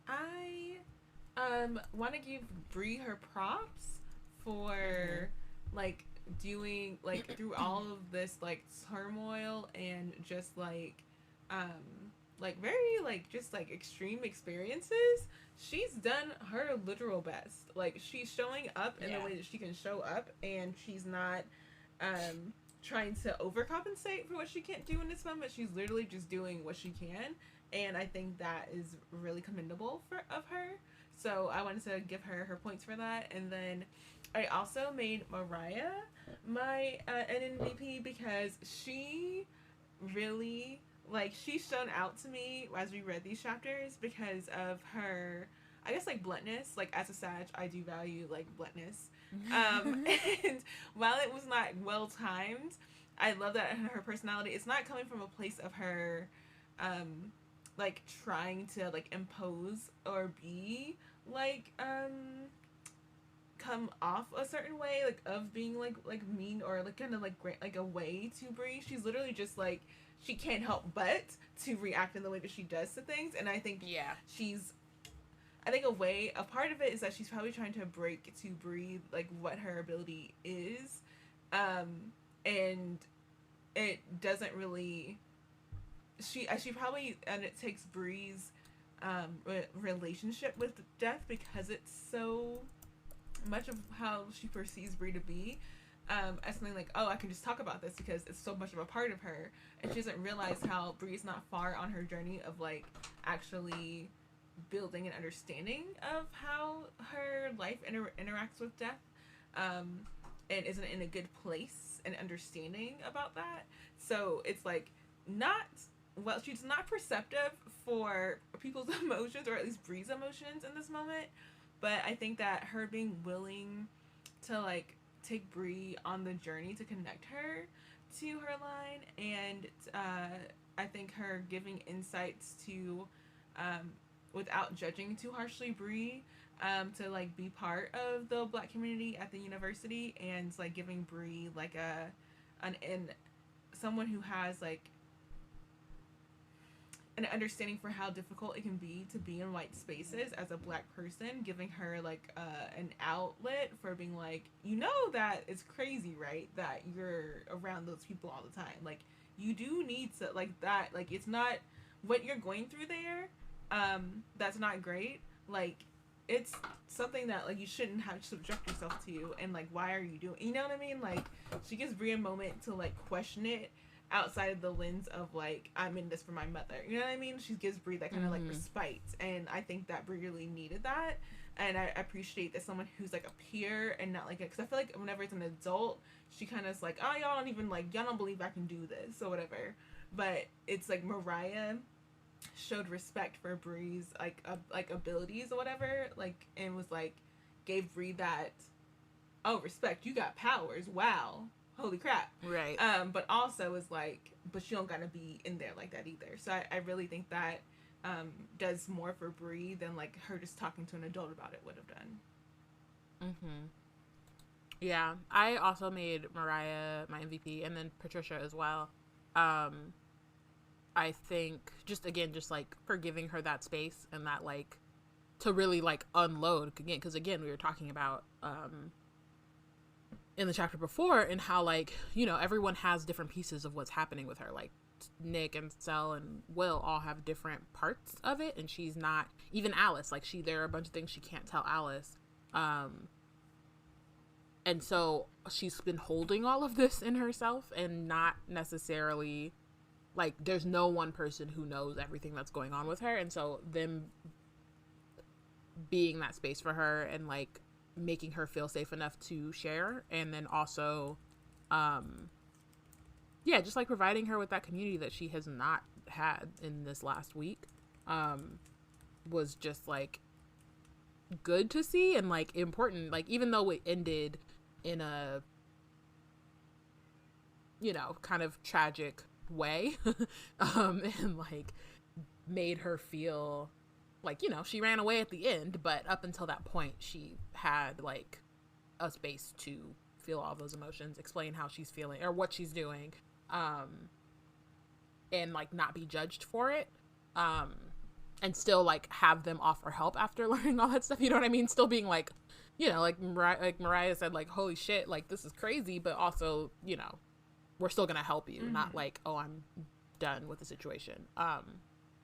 I want to give Bree her props for like doing like through all of this like turmoil and just like very like just like extreme experiences. She's done her literal best. Like she's showing up in the way that she can show up, and she's not trying to overcompensate for what she can't do in this moment. She's literally just doing what she can, and I think that is really commendable of her. So I wanted to give her her points for that. And then I also made Mariah my an MVP because she really, like, she's shown out to me as we read these chapters because of her, I guess, like, bluntness. Like, as a Sag, I do value, like, bluntness. And while it was not well timed, I love that her personality, it's not coming from a place of her like trying to like impose or be like come off a certain way, like of being like mean or like kind of like a way to Bree. She's literally just like, she can't help but to react in the way that she does to things. And I think a part of it is that she's probably trying to break to Bree like what her ability is, and it doesn't really, she probably, and it takes Bree's relationship with death, because it's so much of how she perceives Bree to be, as something like, oh, I can just talk about this because it's so much of a part of her, and she doesn't realize how Bree's not far on her journey of like actually building an understanding of how her life interacts with death, and isn't in a good place and understanding about that. So it's like she's not perceptive for people's emotions, or at least Bree's emotions in this moment. But I think that her being willing to like take Bree on the journey to connect her to her line, and I think her giving insights to without judging too harshly Bree, to like be part of the Black community at the university, and like giving Bree like someone who has like an understanding for how difficult it can be to be in white spaces as a Black person, giving her like an outlet for being like, that it's crazy, right, that you're around those people all the time. Like, you do need to, like, that, like, it's not what you're going through there, that's not great. Like, it's something that like you shouldn't have to subject yourself to, and like, why are you doing, you know what I mean? Like, she gives Bree a moment to like question it outside of the lens of like, I'm in this for my mother, you know what I mean? She gives Bree that kind of like respite, and I think that Bree really needed that. And I appreciate that someone who's like a peer and not like because I feel like whenever it's an adult, she kind of is like, oh, y'all don't believe I can do this or whatever. But it's like Mariah showed respect for Bree's like abilities or whatever, like, and was like, gave Bree that, oh, respect, you got powers, wow, holy crap, right. But also is like, but you don't gotta be in there like that either. So I really think that does more for Bree than like her just talking to an adult about it would have done. Yeah, I also made Mariah my MVP, and then Patricia as well. I think just like for giving her that space and that like to really like unload again, because again we were talking about in the chapter before and how like, everyone has different pieces of what's happening with her. Like Nick and Cel and Will all have different parts of it, and she's not, even Alice, like there are a bunch of things she can't tell Alice, and so she's been holding all of this in herself and not necessarily like there's no one person who knows everything that's going on with her, and so them being that space for her and like making her feel safe enough to share, and then also just like providing her with that community that she has not had in this last week was just like good to see and like important, like even though it ended in a, you know, kind of tragic way and like made her feel like, you know, she ran away at the end, but up until that point she had like a space to feel all those emotions, explain how she's feeling or what she's doing, and like not be judged for it, and still like have them offer help after learning all that stuff, you know what I mean, still being like, you know, like Mariah said, like, holy shit, like this is crazy, but also, you know, we're still gonna help you, not like, oh, I'm done with the situation.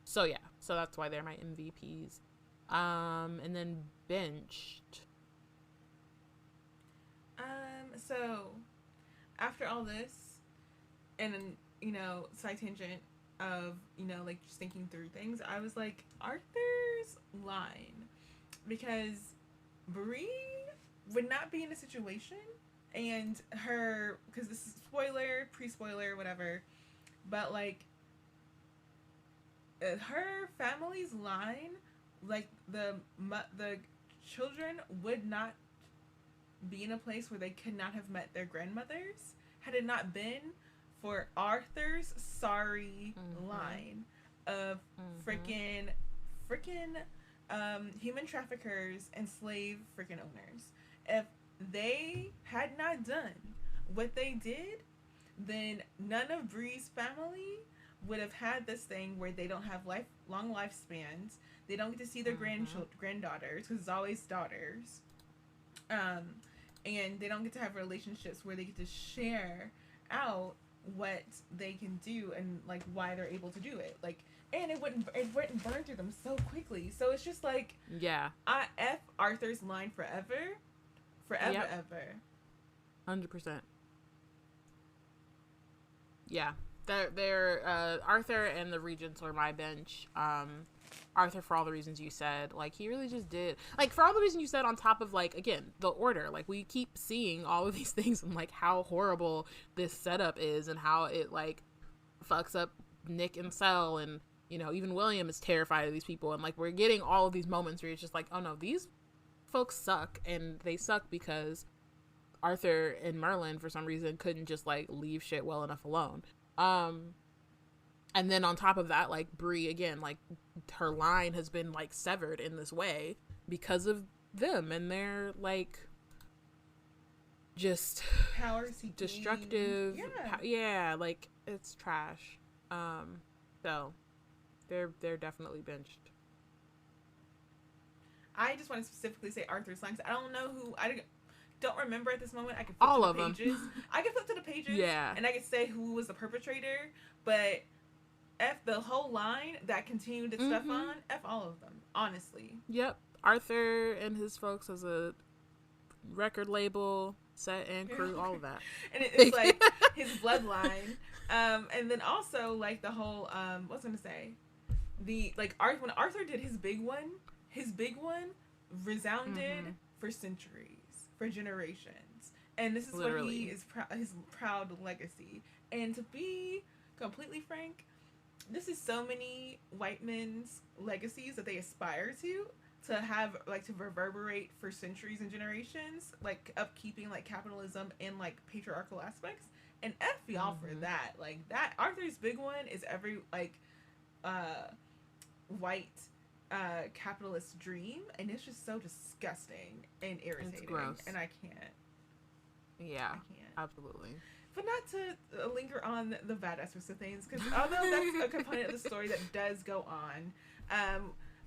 So yeah, so that's why they're my MVPs. And then benched. So after all this, and then, you know, side tangent of, you know, like just thinking through things, I was like, Arthur's line, because Bree would not be in a situation, and her, because this is spoiler, pre-spoiler, whatever, but like her family's line, like the children would not be in a place where they could not have met their grandmothers had it not been for Arthur's sorry line of freaking human traffickers and slave freaking owners. If they had not done what they did, then none of Bree's family would have had this thing where they don't have long lifespans. They don't get to see their granddaughters, because it's always daughters. And they don't get to have relationships where they get to share out what they can do and like why they're able to do it. Like, and it wouldn't burn through them so quickly. So it's just like, yeah, I F Arthur's line forever, yep. ever. 100%. Yeah, they're Arthur and the Regents are my bench. Arthur, for all the reasons you said, like he really just did, like for all the reasons you said, on top of like, again, the order, like we keep seeing all of these things and like how horrible this setup is and how it like fucks up Nick and Sel, and you know, even William is terrified of these people, and like we're getting all of these moments where it's just like, oh no, these folks suck, and they suck because Arthur and Merlin for some reason couldn't just like leave shit well enough alone. And then on top of that, like Bree, again, like her line has been like severed in this way because of them and their like just power seeking, destructive. Yeah, like it's trash. So they're definitely benched. I just want to specifically say Arthur's lines. I don't know who. I don't remember at this moment. I can flip all to of the them. pages. I can flip to the pages. Yeah, and I can say who was the perpetrator, but F the whole line that continued to stuff on. F all of them, honestly. Yep. Arthur and his folks as a record label, set and crew, all of that. And it's like his bloodline. And then also like the whole what's I gonna say? The like when Arthur did his big one resounded for centuries, for generations. And this is literally what he is his proud legacy. And to be completely frank, this is so many white men's legacies that they aspire to have, like, to reverberate for centuries and generations, like upkeeping like capitalism and like patriarchal aspects. And F y'all for that. Like that Arthur's big one is every like white capitalist dream, and it's just so disgusting and irritating. It's gross. And I can't. Yeah, I can't. absolutely. But not to linger on the bad aspects of things, because although that's a component of the story that does go on,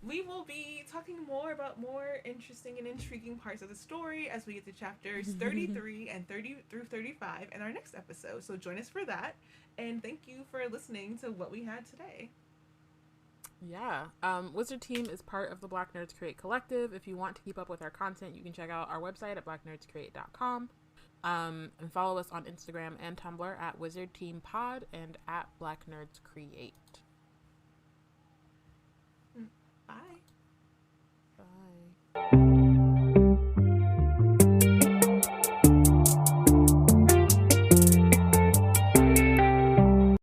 we will be talking more about more interesting and intriguing parts of the story as we get to chapters 33 and 30 through 35 in our next episode. So join us for that, and thank you for listening to what we had today. Yeah. Wizard Team is part of the Black Nerds Create Collective. If you want to keep up with our content, you can check out our website at blacknerdscreate.com. And follow us on Instagram and Tumblr at Wizard Team Pod and at Black Nerds Create. Bye. Bye.